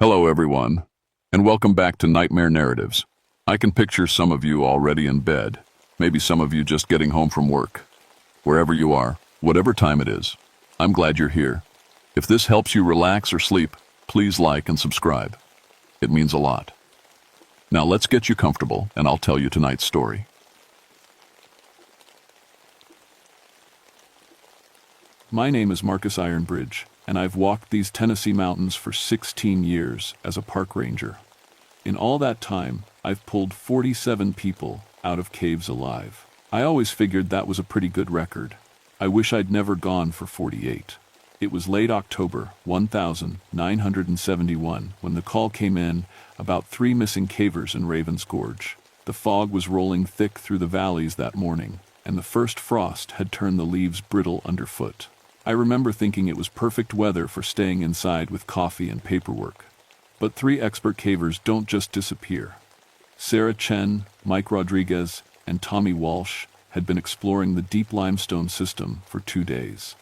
Hello, everyone, and welcome back to Nightmare Narratives. I can picture some of you already in bed, maybe some of you just getting home from work. Wherever you are, whatever time it is, I'm glad you're here. If this helps you relax or sleep, please like and subscribe. It means a lot. Now let's get you comfortable, and I'll tell you tonight's story. My name is Marcus Ironbridge, and I've walked these Tennessee mountains for 16 years as a park ranger. In all that time, I've pulled 47 people out of caves alive. I always figured that was a pretty good record. I wish I'd never gone for 48. It was late October 1971 when the call came in about 3 missing cavers in Raven's Gorge. The fog was rolling thick through the valleys that morning, and the first frost had turned the leaves brittle underfoot. I remember thinking it was perfect weather for staying inside with coffee and paperwork. But 3 expert cavers don't just disappear. Sarah Chen, Mike Rodriguez, and Tommy Walsh had been exploring the deep limestone system for 2 days.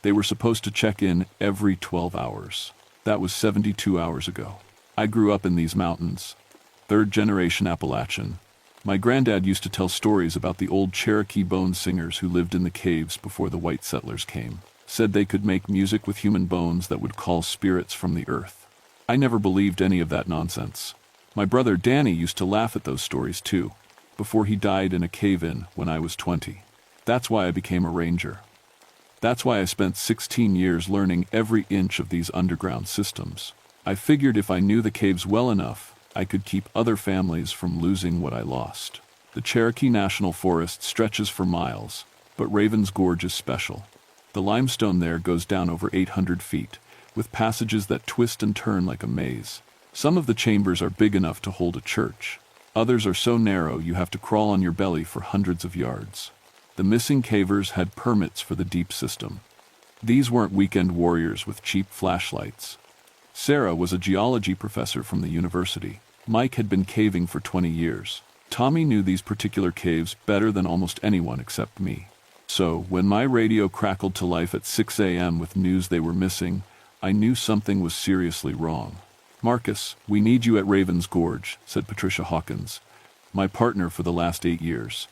They were supposed to check in every 12 hours. That was 72 hours ago. I grew up in these mountains, third-generation Appalachian. My granddad used to tell stories about the old Cherokee bone singers who lived in the caves before the white settlers came. Said they could make music with human bones that would call spirits from the earth. I never believed any of that nonsense. My brother Danny used to laugh at those stories too, before he died in a cave-in when I was 20. That's why I became a ranger. That's why I spent 16 years learning every inch of these underground systems. I figured if I knew the caves well enough, I could keep other families from losing what I lost. The Cherokee National Forest stretches for miles, but Raven's Gorge is special. The limestone there goes down over 800 feet, with passages that twist and turn like a maze. Some of the chambers are big enough to hold a church. Others are so narrow you have to crawl on your belly for hundreds of yards. The missing cavers had permits for the deep system. These weren't weekend warriors with cheap flashlights. Sarah was a geology professor from the university. Mike had been caving for 20 years. Tommy knew these particular caves better than almost anyone except me. So, when my radio crackled to life at 6 a.m. with news they were missing, I knew something was seriously wrong. "Marcus, we need you at Raven's Gorge," said Patricia Hawkins, my partner for the last 8 years.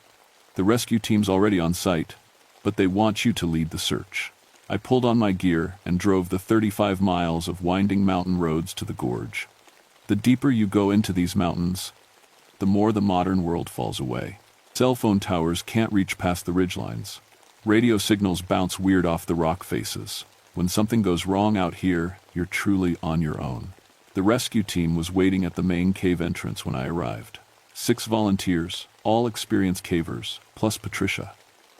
"The rescue team's already on site, but they want you to lead the search." I pulled on my gear and drove the 35 miles of winding mountain roads to the gorge. The deeper you go into these mountains, the more the modern world falls away. Cell phone towers can't reach past the ridgelines. Radio signals bounce weird off the rock faces. When something goes wrong out here, you're truly on your own. The rescue team was waiting at the main cave entrance when I arrived. 6 volunteers, all experienced cavers, plus Patricia.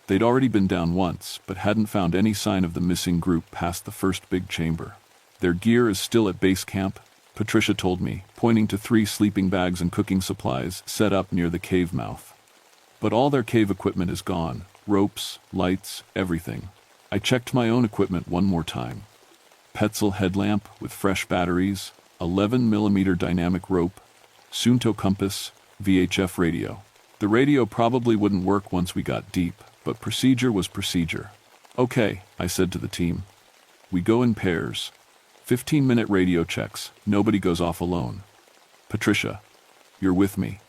They'd already been down once, but hadn't found any sign of the missing group past the first big chamber. "Their gear is still at base camp," Patricia told me, pointing to 3 sleeping bags and cooking supplies set up near the cave mouth. "But all their cave equipment is gone. Ropes, lights, everything." I checked my own equipment one more time. Petzl headlamp with fresh batteries, 11mm dynamic rope, Suunto compass, VHF radio. The radio probably wouldn't work once we got deep, but procedure was procedure. "Okay," I said to the team. "We go in pairs. 15-minute radio checks. Nobody goes off alone. Patricia, you're with me.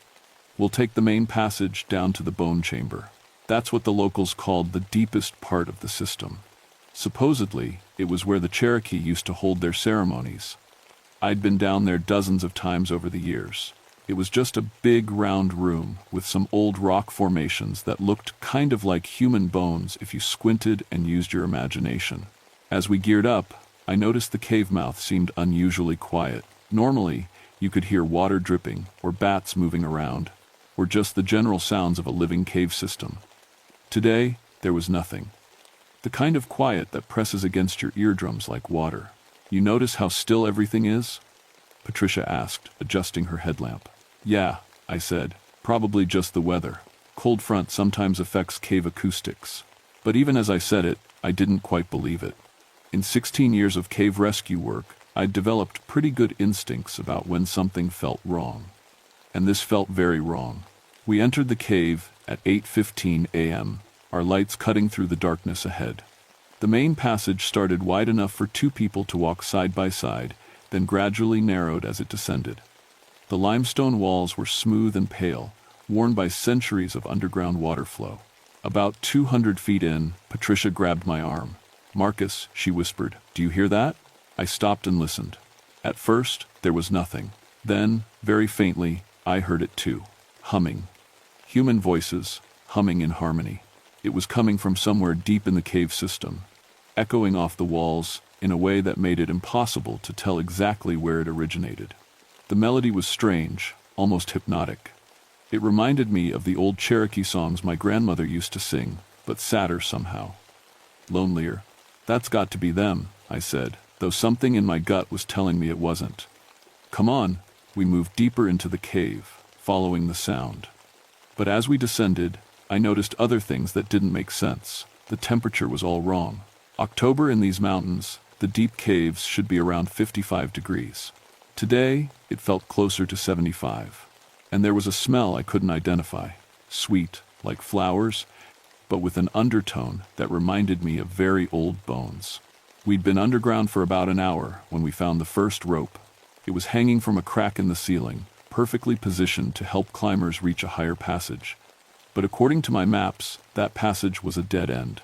We'll take the main passage down to the bone chamber." That's what the locals called the deepest part of the system. Supposedly, it was where the Cherokee used to hold their ceremonies. I'd been down there dozens of times over the years. It was just a big round room with some old rock formations that looked kind of like human bones if you squinted and used your imagination. As we geared up, I noticed the cave mouth seemed unusually quiet. Normally, you could hear water dripping, or bats moving around, or just the general sounds of a living cave system. Today, there was nothing. The kind of quiet that presses against your eardrums like water. "You notice how still everything is?" Patricia asked, adjusting her headlamp. "Yeah," I said, "probably just the weather. Cold front sometimes affects cave acoustics." But even as I said it, I didn't quite believe it. In 16 years of cave rescue work, I'd developed pretty good instincts about when something felt wrong. And this felt very wrong. We entered the cave at 8:15 a.m., our lights cutting through the darkness ahead. The main passage started wide enough for 2 people to walk side by side, then gradually narrowed as it descended. The limestone walls were smooth and pale, worn by centuries of underground water flow. About 200 feet in, Patricia grabbed my arm. "Marcus," she whispered, "do you hear that?" I stopped and listened. At first, there was nothing. Then, very faintly, I heard it too. Humming. Human voices, humming in harmony. It was coming from somewhere deep in the cave system, echoing off the walls in a way that made it impossible to tell exactly where it originated. The melody was strange, almost hypnotic. It reminded me of the old Cherokee songs my grandmother used to sing, but sadder somehow. Lonelier. "That's got to be them," I said, though something in my gut was telling me it wasn't. "Come on." We moved deeper into the cave, following the sound. But as we descended, I noticed other things that didn't make sense. The temperature was all wrong. October in these mountains, the deep caves should be around 55 degrees. Today, it felt closer to 75. And there was a smell I couldn't identify. Sweet, like flowers, but with an undertone that reminded me of very old bones. We'd been underground for about an hour when we found the first rope. It was hanging from a crack in the ceiling, perfectly positioned to help climbers reach a higher passage. But according to my maps, that passage was a dead end.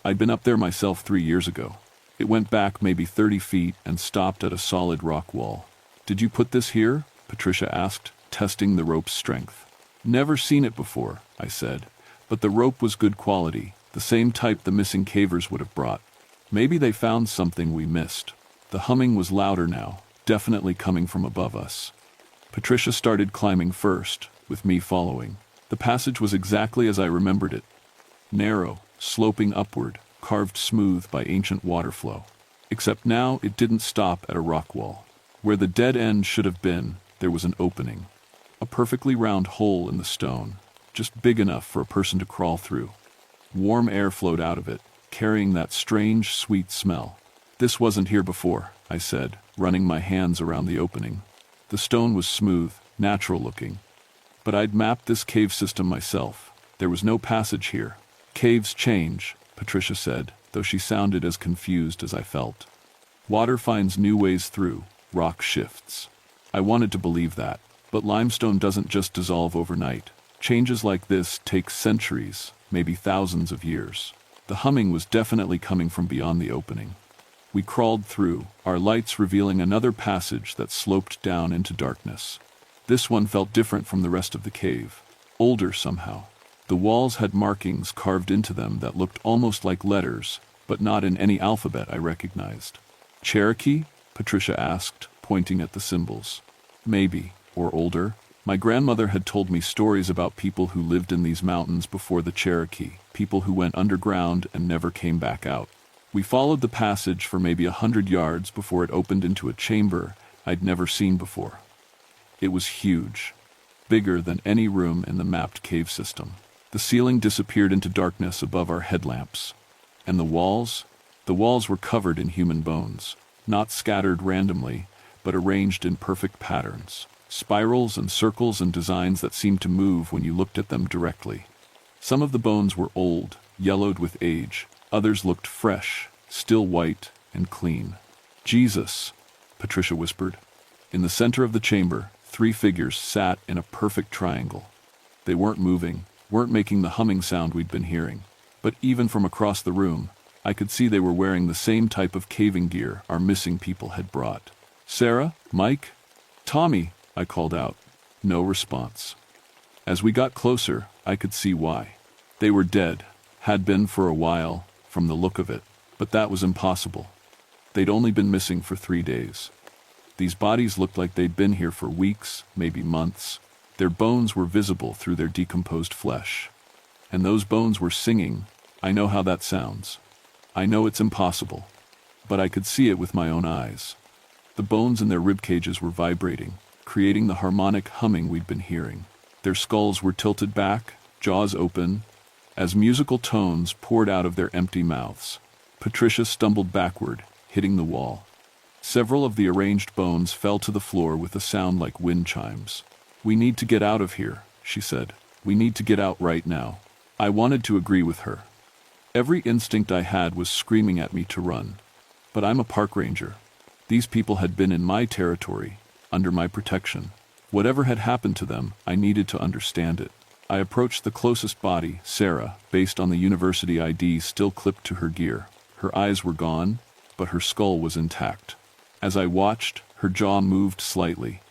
I'd been up there myself 3 years ago. It went back maybe 30 feet and stopped at a solid rock wall. "Did you put this here?" Patricia asked, testing the rope's strength. "Never seen it before," I said, but the rope was good quality, the same type the missing cavers would have brought. Maybe they found something we missed. The humming was louder now, definitely coming from above us. Patricia started climbing first, with me following. The passage was exactly as I remembered it. Narrow, sloping upward, carved smooth by ancient water flow. Except now it didn't stop at a rock wall. Where the dead end should have been, there was an opening. A perfectly round hole in the stone, just big enough for a person to crawl through. Warm air flowed out of it, carrying that strange, sweet smell. "This wasn't here before," I said, running my hands around the opening. The stone was smooth, natural looking. But I'd mapped this cave system myself. There was no passage here. "Caves change," Patricia said, though she sounded as confused as I felt. "Water finds new ways through, rock shifts." I wanted to believe that, but limestone doesn't just dissolve overnight. Changes like this take centuries, maybe thousands of years. The humming was definitely coming from beyond the opening. We crawled through, our lights revealing another passage that sloped down into darkness. This one felt different from the rest of the cave, older somehow. The walls had markings carved into them that looked almost like letters, but not in any alphabet I recognized. "Cherokee?" Patricia asked, pointing at the symbols. "Maybe, or older." My grandmother had told me stories about people who lived in these mountains before the Cherokee, people who went underground and never came back out. We followed the passage for maybe 100 yards before it opened into a chamber I'd never seen before. It was huge, bigger than any room in the mapped cave system. The ceiling disappeared into darkness above our headlamps. And the walls? The walls were covered in human bones, not scattered randomly, but arranged in perfect patterns. Spirals and circles and designs that seemed to move when you looked at them directly. Some of the bones were old, yellowed with age. Others looked fresh, still white and clean. "Jesus," Patricia whispered. In the center of the chamber, 3 figures sat in a perfect triangle. They weren't moving, weren't making the humming sound we'd been hearing. But even from across the room, I could see they were wearing the same type of caving gear our missing people had brought. "Sarah? Mike? Tommy?" I called out. No response. As we got closer, I could see why. They were dead, had been for a while, from the look of it, but that was impossible. They'd only been missing for 3 days. These bodies looked like they'd been here for weeks, maybe months. Their bones were visible through their decomposed flesh. And those bones were singing. I know how that sounds. I know it's impossible, but I could see it with my own eyes. The bones in their rib cages were vibrating, creating the harmonic humming we'd been hearing. Their skulls were tilted back, jaws open, as musical tones poured out of their empty mouths. Patricia stumbled backward, hitting the wall. Several of the arranged bones fell to the floor with a sound like wind chimes. "We need to get out of here," she said. "We need to get out right now." I wanted to agree with her. Every instinct I had was screaming at me to run. But I'm a park ranger. These people had been in my territory, under my protection. Whatever had happened to them, I needed to understand it. I approached the closest body, Sarah, based on the university ID still clipped to her gear. Her eyes were gone, but her skull was intact. As I watched, her jaw moved slightly,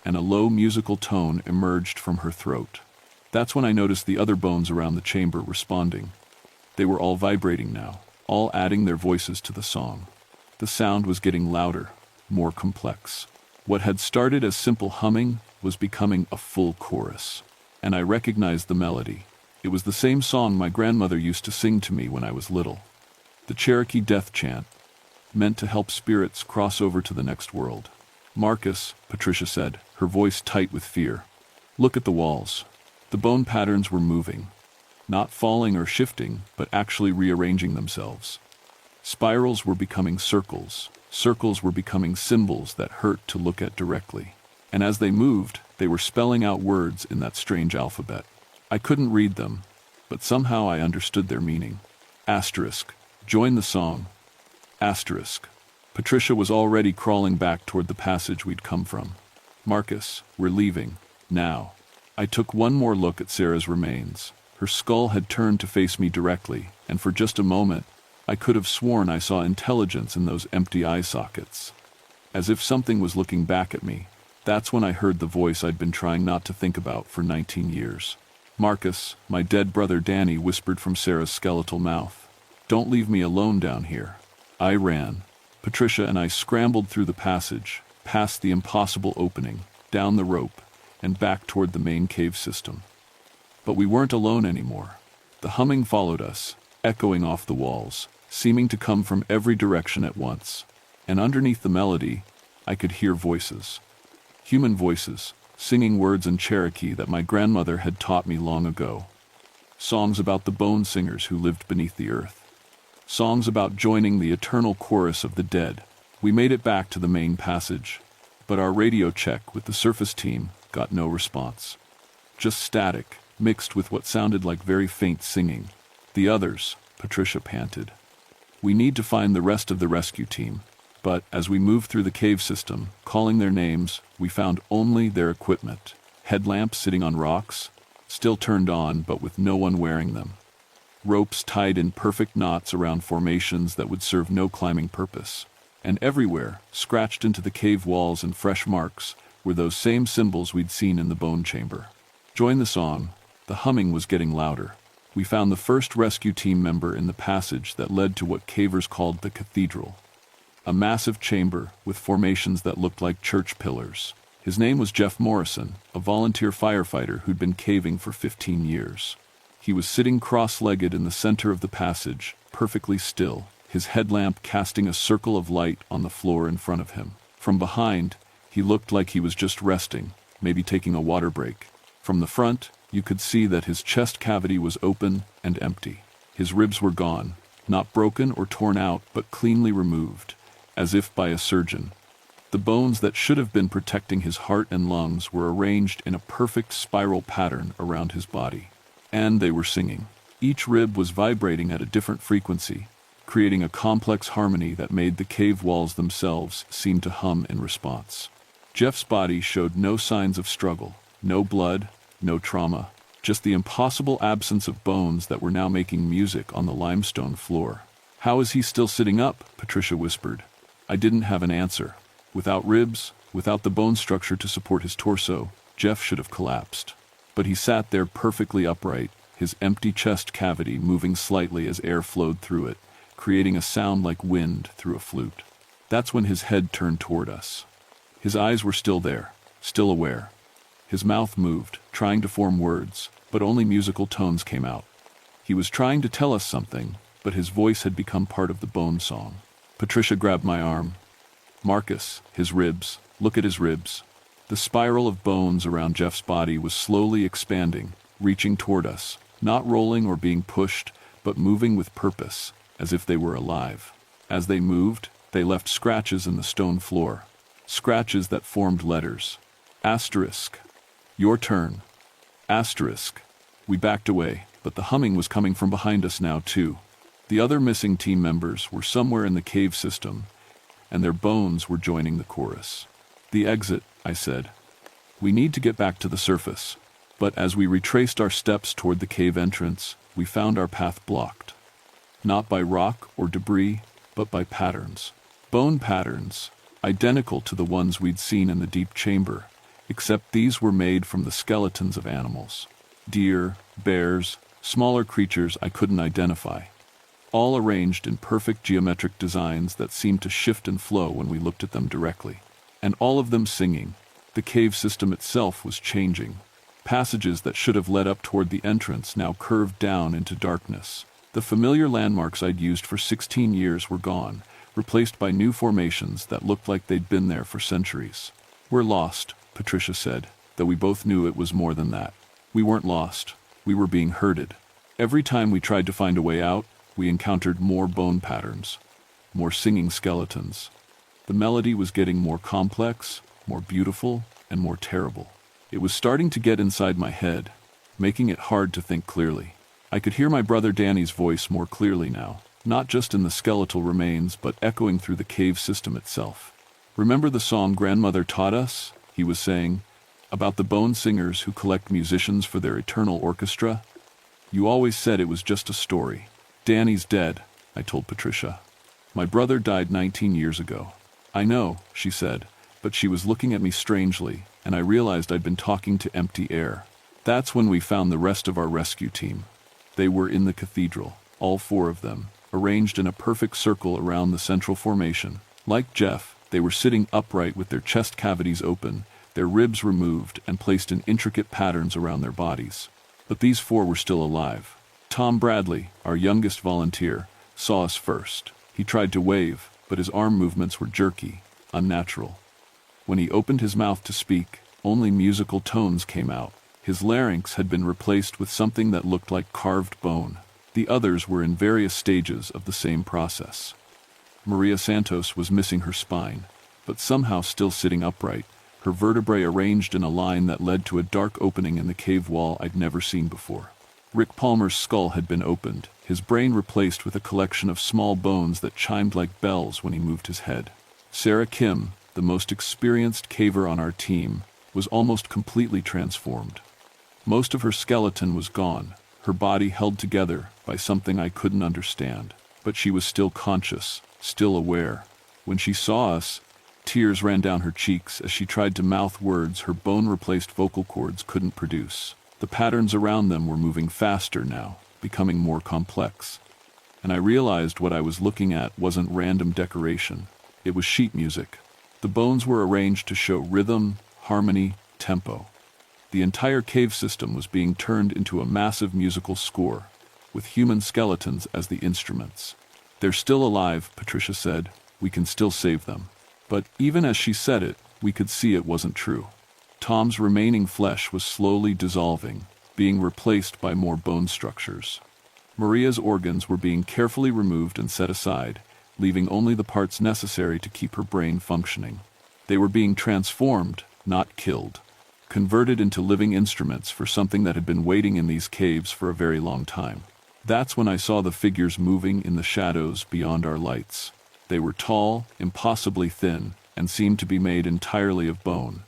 and a low musical tone emerged from her throat. That's when I noticed the other bones around the chamber responding. They were all vibrating now, all adding their voices to the song. The sound was getting louder, more complex. What had started as simple humming was becoming a full chorus. And I recognized the melody. It was the same song my grandmother used to sing to me when I was little. The Cherokee death chant, meant to help spirits cross over to the next world. "Marcus," Patricia said, her voice tight with fear. "Look at the walls." The bone patterns were moving. Not falling or shifting, but actually rearranging themselves. Spirals were becoming circles. Circles were becoming symbols that hurt to look at directly. And as they moved, they were spelling out words in that strange alphabet. I couldn't read them, but somehow I understood their meaning. Asterisk. Join the song. Asterisk. Patricia was already crawling back toward the passage we'd come from. "Marcus, we're leaving. Now." I took one more look at Sarah's remains. Her skull had turned to face me directly, and for just a moment, I could have sworn I saw intelligence in those empty eye sockets. As if something was looking back at me. That's when I heard the voice I'd been trying not to think about for 19 years. "Marcus," my dead brother Danny whispered from Sarah's skeletal mouth. "Don't leave me alone down here." I ran. Patricia and I scrambled through the passage, past the impossible opening, down the rope, and back toward the main cave system. But we weren't alone anymore. The humming followed us, echoing off the walls, seeming to come from every direction at once. And underneath the melody, I could hear voices. Human voices, singing words in Cherokee that my grandmother had taught me long ago. Songs about the bone singers who lived beneath the earth. Songs about joining the eternal chorus of the dead. We made it back to the main passage, but our radio check with the surface team got no response. Just static, mixed with what sounded like very faint singing. "The others," Patricia panted. "We need to find the rest of the rescue team." But as we moved through the cave system, calling their names, we found only their equipment. Headlamps sitting on rocks, still turned on but with no one wearing them. Ropes tied in perfect knots around formations that would serve no climbing purpose. And everywhere, scratched into the cave walls and fresh marks, were those same symbols we'd seen in the bone chamber. Join the song. The humming was getting louder. We found the first rescue team member in the passage that led to what cavers called the cathedral. A massive chamber with formations that looked like church pillars. His name was Jeff Morrison, a volunteer firefighter who'd been caving for 15 years. He was sitting cross-legged in the center of the passage, perfectly still, his headlamp casting a circle of light on the floor in front of him. From behind, he looked like he was just resting, maybe taking a water break. From the front, you could see that his chest cavity was open and empty. His ribs were gone, not broken or torn out, but cleanly removed, as if by a surgeon. The bones that should have been protecting his heart and lungs were arranged in a perfect spiral pattern around his body. And they were singing. Each rib was vibrating at a different frequency, creating a complex harmony that made the cave walls themselves seem to hum in response. Jeff's body showed no signs of struggle, no blood, no trauma, just the impossible absence of bones that were now making music on the limestone floor. "How is he still sitting up?" Patricia whispered. I didn't have an answer. Without ribs, without the bone structure to support his torso, Jeff should have collapsed. But he sat there perfectly upright, his empty chest cavity moving slightly as air flowed through it, creating a sound like wind through a flute. That's when his head turned toward us. His eyes were still there, still aware. His mouth moved, trying to form words, but only musical tones came out. He was trying to tell us something, but his voice had become part of the bone song. Patricia grabbed my arm. "Marcus, his ribs. Look at his ribs." The spiral of bones around Jeff's body was slowly expanding, reaching toward us, not rolling or being pushed, but moving with purpose, as if they were alive. As they moved, they left scratches in the stone floor, scratches that formed letters. Asterisk. Your turn. Asterisk. We backed away, but the humming was coming from behind us now too. The other missing team members were somewhere in the cave system, and their bones were joining the chorus. "The exit," I said. "We need to get back to the surface." But as we retraced our steps toward the cave entrance, we found our path blocked. Not by rock or debris, but by patterns. Bone patterns, identical to the ones we'd seen in the deep chamber, except these were made from the skeletons of animals. Deer, bears, smaller creatures I couldn't identify. All arranged in perfect geometric designs that seemed to shift and flow when we looked at them directly. And all of them singing. The cave system itself was changing. Passages that should have led up toward the entrance now curved down into darkness. The familiar landmarks I'd used for 16 years were gone, replaced by new formations that looked like they'd been there for centuries. "We're lost," Patricia said, though we both knew it was more than that. We weren't lost. We were being herded. Every time we tried to find a way out, we encountered more bone patterns, more singing skeletons. The melody was getting more complex, more beautiful, and more terrible. It was starting to get inside my head, making it hard to think clearly. I could hear my brother Danny's voice more clearly now, not just in the skeletal remains, but echoing through the cave system itself. "Remember the song Grandmother taught us?" he was saying, "about the bone singers who collect musicians for their eternal orchestra? You always said it was just a story." "Danny's dead," I told Patricia. "My brother died 19 years ago." "I know," she said, but she was looking at me strangely, and I realized I'd been talking to empty air. That's when we found the rest of our rescue team. They were in the cathedral, all 4 of them, arranged in a perfect circle around the central formation. Like Jeff, they were sitting upright with their chest cavities open, their ribs removed and placed in intricate patterns around their bodies. But these 4 were still alive. Tom Bradley, our youngest volunteer, saw us first. He tried to wave, but his arm movements were jerky, unnatural. When he opened his mouth to speak, only musical tones came out. His larynx had been replaced with something that looked like carved bone. The others were in various stages of the same process. Maria Santos was missing her spine, but somehow still sitting upright, her vertebrae arranged in a line that led to a dark opening in the cave wall I'd never seen before. Rick Palmer's skull had been opened, his brain replaced with a collection of small bones that chimed like bells when he moved his head. Sarah Kim, the most experienced caver on our team, was almost completely transformed. Most of her skeleton was gone, her body held together by something I couldn't understand, but she was still conscious, still aware. When she saw us, tears ran down her cheeks as she tried to mouth words her bone-replaced vocal cords couldn't produce. The patterns around them were moving faster now, becoming more complex. And I realized what I was looking at wasn't random decoration. It was sheet music. The bones were arranged to show rhythm, harmony, tempo. The entire cave system was being turned into a massive musical score, with human skeletons as the instruments. "They're still alive," Patricia said. "We can still save them." But even as she said it, we could see it wasn't true. Tom's remaining flesh was slowly dissolving, being replaced by more bone structures. Maria's organs were being carefully removed and set aside, leaving only the parts necessary to keep her brain functioning. They were being transformed, not killed, converted into living instruments for something that had been waiting in these caves for a very long time. That's when I saw the figures moving in the shadows beyond our lights. They were tall, impossibly thin, and seemed to be made entirely of bone.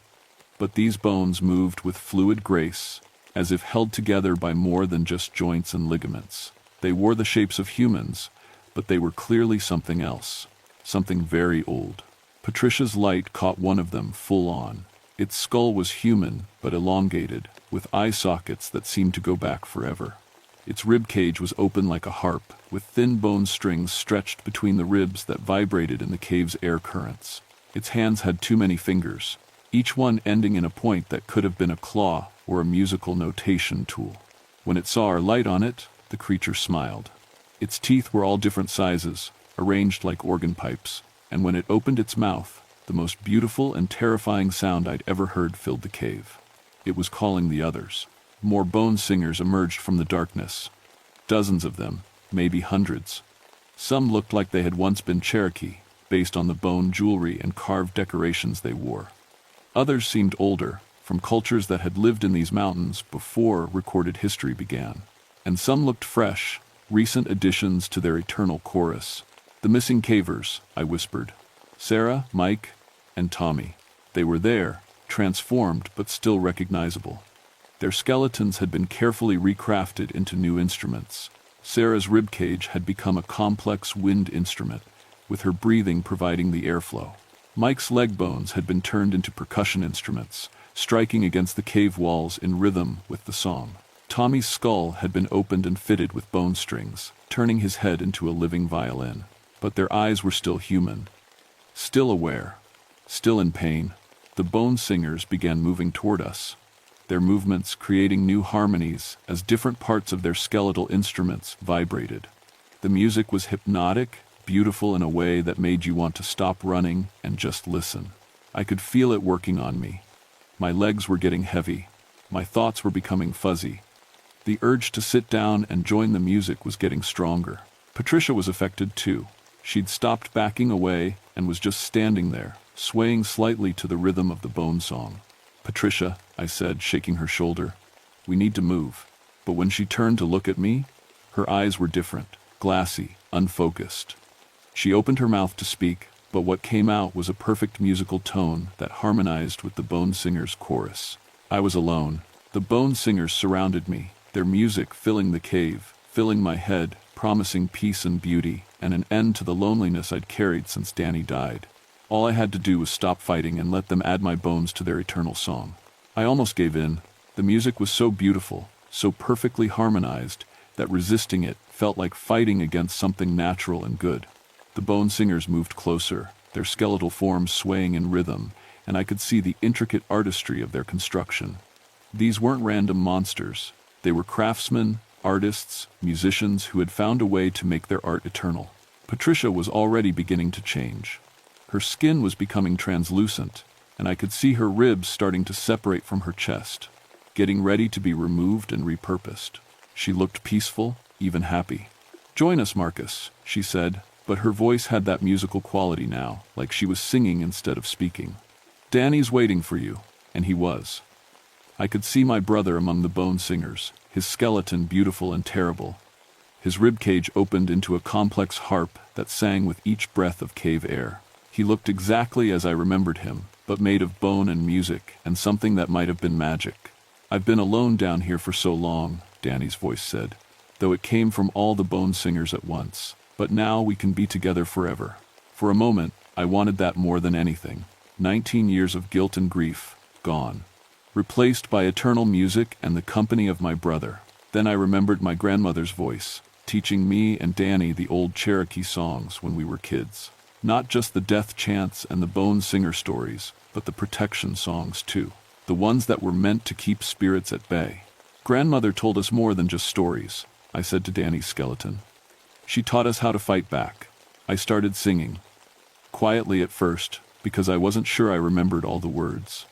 But these bones moved with fluid grace, as if held together by more than just joints and ligaments. They wore the shapes of humans, but they were clearly something else, something very old. Patricia's light caught one of them full on. Its skull was human, but elongated, with eye sockets that seemed to go back forever. Its rib cage was open like a harp, with thin bone strings stretched between the ribs that vibrated in the cave's air currents. Its hands had too many fingers, each one ending in a point that could have been a claw or a musical notation tool. When it saw our light on it, the creature smiled. Its teeth were all different sizes, arranged like organ pipes, and when it opened its mouth, the most beautiful and terrifying sound I'd ever heard filled the cave. It was calling the others. More bone singers emerged from the darkness. Dozens of them, maybe hundreds. Some looked like they had once been Cherokee, based on the bone jewelry and carved decorations they wore. Others seemed older, from cultures that had lived in these mountains before recorded history began. And some looked fresh, recent additions to their eternal chorus. "The missing cavers," I whispered. Sarah, Mike, and Tommy. They were there, transformed but still recognizable. Their skeletons had been carefully recrafted into new instruments. Sarah's ribcage had become a complex wind instrument, with her breathing providing the airflow. Mike's leg bones had been turned into percussion instruments, striking against the cave walls in rhythm with the song. Tommy's skull had been opened and fitted with bone strings, turning his head into a living violin. But their eyes were still human, still aware, still in pain. The bone singers began moving toward us, their movements creating new harmonies as different parts of their skeletal instruments vibrated. The music was hypnotic, beautiful in a way that made you want to stop running and just listen. I could feel it working on me. My legs were getting heavy. My thoughts were becoming fuzzy. The urge to sit down and join the music was getting stronger. Patricia was affected too. She'd stopped backing away and was just standing there, swaying slightly to the rhythm of the bone song. "Patricia," I said, shaking her shoulder, "we need to move." But when she turned to look at me, her eyes were different, glassy, unfocused. She opened her mouth to speak, but what came out was a perfect musical tone that harmonized with the bone singers' chorus. I was alone. The bone singers surrounded me, their music filling the cave, filling my head, promising peace and beauty, and an end to the loneliness I'd carried since Danny died. All I had to do was stop fighting and let them add my bones to their eternal song. I almost gave in. The music was so beautiful, so perfectly harmonized, that resisting it felt like fighting against something natural and good. The bone singers moved closer, their skeletal forms swaying in rhythm, and I could see the intricate artistry of their construction. These weren't random monsters. They were craftsmen, artists, musicians who had found a way to make their art eternal. Patricia was already beginning to change. Her skin was becoming translucent, and I could see her ribs starting to separate from her chest, getting ready to be removed and repurposed. She looked peaceful, even happy. "Join us, Marcus," she said, but her voice had that musical quality now, like she was singing instead of speaking. "Danny's waiting for you," and he was. I could see my brother among the bone singers, his skeleton beautiful and terrible. His ribcage opened into a complex harp that sang with each breath of cave air. He looked exactly as I remembered him, but made of bone and music and something that might have been magic. "I've been alone down here for so long," Danny's voice said, though it came from all the bone singers at once. "But now we can be together forever." For a moment, I wanted that more than anything. 19 years of guilt and grief, gone. Replaced by eternal music and the company of my brother. Then I remembered my grandmother's voice, teaching me and Danny the old Cherokee songs when we were kids. Not just the death chants and the bone singer stories, but the protection songs too. The ones that were meant to keep spirits at bay. "Grandmother told us more than just stories," I said to Danny's skeleton. "She taught us how to fight back." I started singing. Quietly at first, because I wasn't sure I remembered all the words.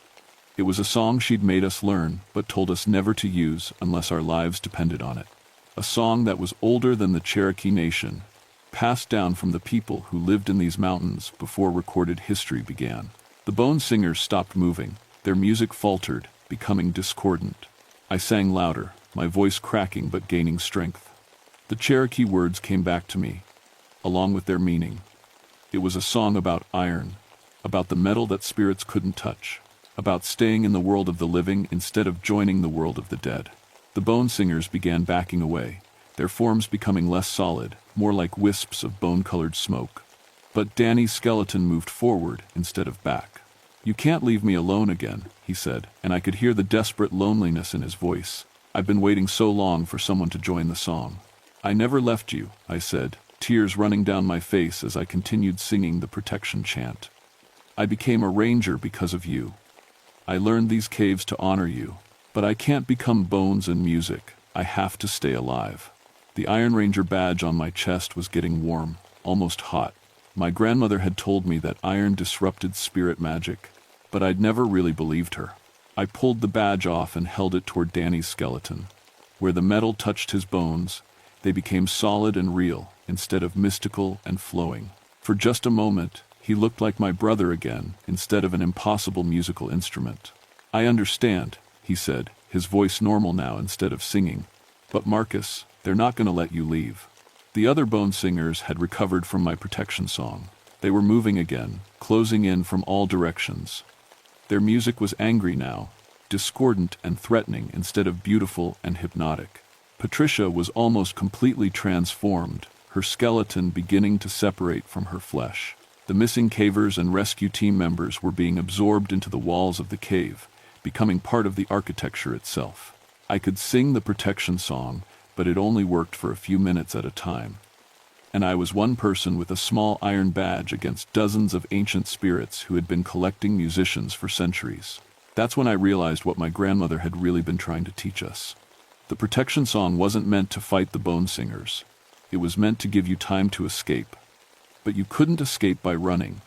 It was a song she'd made us learn, but told us never to use unless our lives depended on it. A song that was older than the Cherokee Nation, passed down from the people who lived in these mountains before recorded history began. The bone singers stopped moving. Their music faltered, becoming discordant. I sang louder, my voice cracking but gaining strength. The Cherokee words came back to me, along with their meaning. It was a song about iron, about the metal that spirits couldn't touch, about staying in the world of the living instead of joining the world of the dead. The bone singers began backing away, their forms becoming less solid, more like wisps of bone-colored smoke. But Danny's skeleton moved forward instead of back. "You can't leave me alone again," he said, and I could hear the desperate loneliness in his voice. "I've been waiting so long for someone to join the song." "I never left you," I said, tears running down my face as I continued singing the protection chant. "I became a ranger because of you. I learned these caves to honor you, but I can't become bones and music. I have to stay alive." The Iron Ranger badge on my chest was getting warm, almost hot. My grandmother had told me that iron disrupted spirit magic, but I'd never really believed her. I pulled the badge off and held it toward Danny's skeleton. Where the metal touched his bones, they became solid and real, instead of mystical and flowing. For just a moment, he looked like my brother again, instead of an impossible musical instrument. "I understand," he said, his voice normal now instead of singing. "But Marcus, they're not going to let you leave." The other bone singers had recovered from my protection song. They were moving again, closing in from all directions. Their music was angry now, discordant and threatening instead of beautiful and hypnotic. Patricia was almost completely transformed, her skeleton beginning to separate from her flesh. The missing cavers and rescue team members were being absorbed into the walls of the cave, becoming part of the architecture itself. I could sing the protection song, but it only worked for a few minutes at a time. And I was one person with a small iron badge against dozens of ancient spirits who had been collecting musicians for centuries. That's when I realized what my grandmother had really been trying to teach us. The protection song wasn't meant to fight the bone singers. It was meant to give you time to escape. But you couldn't escape by running.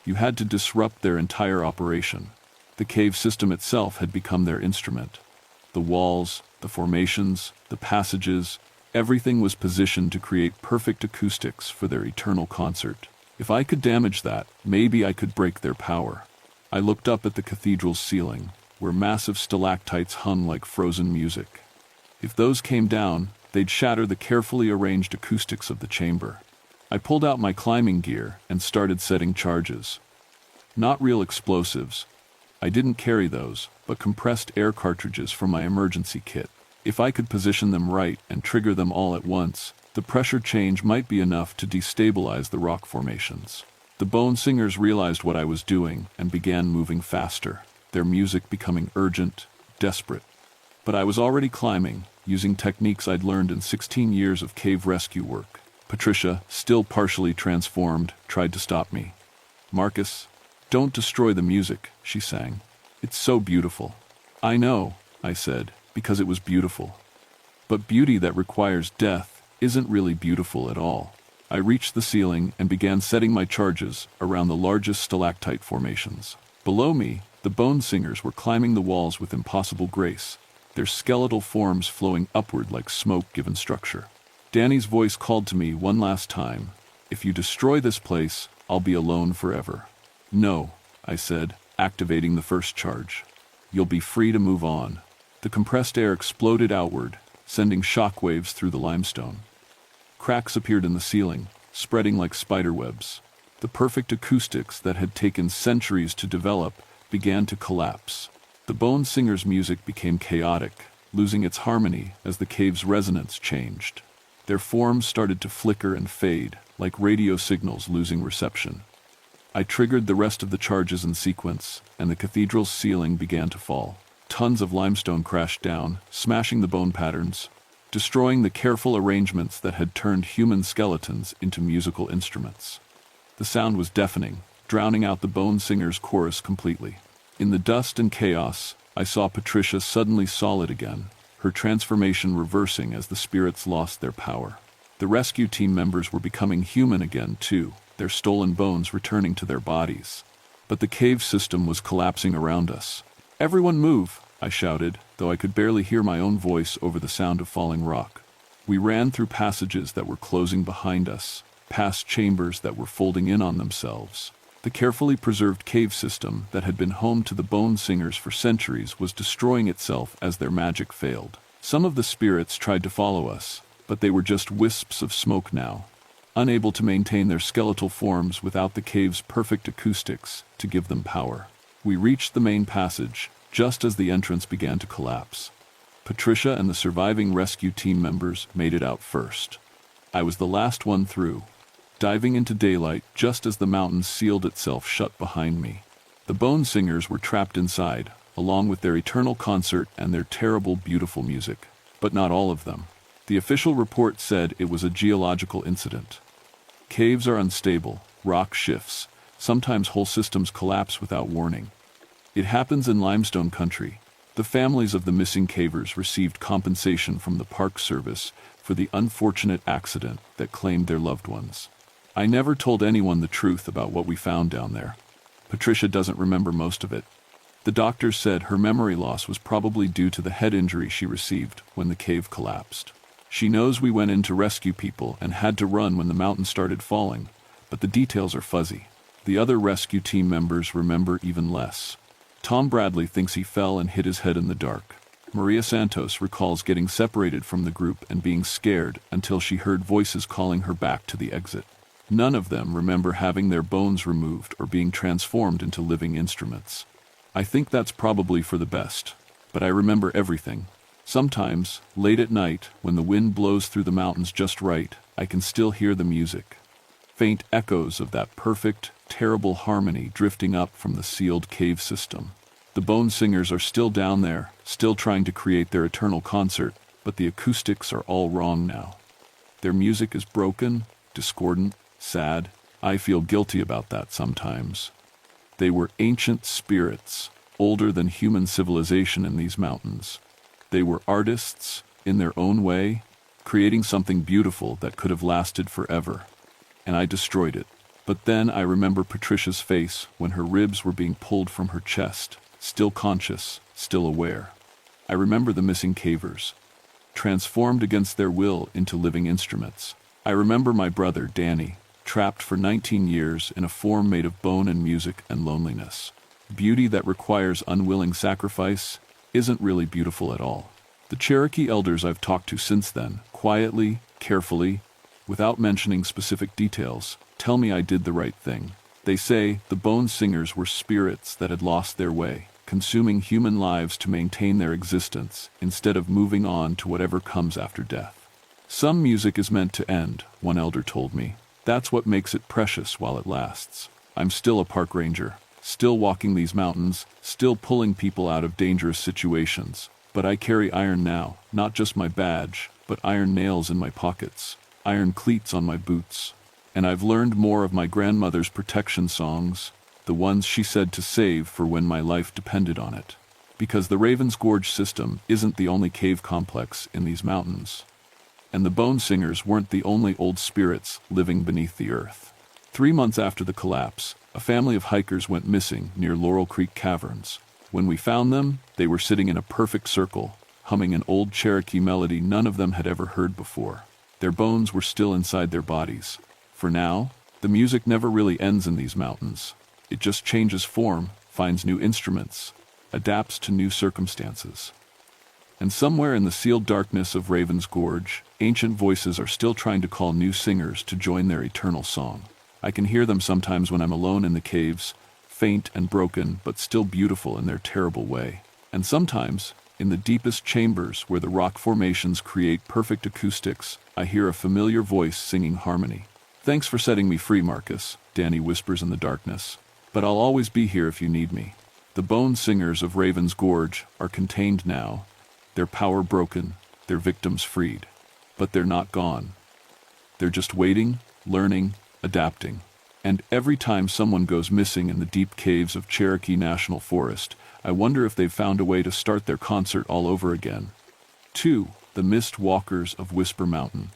You had to disrupt their entire operation. The cave system itself had become their instrument. The walls, the formations, the passages, everything was positioned to create perfect acoustics for their eternal concert. If I could damage that, maybe I could break their power. I looked up at the cathedral's ceiling, where massive stalactites hung like frozen music. If those came down, they'd shatter the carefully arranged acoustics of the chamber. I pulled out my climbing gear and started setting charges. Not real explosives. I didn't carry those, but compressed air cartridges from my emergency kit. If I could position them right and trigger them all at once, the pressure change might be enough to destabilize the rock formations. The bone singers realized what I was doing and began moving faster, their music becoming urgent, desperate. But I was already climbing, using techniques I'd learned in 16 years of cave rescue work. Patricia, still partially transformed, tried to stop me. "Marcus, don't destroy the music," she sang. "It's so beautiful." "I know," I said, because it was beautiful. But beauty that requires death isn't really beautiful at all. I reached the ceiling and began setting my charges around the largest stalactite formations. Below me, the bone singers were climbing the walls with impossible grace, their skeletal forms flowing upward like smoke given structure. Danny's voice called to me one last time, "If you destroy this place, I'll be alone forever." "No," I said, activating the first charge. "You'll be free to move on." The compressed air exploded outward, sending shockwaves through the limestone. Cracks appeared in the ceiling, spreading like spiderwebs. The perfect acoustics that had taken centuries to develop began to collapse. The bone singers' music became chaotic, losing its harmony as the cave's resonance changed. Their forms started to flicker and fade, like radio signals losing reception. I triggered the rest of the charges in sequence, and the cathedral's ceiling began to fall. Tons of limestone crashed down, smashing the bone patterns, destroying the careful arrangements that had turned human skeletons into musical instruments. The sound was deafening, drowning out the bone singers' chorus completely. In the dust and chaos, I saw Patricia suddenly solid again, her transformation reversing as the spirits lost their power. The rescue team members were becoming human again, too, their stolen bones returning to their bodies. But the cave system was collapsing around us. "Everyone move!" I shouted, though I could barely hear my own voice over the sound of falling rock. We ran through passages that were closing behind us, past chambers that were folding in on themselves. The carefully preserved cave system that had been home to the bone singers for centuries was destroying itself as their magic failed. Some of the spirits tried to follow us, but they were just wisps of smoke now, unable to maintain their skeletal forms without the cave's perfect acoustics to give them power. We reached the main passage, just as the entrance began to collapse. Patricia and the surviving rescue team members made it out first. I was the last one through, diving into daylight just as the mountain sealed itself shut behind me. The bone singers were trapped inside, along with their eternal concert and their terrible, beautiful music. But not all of them. The official report said it was a geological incident. Caves are unstable, rock shifts, sometimes whole systems collapse without warning. It happens in limestone country. The families of the missing cavers received compensation from the Park Service for the unfortunate accident that claimed their loved ones. I never told anyone the truth about what we found down there. Patricia doesn't remember most of it. The doctors said her memory loss was probably due to the head injury she received when the cave collapsed. She knows we went in to rescue people and had to run when the mountain started falling, but the details are fuzzy. The other rescue team members remember even less. Tom Bradley thinks he fell and hit his head in the dark. Maria Santos recalls getting separated from the group and being scared until she heard voices calling her back to the exit. None of them remember having their bones removed or being transformed into living instruments. I think that's probably for the best, but I remember everything. Sometimes, late at night, when the wind blows through the mountains just right, I can still hear the music. Faint echoes of that perfect, terrible harmony drifting up from the sealed cave system. The bone singers are still down there, still trying to create their eternal concert, but the acoustics are all wrong now. Their music is broken, discordant, sad. I feel guilty about that sometimes. They were ancient spirits, older than human civilization in these mountains. They were artists, in their own way, creating something beautiful that could have lasted forever. And I destroyed it. But then I remember Patricia's face when her ribs were being pulled from her chest, still conscious, still aware. I remember the missing cavers, transformed against their will into living instruments. I remember my brother, Danny, trapped for 19 years in a form made of bone and music and loneliness. Beauty that requires unwilling sacrifice isn't really beautiful at all. The Cherokee elders I've talked to since then, quietly, carefully, without mentioning specific details, tell me I did the right thing. They say the bone singers were spirits that had lost their way, consuming human lives to maintain their existence instead of moving on to whatever comes after death. Some music is meant to end, one elder told me. That's what makes it precious while it lasts. I'm still a park ranger, still walking these mountains, still pulling people out of dangerous situations. But I carry iron now, not just my badge, but iron nails in my pockets, iron cleats on my boots. And I've learned more of my grandmother's protection songs, the ones she said to save for when my life depended on it. Because the Raven's Gorge system isn't the only cave complex in these mountains. And the bone singers weren't the only old spirits living beneath the earth. 3 months after the collapse, a family of hikers went missing near Laurel Creek Caverns. When we found them, they were sitting in a perfect circle, humming an old Cherokee melody none of them had ever heard before. Their bones were still inside their bodies. For now, the music never really ends in these mountains. It just changes form, finds new instruments, adapts to new circumstances. And somewhere in the sealed darkness of Raven's Gorge, ancient voices are still trying to call new singers to join their eternal song. I can hear them sometimes when I'm alone in the caves, faint and broken, but still beautiful in their terrible way. And sometimes, in the deepest chambers where the rock formations create perfect acoustics, I hear a familiar voice singing harmony. "Thanks for setting me free, Marcus," Danny whispers in the darkness. "But I'll always be here if you need me." The bone singers of Raven's Gorge are contained now, their power broken, their victims freed. But they're not gone. They're just waiting, learning, adapting. And every time someone goes missing in the deep caves of Cherokee National Forest, I wonder if they've found a way to start their concert all over again. 2. The Mist Walkers of Whisper Mountain.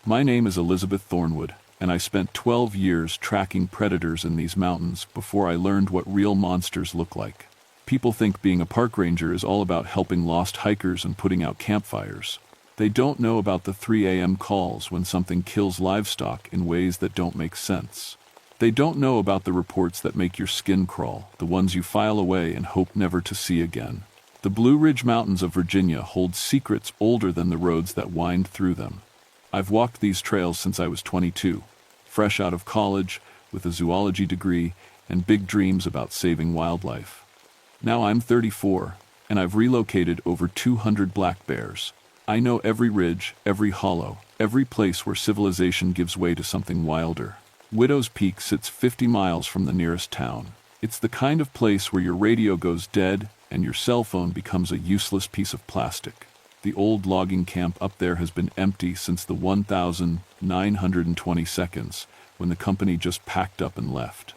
My name is Elizabeth Thornwood, and I spent 12 years tracking predators in these mountains before I learned what real monsters look like. People think being a park ranger is all about helping lost hikers and putting out campfires. They don't know about the 3 a.m. calls when something kills livestock in ways that don't make sense. They don't know about the reports that make your skin crawl, the ones you file away and hope never to see again. The Blue Ridge Mountains of Virginia hold secrets older than the roads that wind through them. I've walked these trails since I was 22, fresh out of college, with a zoology degree and big dreams about saving wildlife. Now I'm 34, and I've relocated over 200 black bears. I know every ridge, every hollow, every place where civilization gives way to something wilder. Widow's Peak sits 50 miles from the nearest town. It's the kind of place where your radio goes dead and your cell phone becomes a useless piece of plastic. The old logging camp up there has been empty since the 1920 seconds, when the company just packed up and left.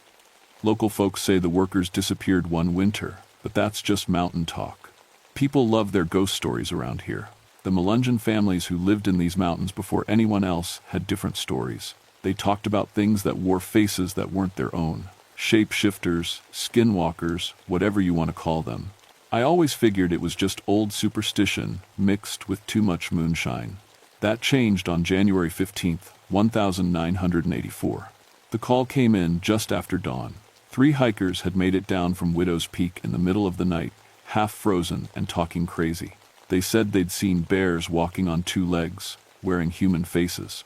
Local folks say the workers disappeared one winter, but that's just mountain talk. People love their ghost stories around here. The Melungeon families who lived in these mountains before anyone else had different stories. They talked about things that wore faces that weren't their own. Shapeshifters, skinwalkers, whatever you want to call them. I always figured it was just old superstition mixed with too much moonshine. That changed on January 15th, 1984. The call came in just after dawn. 3 hikers had made it down from Widow's Peak in the middle of the night, half frozen and talking crazy. They said they'd seen bears walking on 2 legs, wearing human faces.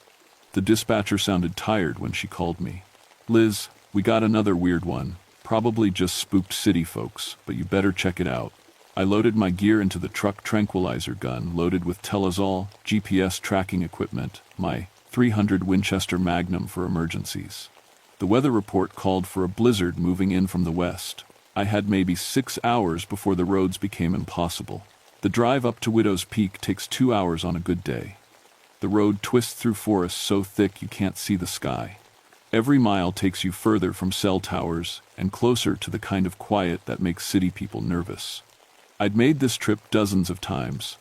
The dispatcher sounded tired when she called me. "Liz, we got another weird one. Probably just spooked city folks, but you better check it out." I loaded my gear into the truck tranquilizer gun loaded with Telazol, GPS tracking equipment, my .300 Winchester Magnum for emergencies. The weather report called for a blizzard moving in from the west. I had maybe 6 hours before the roads became impossible. The drive up to Widow's Peak takes 2 hours on a good day. The road twists through forests so thick you can't see the sky. Every mile takes you further from cell towers and closer to the kind of quiet that makes city people nervous. I'd made this trip dozens of times,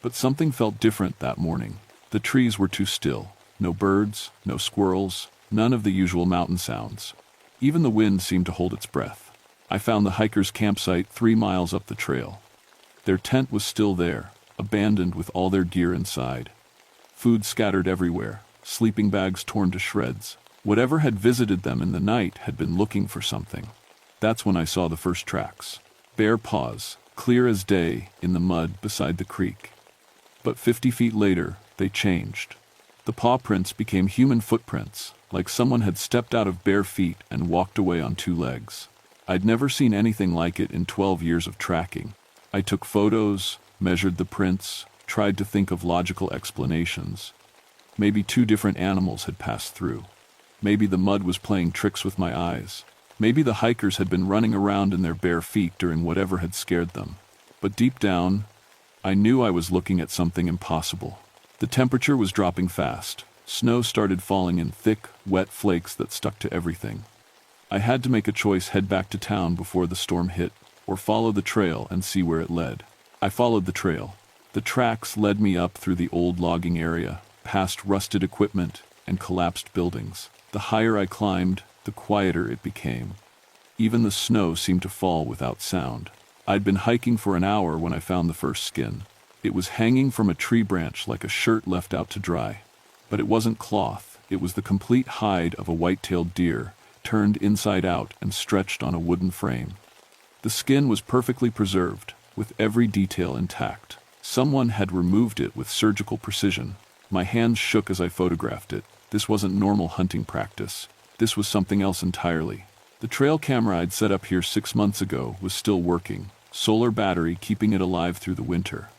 but something felt different that morning. The trees were too still. No birds, no squirrels, none of the usual mountain sounds. Even the wind seemed to hold its breath. I found the hikers' campsite 3 miles up the trail. Their tent was still there, abandoned with all their gear inside. Food scattered everywhere, sleeping bags torn to shreds. Whatever had visited them in the night had been looking for something. That's when I saw the first tracks. Bare paws, clear as day, in the mud beside the creek. But 50 feet later, they changed. The paw prints became human footprints, like someone had stepped out of bare feet and walked away on 2 legs. I'd never seen anything like it in 12 years of tracking. I took photos, measured the prints, tried to think of logical explanations. Maybe 2 different animals had passed through. Maybe the mud was playing tricks with my eyes. Maybe the hikers had been running around in their bare feet during whatever had scared them. But deep down, I knew I was looking at something impossible. The temperature was dropping fast. Snow started falling in thick, wet flakes that stuck to everything. I had to make a choice: head back to town before the storm hit, or follow the trail and see where it led. I followed the trail. The tracks led me up through the old logging area, past rusted equipment and collapsed buildings. The higher I climbed, the quieter it became. Even the snow seemed to fall without sound. I'd been hiking for an hour when I found the first skin. It was hanging from a tree branch like a shirt left out to dry. But it wasn't cloth. It was the complete hide of a white-tailed deer, turned inside out and stretched on a wooden frame. The skin was perfectly preserved, with every detail intact. Someone had removed it with surgical precision. My hands shook as I photographed it. This wasn't normal hunting practice. This was something else entirely. The trail camera I'd set up here 6 months ago was still working, solar battery keeping it alive through the winter.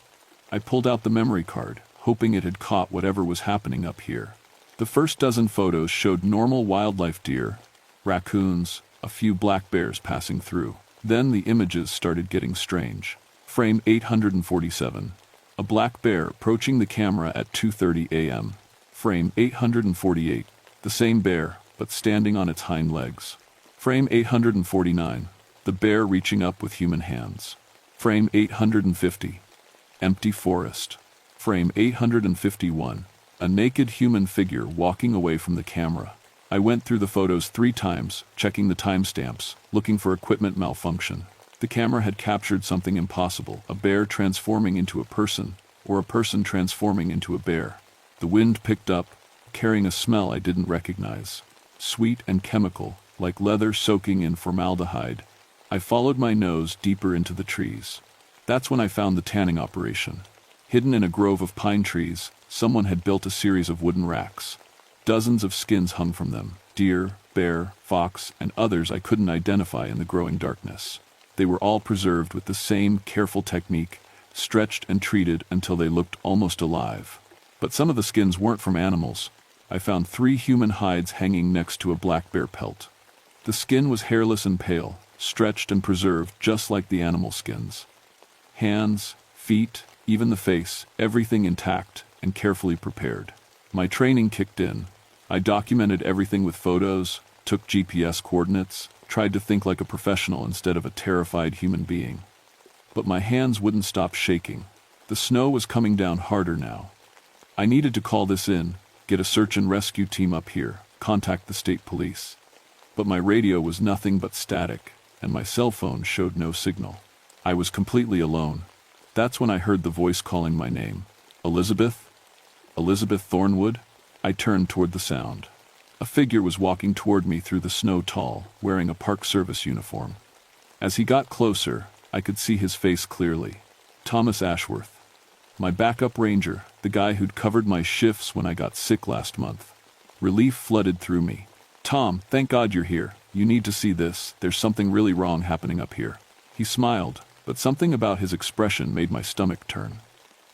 I pulled out the memory card, hoping it had caught whatever was happening up here. The first dozen photos showed normal wildlife: deer, raccoons, a few black bears passing through. Then the images started getting strange. Frame 847. A black bear approaching the camera at 2:30 a.m. Frame 848. The same bear, but standing on its hind legs. Frame 849. The bear reaching up with human hands. Frame 850. Empty forest. Frame 851. A naked human figure walking away from the camera. I went through the photos 3 times, checking the timestamps, looking for equipment malfunction. The camera had captured something impossible: a bear transforming into a person, or a person transforming into a bear. The wind picked up, carrying a smell I didn't recognize. Sweet and chemical, like leather soaking in formaldehyde. I followed my nose deeper into the trees. That's when I found the tanning operation. Hidden in a grove of pine trees, someone had built a series of wooden racks. Dozens of skins hung from them: deer, bear, fox, and others I couldn't identify in the growing darkness. They were all preserved with the same careful technique, stretched and treated until they looked almost alive. But some of the skins weren't from animals. I found 3 human hides hanging next to a black bear pelt. The skin was hairless and pale, stretched and preserved just like the animal skins. Hands, feet, even the face, everything intact and carefully prepared. My training kicked in. I documented everything with photos, took GPS coordinates, tried to think like a professional instead of a terrified human being. But my hands wouldn't stop shaking. The snow was coming down harder now. I needed to call this in, get a search and rescue team up here, contact the state police. But my radio was nothing but static, and my cell phone showed no signal. I was completely alone. That's when I heard the voice calling my name. Elizabeth? Elizabeth Thornwood? I turned toward the sound. A figure was walking toward me through the snow, tall, wearing a Park Service uniform. As he got closer, I could see his face clearly. Thomas Ashworth. My backup ranger, the guy who'd covered my shifts when I got sick last month. Relief flooded through me. Tom, thank God you're here. You need to see this. There's something really wrong happening up here. He smiled, but something about his expression made my stomach turn.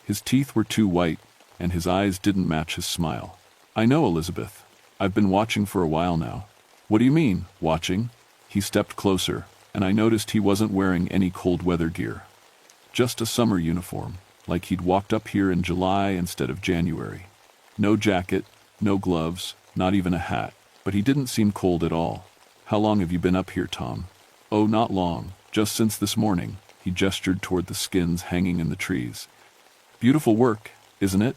His teeth were too white, and his eyes didn't match his smile. I know, Elizabeth. I've been watching for a while now. What do you mean, watching? He stepped closer, and I noticed he wasn't wearing any cold weather gear. Just a summer uniform, like he'd walked up here in July instead of January. No jacket, no gloves, not even a hat, but he didn't seem cold at all. How long have you been up here, Tom? Oh, not long, just since this morning. He gestured toward the skins hanging in the trees. Beautiful work, isn't it?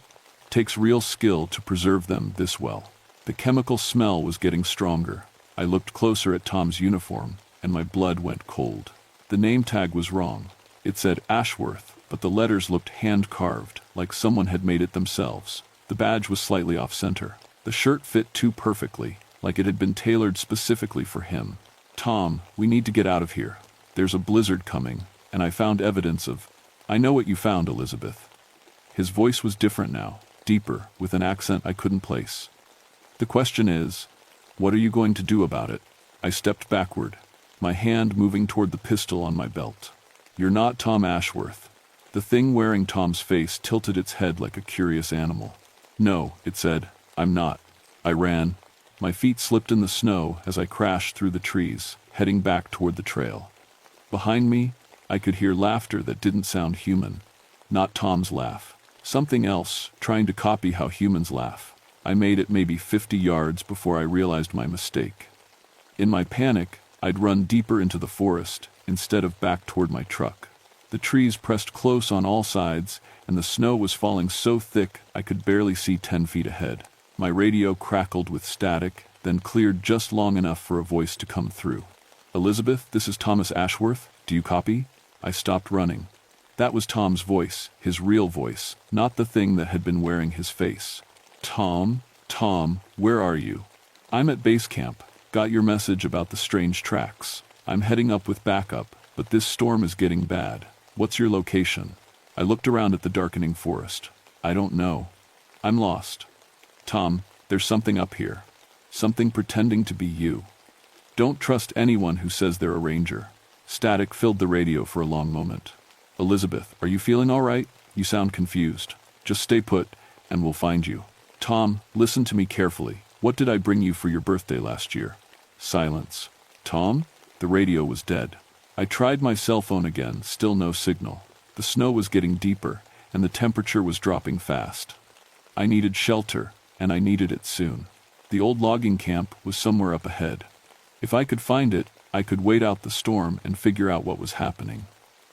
Takes real skill to preserve them this well. The chemical smell was getting stronger. I looked closer at Tom's uniform, and my blood went cold. The name tag was wrong. It said Ashworth, but the letters looked hand-carved, like someone had made it themselves. The badge was slightly off-center. The shirt fit too perfectly, like it had been tailored specifically for him. Tom, we need to get out of here. There's a blizzard coming, and I found evidence of... I know what you found, Elizabeth. His voice was different now, deeper, with an accent I couldn't place. The question is, what are you going to do about it? I stepped backward, my hand moving toward the pistol on my belt. You're not Tom Ashworth. The thing wearing Tom's face tilted its head like a curious animal. No, it said, I'm not. I ran. My feet slipped in the snow as I crashed through the trees, heading back toward the trail. Behind me, I could hear laughter that didn't sound human. Not Tom's laugh. Something else, trying to copy how humans laugh. I made it maybe 50 yards before I realized my mistake. In my panic, I'd run deeper into the forest instead of back toward my truck. The trees pressed close on all sides, and the snow was falling so thick I could barely see 10 feet ahead. My radio crackled with static, then cleared just long enough for a voice to come through. Elizabeth, this is Thomas Ashworth. Do you copy? I stopped running. That was Tom's voice, his real voice, not the thing that had been wearing his face. Tom, where are you? I'm at base camp. Got your message about the strange tracks. I'm heading up with backup, but this storm is getting bad. What's your location? I looked around at the darkening forest. I don't know. I'm lost. Tom, there's something up here. Something pretending to be you. Don't trust anyone who says they're a ranger. Static filled the radio for a long moment. Elizabeth, are you feeling all right? You sound confused. Just stay put, and we'll find you. Tom, listen to me carefully. What did I bring you for your birthday last year? Silence. Tom? The radio was dead. I tried my cell phone again, still no signal. The snow was getting deeper, and the temperature was dropping fast. I needed shelter, and I needed it soon. The old logging camp was somewhere up ahead. If I could find it, I could wait out the storm and figure out what was happening.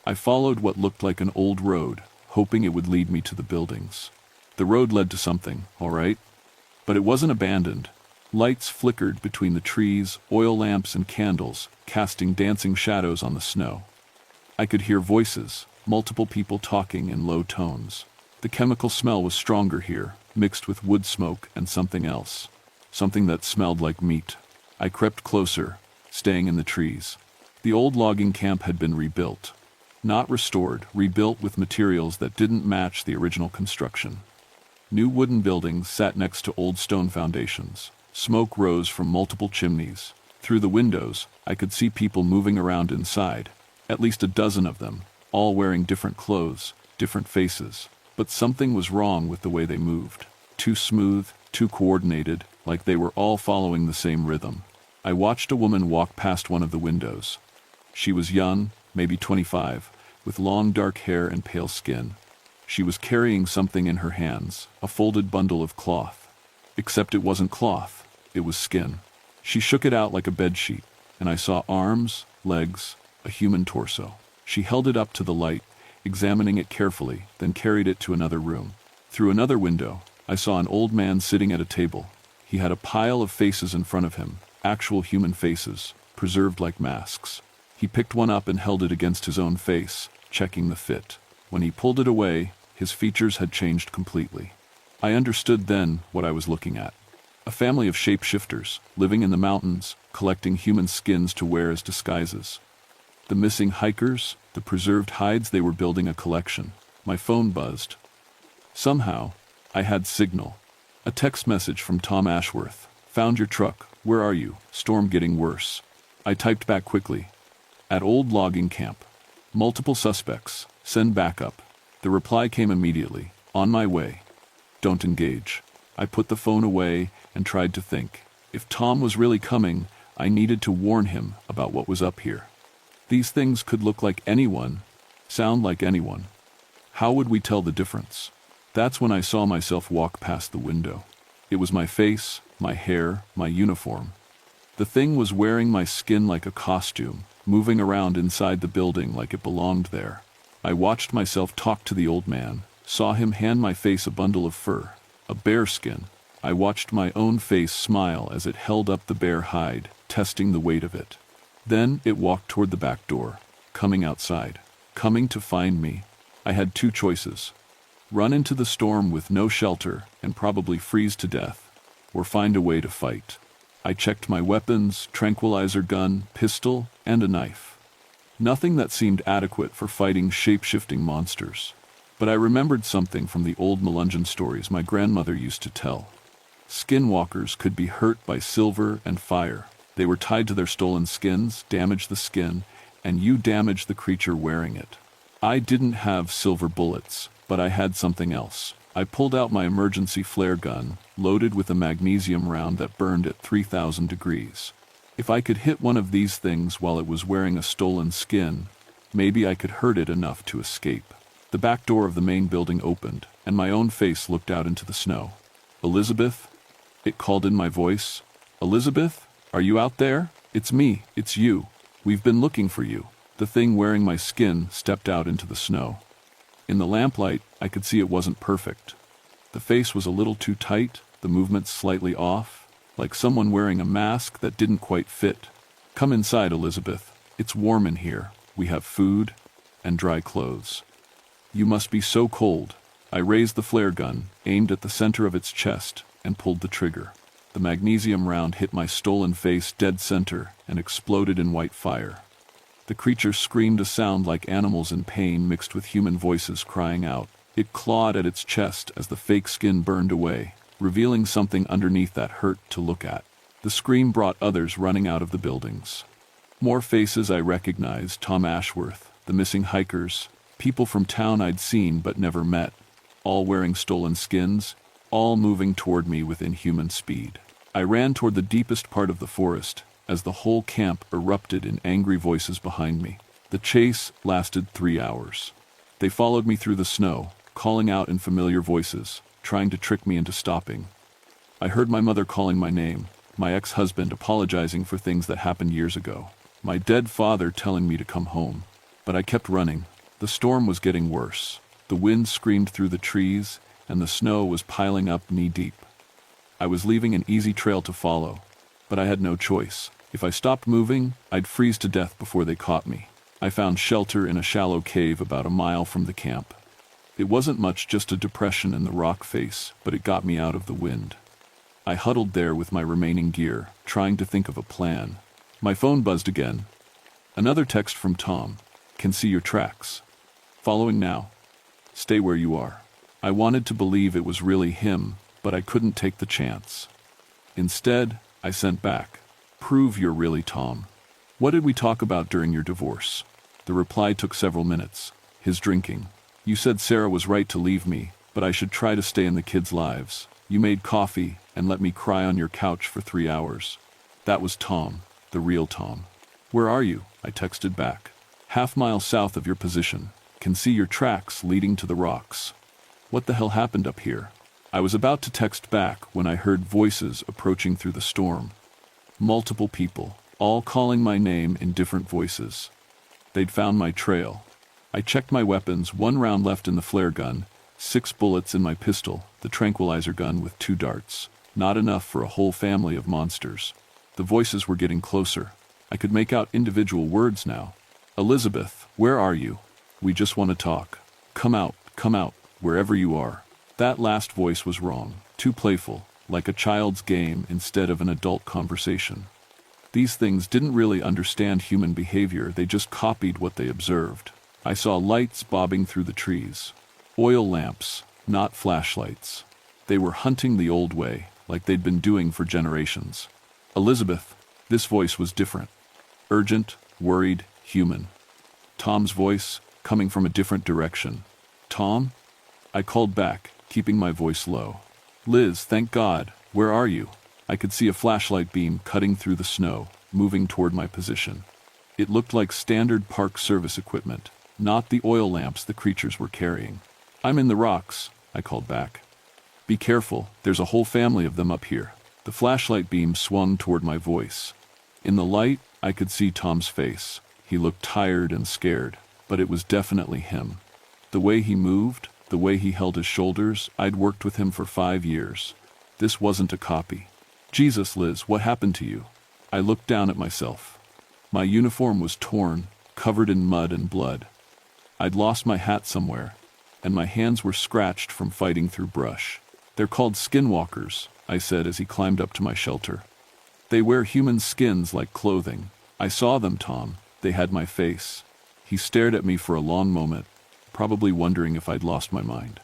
I followed what looked like an old road, hoping it would lead me to the buildings. The road led to something, all right? But it wasn't abandoned. Lights flickered between the trees, oil lamps and candles, casting dancing shadows on the snow. I could hear voices, multiple people talking in low tones. The chemical smell was stronger here, mixed with wood smoke and something else. Something that smelled like meat. I crept closer, staying in the trees. The old logging camp had been rebuilt. Not restored, rebuilt with materials that didn't match the original construction. New wooden buildings sat next to old stone foundations. Smoke rose from multiple chimneys. Through the windows, I could see people moving around inside, at least a dozen of them, all wearing different clothes, different faces. But something was wrong with the way they moved. Too smooth, too coordinated, like they were all following the same rhythm. I watched a woman walk past one of the windows. She was young, maybe 25, with long dark hair and pale skin. She was carrying something in her hands, a folded bundle of cloth. Except it wasn't cloth, it was skin. She shook it out like a bedsheet, and I saw arms, legs, a human torso. She held it up to the light, examining it carefully, then carried it to another room. Through another window, I saw an old man sitting at a table. He had a pile of faces in front of him, actual human faces, preserved like masks. He picked one up and held it against his own face, checking the fit. When he pulled it away, his features had changed completely. I understood then what I was looking at. A family of shapeshifters, living in the mountains, collecting human skins to wear as disguises. The missing hikers, The preserved hides, they were building a collection. My phone buzzed. Somehow, I had signal. A text message from Tom Ashworth. Found your truck. Where are you? Storm getting worse. I typed back quickly. At old logging camp. Multiple suspects. Send backup. The reply came immediately. On my way. Don't engage. I put the phone away and tried to think. If Tom was really coming, I needed to warn him about what was up here. These things could look like anyone, sound like anyone. How would we tell the difference? That's when I saw myself walk past the window. It was my face, my hair, my uniform. The thing was wearing my skin like a costume, moving around inside the building like it belonged there. I watched myself talk to the old man, saw him hand my face a bundle of fur, a bear skin. I watched my own face smile as it held up the bear hide, testing the weight of it. Then it walked toward the back door, coming outside, coming to find me. I had two choices. Run into the storm with no shelter and probably freeze to death, or find a way to fight. I checked my weapons, tranquilizer gun, pistol, and a knife. Nothing that seemed adequate for fighting shape-shifting monsters. But I remembered something from the old Melungeon stories my grandmother used to tell. Skinwalkers could be hurt by silver and fire. They were tied to their stolen skins, damaged the skin, and you damaged the creature wearing it. I didn't have silver bullets, but I had something else. I pulled out my emergency flare gun, loaded with a magnesium round that burned at 3,000 degrees. If I could hit one of these things while it was wearing a stolen skin, maybe I could hurt it enough to escape. The back door of the main building opened, and my own face looked out into the snow. Elizabeth? It called in my voice. Elizabeth? Are you out there? It's me, it's you. We've been looking for you. The thing wearing my skin stepped out into the snow. In the lamplight, I could see it wasn't perfect. The face was a little too tight, the movements slightly off, like someone wearing a mask that didn't quite fit. Come inside, Elizabeth. It's warm in here. We have food and dry clothes. You must be so cold. I raised the flare gun, aimed at the center of its chest, and pulled the trigger. The magnesium round hit my stolen face dead center and exploded in white fire. The creature screamed a sound like animals in pain mixed with human voices crying out. It clawed at its chest as the fake skin burned away, revealing something underneath that hurt to look at. The scream brought others running out of the buildings. More faces I recognized: Tom Ashworth, the missing hikers, people from town I'd seen but never met, all wearing stolen skins, all moving toward me with inhuman speed. I ran toward the deepest part of the forest, as the whole camp erupted in angry voices behind me. The chase lasted 3 hours. They followed me through the snow, calling out in familiar voices, trying to trick me into stopping. I heard my mother calling my name, my ex-husband apologizing for things that happened years ago, my dead father telling me to come home. But I kept running. The storm was getting worse. The wind screamed through the trees, and the snow was piling up knee-deep. I was leaving an easy trail to follow, but I had no choice. If I stopped moving, I'd freeze to death before they caught me. I found shelter in a shallow cave about a mile from the camp. It wasn't much, just a depression in the rock face, but it got me out of the wind. I huddled there with my remaining gear, trying to think of a plan. My phone buzzed again. Another text from Tom. Can see your tracks. Following now. Stay where you are. I wanted to believe it was really him, but I couldn't take the chance. Instead, I sent back. Prove you're really Tom. What did we talk about during your divorce? The reply took several minutes. His drinking. You said Sarah was right to leave me, but I should try to stay in the kids' lives. You made coffee and let me cry on your couch for 3 hours. That was Tom, the real Tom. Where are you? I texted back. Half-mile south of your position. Can see your tracks leading to the rocks. What the hell happened up here? I was about to text back when I heard voices approaching through the storm. Multiple people, all calling my name in different voices. They'd found my trail. I checked my weapons, 1 round left in the flare gun, 6 bullets in my pistol, the tranquilizer gun with 2 darts. Not enough for a whole family of monsters. The voices were getting closer. I could make out individual words now. Elizabeth, where are you? We just want to talk. Come out, wherever you are. That last voice was wrong, too playful, like a child's game instead of an adult conversation. These things didn't really understand human behavior, they just copied what they observed. I saw lights bobbing through the trees. Oil lamps, not flashlights. They were hunting the old way, like they'd been doing for generations. Elizabeth, this voice was different. Urgent, worried, human. Tom's voice, coming from a different direction. Tom? I called back, keeping my voice low. Liz, thank God, where are you? I could see a flashlight beam cutting through the snow, moving toward my position. It looked like standard Park Service equipment, not the oil lamps the creatures were carrying. I'm in the rocks, I called back. Be careful, there's a whole family of them up here. The flashlight beam swung toward my voice. In the light, I could see Tom's face. He looked tired and scared, but it was definitely him. The way he moved, the way he held his shoulders, I'd worked with him for 5 years. This wasn't a copy. Jesus, Liz, what happened to you? I looked down at myself. My uniform was torn, covered in mud and blood. I'd lost my hat somewhere, and my hands were scratched from fighting through brush. They're called skinwalkers, I said as he climbed up to my shelter. They wear human skins like clothing. I saw them, Tom. They had my face. He stared at me for a long moment, probably wondering if I'd lost my mind.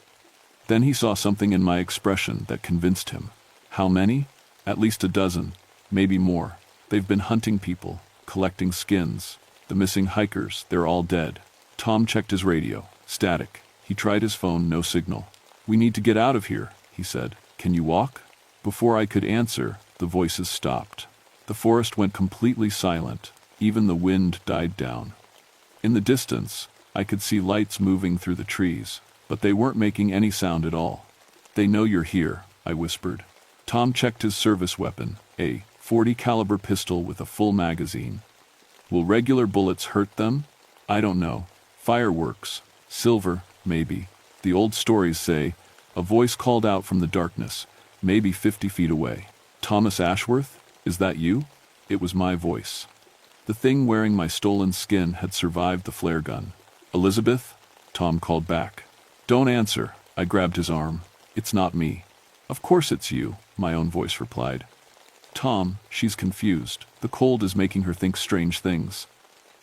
Then he saw something in my expression that convinced him. How many? At least a dozen, maybe more. They've been hunting people, collecting skins. The missing hikers, they're all dead. Tom checked his radio. Static. He tried his phone, no signal. We need to get out of here, he said. Can you walk? Before I could answer, the voices stopped. The forest went completely silent. Even the wind died down. In the distance, I could see lights moving through the trees, but they weren't making any sound at all. They know you're here, I whispered. Tom checked his service weapon, a .40 caliber pistol with a full magazine. Will regular bullets hurt them? I don't know. Fireworks. Silver, maybe. The old stories say, a voice called out from the darkness, maybe 50 feet away. Thomas Ashworth? Is that you? It was my voice. The thing wearing my stolen skin had survived the flare gun. Elizabeth? Tom called back. Don't answer. I grabbed his arm. It's not me. Of course it's you, my own voice replied. Tom, she's confused. The cold is making her think strange things.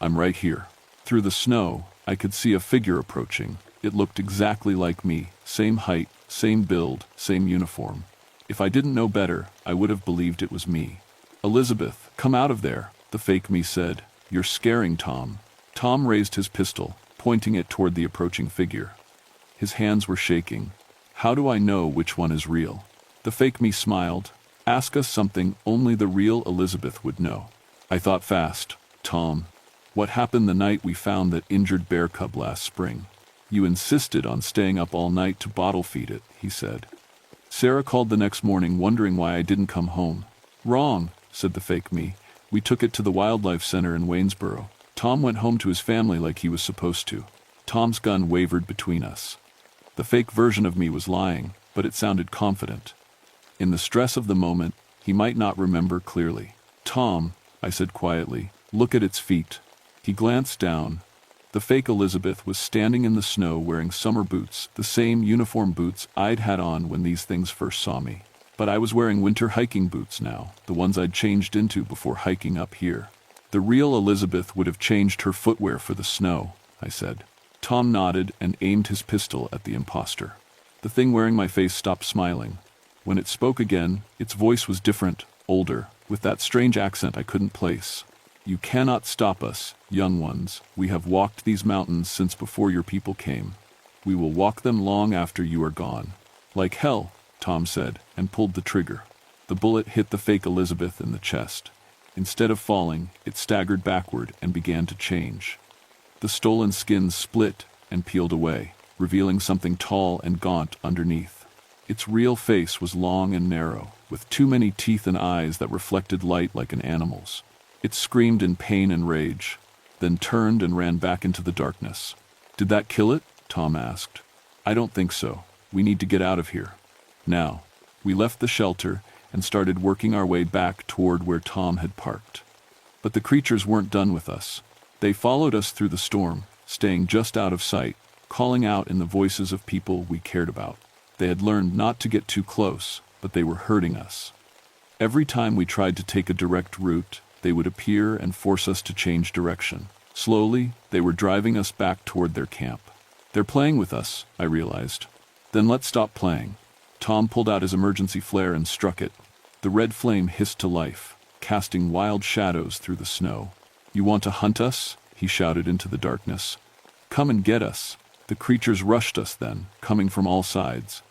I'm right here. Through the snow, I could see a figure approaching. It looked exactly like me. Same height, same build, same uniform. If I didn't know better, I would have believed it was me. Elizabeth, come out of there, the fake me said. You're scaring Tom. Tom raised his pistol, pointing it toward the approaching figure. His hands were shaking. How do I know which one is real? The fake me smiled. Ask us something only the real Elizabeth would know. I thought fast. Tom, what happened the night we found that injured bear cub last spring? You insisted on staying up all night to bottle feed it, he said. Sarah called the next morning wondering why I didn't come home. Wrong, said the fake me. We took it to the wildlife center in Waynesboro. Tom went home to his family like he was supposed to. Tom's gun wavered between us. The fake version of me was lying, but it sounded confident. In the stress of the moment, he might not remember clearly. Tom, I said quietly, look at its feet. He glanced down. The fake Elizabeth was standing in the snow wearing summer boots, the same uniform boots I'd had on when these things first saw me. But I was wearing winter hiking boots now, the ones I'd changed into before hiking up here. The real Elizabeth would have changed her footwear for the snow, I said. Tom nodded and aimed his pistol at the imposter. The thing wearing my face stopped smiling. When it spoke again, its voice was different, older, with that strange accent I couldn't place. You cannot stop us, young ones. We have walked these mountains since before your people came. We will walk them long after you are gone. Like hell, Tom said, and pulled the trigger. The bullet hit the fake Elizabeth in the chest. Instead of falling, it staggered backward and began to change. The stolen skins split and peeled away, revealing something tall and gaunt underneath. Its real face was long and narrow, with too many teeth and eyes that reflected light like an animal's. It screamed in pain and rage, then turned and ran back into the darkness. Did that kill it? Tom asked. I don't think so. We need to get out of here. Now. We left the shelter and started working our way back toward where Tom had parked. But the creatures weren't done with us. They followed us through the storm, staying just out of sight, calling out in the voices of people we cared about. They had learned not to get too close, but they were hurting us. Every time we tried to take a direct route, they would appear and force us to change direction. Slowly, they were driving us back toward their camp. They're playing with us, I realized. Then let's stop playing. Tom pulled out his emergency flare and struck it. The red flame hissed to life, casting wild shadows through the snow. You want to hunt us? He shouted into the darkness. Come and get us. The creatures rushed us then, coming from all sides.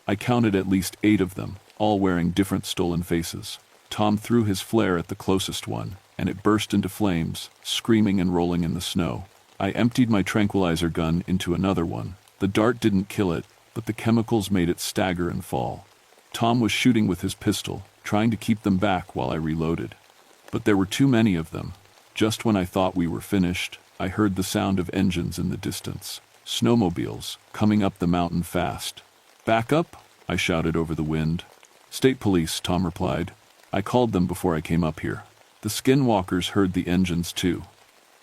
I counted at least 8 of them, all wearing different stolen faces. Tom threw his flare at the closest one, and it burst into flames, screaming and rolling in the snow. I emptied my tranquilizer gun into another one. The dart didn't kill it, but the chemicals made it stagger and fall. Tom was shooting with his pistol, trying to keep them back while I reloaded. But there were too many of them. Just when I thought we were finished, I heard the sound of engines in the distance. Snowmobiles, coming up the mountain fast. Back up, I shouted over the wind. State police, Tom replied. I called them before I came up here. The skinwalkers heard the engines too.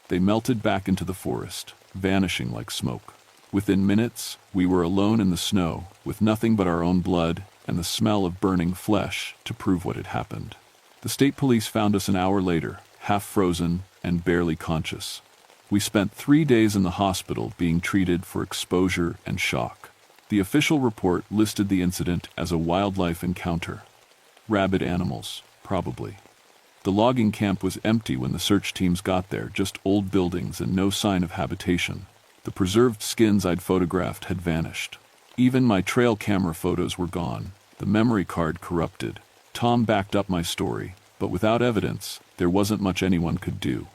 They melted back into the forest, vanishing like smoke. Within minutes, we were alone in the snow, with nothing but our own blood and the smell of burning flesh to prove what had happened. The state police found us an hour later, half frozen and barely conscious. We spent 3 days in the hospital being treated for exposure and shock. The official report listed the incident as a wildlife encounter. Rabid animals, probably. The logging camp was empty when the search teams got there, just old buildings and no sign of habitation. The preserved skins I'd photographed had vanished. Even my trail camera photos were gone, the memory card corrupted. Tom backed up my story, but without evidence, there wasn't much anyone could do.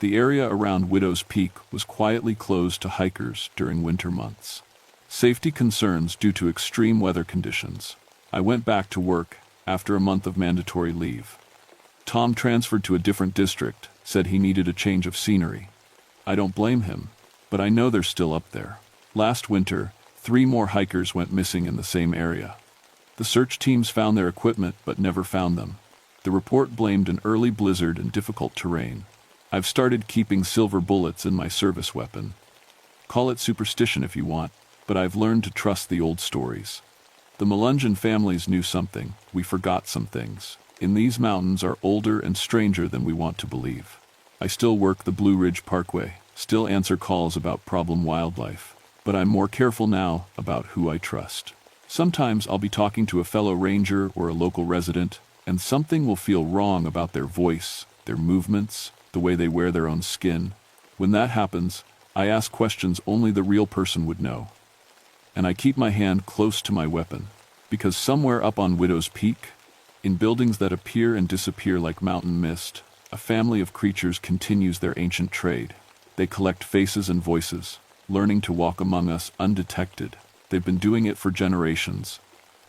The area around Widow's Peak was quietly closed to hikers during winter months. Safety concerns due to extreme weather conditions. I went back to work after a month of mandatory leave. Tom transferred to a different district, said he needed a change of scenery. I don't blame him, but I know they're still up there. Last winter, 3 more hikers went missing in the same area. The search teams found their equipment but never found them. The report blamed an early blizzard and difficult terrain. I've started keeping silver bullets in my service weapon. Call it superstition if you want, but I've learned to trust the old stories. The Melungeon families knew something. We forgot some things. In these mountains are older and stranger than we want to believe. I still work the Blue Ridge Parkway, still answer calls about problem wildlife, but I'm more careful now about who I trust. Sometimes I'll be talking to a fellow ranger or a local resident, and something will feel wrong about their voice, their movements, the way they wear their own skin. When that happens, I ask questions only the real person would know. And I keep my hand close to my weapon, because somewhere up on Widow's Peak, in buildings that appear and disappear like mountain mist, a family of creatures continues their ancient trade. They collect faces and voices, learning to walk among us undetected. They've been doing it for generations,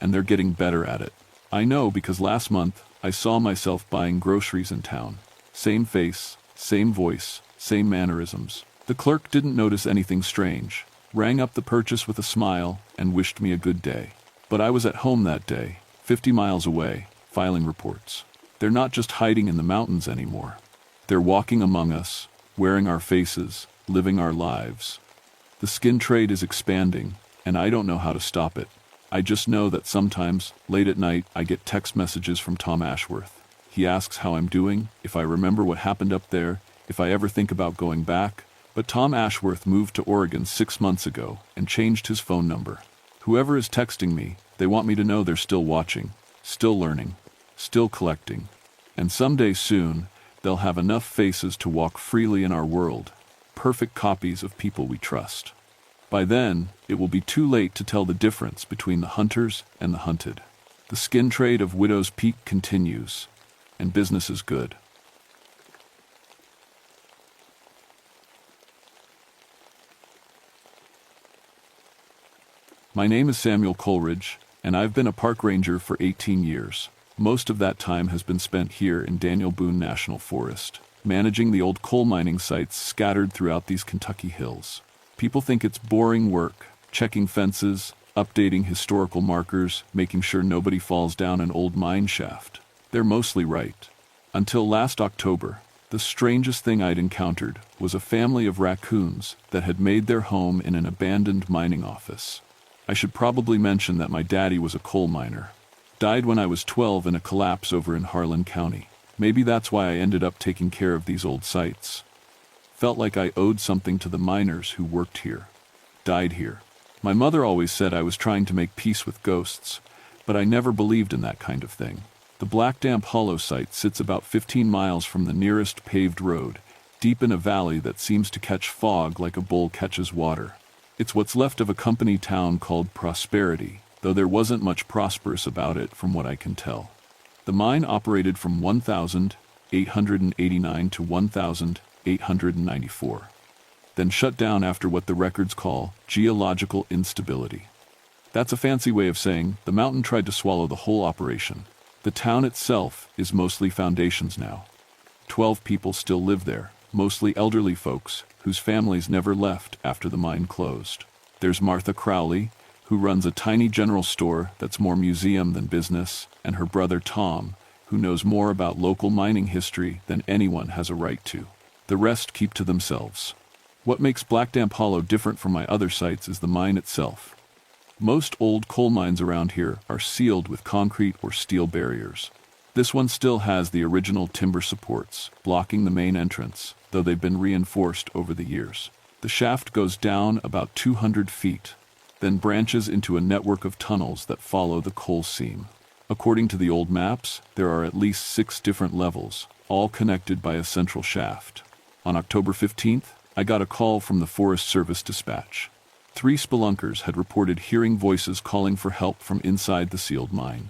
and they're getting better at it. I know because last month I saw myself buying groceries in town. Same face, same voice, same mannerisms. The clerk didn't notice anything strange, rang up the purchase with a smile, and wished me a good day. But I was at home that day, 50 miles away, filing reports. They're not just hiding in the mountains anymore. They're walking among us, wearing our faces, living our lives. The skin trade is expanding, and I don't know how to stop it. I just know that sometimes, late at night, I get text messages from Tom Ashworth. He asks how I'm doing, if I remember what happened up there, if I ever think about going back. But Tom Ashworth moved to Oregon 6 months ago and changed his phone number. Whoever is texting me, they want me to know they're still watching, still learning, still collecting. And someday soon, they'll have enough faces to walk freely in our world, perfect copies of people we trust. By then, it will be too late to tell the difference between the hunters and the hunted. The skin trade of Widow's Peak continues, and business is good. My name is Samuel Coleridge, and I've been a park ranger for 18 years. Most of that time has been spent here in Daniel Boone National Forest, managing the old coal mining sites scattered throughout these Kentucky hills. People think it's boring work, checking fences, updating historical markers, making sure nobody falls down an old mine shaft. They're mostly right. Until last October, the strangest thing I'd encountered was a family of raccoons that had made their home in an abandoned mining office. I should probably mention that my daddy was a coal miner. Died when I was 12 in a collapse over in Harlan County. Maybe that's why I ended up taking care of these old sites. Felt like I owed something to the miners who worked here, died here. My mother always said I was trying to make peace with ghosts, but I never believed in that kind of thing. The Black Damp Hollow site sits about 15 miles from the nearest paved road, deep in a valley that seems to catch fog like a bull catches water. It's what's left of a company town called Prosperity, though there wasn't much prosperous about it from what I can tell. The mine operated from 1889 to 1894, then shut down after what the records call geological instability. That's a fancy way of saying the mountain tried to swallow the whole operation. The town itself is mostly foundations now. 12 people still live there, mostly elderly folks whose families never left after the mine closed. There's Martha Crowley, who runs a tiny general store that's more museum than business, and her brother Tom, who knows more about local mining history than anyone has a right to. The rest keep to themselves. What makes Black Damp Hollow different from my other sites is the mine itself. Most old coal mines around here are sealed with concrete or steel barriers. This one still has the original timber supports, blocking the main entrance, though they've been reinforced over the years. The shaft goes down about 200 feet, then branches into a network of tunnels that follow the coal seam. According to the old maps, there are at least 6 different levels, all connected by a central shaft. On October 15th, I got a call from the Forest Service dispatch. 3 spelunkers had reported hearing voices calling for help from inside the sealed mine.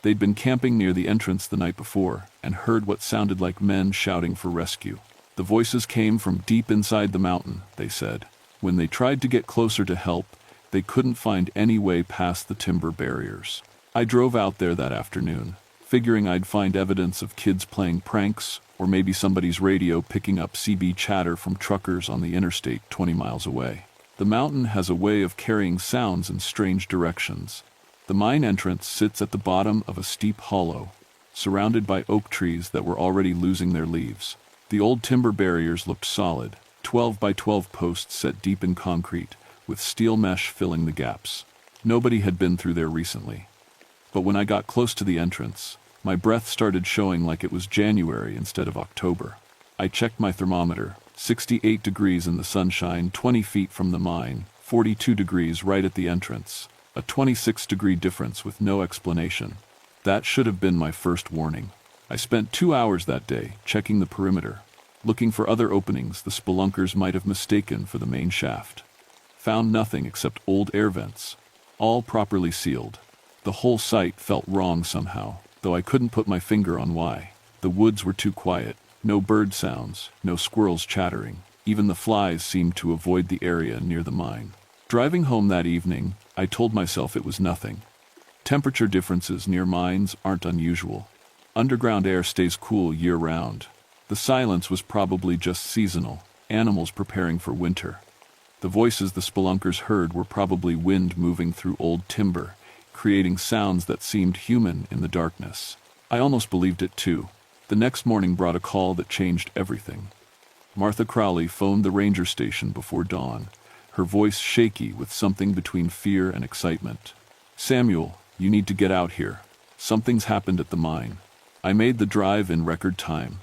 They'd been camping near the entrance the night before and heard what sounded like men shouting for rescue. The voices came from deep inside the mountain, they said. When they tried to get closer to help, they couldn't find any way past the timber barriers. I drove out there that afternoon, figuring I'd find evidence of kids playing pranks or maybe somebody's radio picking up CB chatter from truckers on the interstate 20 miles away. The mountain has a way of carrying sounds in strange directions. The mine entrance sits at the bottom of a steep hollow, surrounded by oak trees that were already losing their leaves. The old timber barriers looked solid, 12 by 12 posts set deep in concrete, with steel mesh filling the gaps. Nobody had been through there recently. But when I got close to the entrance, my breath started showing like it was January instead of October. I checked my thermometer, 68 degrees in the sunshine, 20 feet from the mine, 42 degrees right at the entrance, a 26-degree difference with no explanation. That should have been my first warning. I spent 2 hours that day checking the perimeter, looking for other openings the spelunkers might have mistaken for the main shaft. Found nothing except old air vents, all properly sealed. The whole site felt wrong somehow, though I couldn't put my finger on why. The woods were too quiet. No bird sounds, no squirrels chattering. Even the flies seemed to avoid the area near the mine. Driving home that evening, I told myself it was nothing. Temperature differences near mines aren't unusual. Underground air stays cool year-round. The silence was probably just seasonal, animals preparing for winter. The voices the spelunkers heard were probably wind moving through old timber, creating sounds that seemed human in the darkness. I almost believed it too. The next morning brought a call that changed everything. Martha Crowley phoned the ranger station before dawn, her voice shaky with something between fear and excitement. "Samuel, you need to get out here. Something's happened at the mine." I made the drive in record time,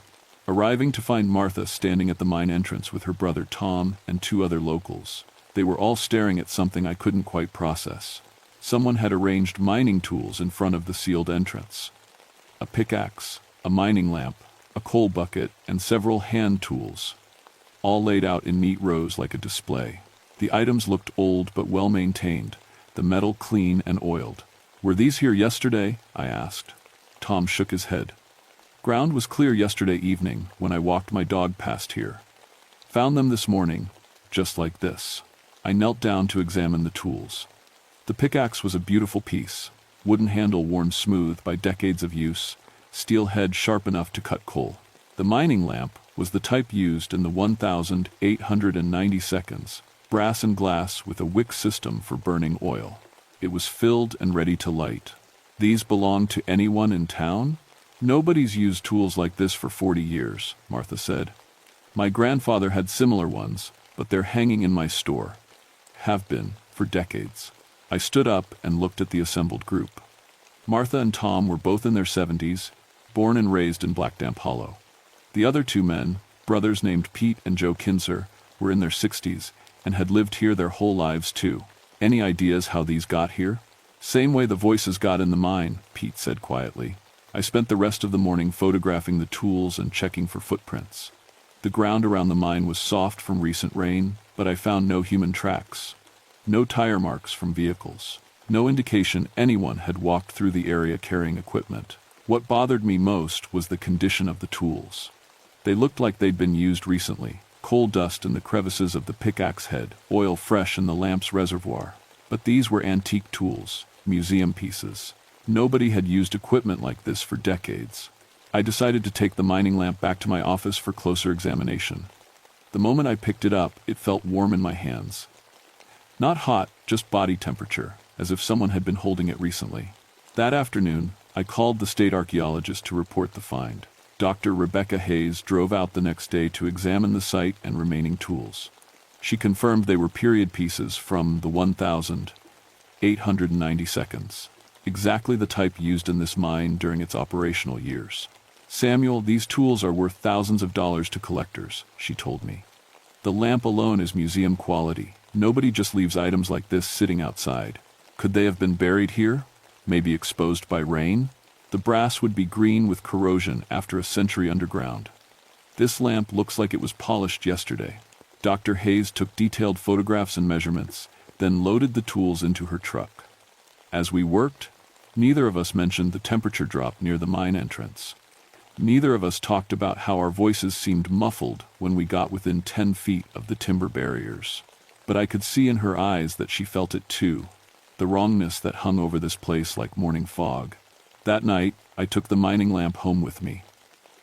arriving to find Martha standing at the mine entrance with her brother Tom and 2 other locals. They were all staring at something I couldn't quite process. Someone had arranged mining tools in front of the sealed entrance. A pickaxe, a mining lamp, a coal bucket, and several hand tools, all laid out in neat rows like a display. The items looked old but well maintained, the metal clean and oiled. "Were these here yesterday?" I asked. Tom shook his head. "Ground was clear yesterday evening when I walked my dog past here. Found them this morning, just like this." I knelt down to examine the tools. The pickaxe was a beautiful piece, wooden handle worn smooth by decades of use, steel head sharp enough to cut coal. The mining lamp was the type used in the 1890 seconds, brass and glass with a wick system for burning oil. It was filled and ready to light. "These belong to anyone in town?" "Nobody's used tools like this for 40 years, Martha said. "My grandfather had similar ones, but they're hanging in my store. Have been, for decades." I stood up and looked at the assembled group. Martha and Tom were both in their 70s, born and raised in Black Damp Hollow. The other 2 men, Brothers named Pete and Joe Kinzer were in their 60s and had lived here their whole lives too. Any ideas how these got here? Same way the voices got in the mine, Pete said quietly. I spent the rest of the morning photographing the tools and checking for footprints. The ground around the mine was soft from recent rain, but I found no human tracks. No tire marks from vehicles. No indication anyone had walked through the area carrying equipment. What bothered me most was the condition of the tools. They looked like they'd been used recently. Coal dust in the crevices of the pickaxe head, oil fresh in the lamp's reservoir. But these were antique tools, museum pieces. Nobody had used equipment like this for decades. I decided to take the mining lamp back to my office for closer examination. The moment I picked it up, it felt warm in my hands. Not hot, just body temperature, as if someone had been holding it recently. That afternoon, I called the state archaeologist to report the find. Dr. Rebecca Hayes drove out the next day to examine the site and remaining tools. She confirmed they were period pieces from the 1,892, exactly the type used in this mine during its operational years. Samuel, these tools are worth thousands of dollars to collectors, she told me. The lamp alone is museum quality. Nobody just leaves items like this sitting outside. Could they have been buried here? Maybe exposed by rain? The brass would be green with corrosion after a century underground. This lamp looks like it was polished yesterday. Dr. Hayes took detailed photographs and measurements, then loaded the tools into her truck. As we worked, neither of us mentioned the temperature drop near the mine entrance. Neither of us talked about how our voices seemed muffled when we got within 10 feet of the timber barriers. But I could see in her eyes that she felt it too, the wrongness that hung over this place like morning fog. That night, I took the mining lamp home with me.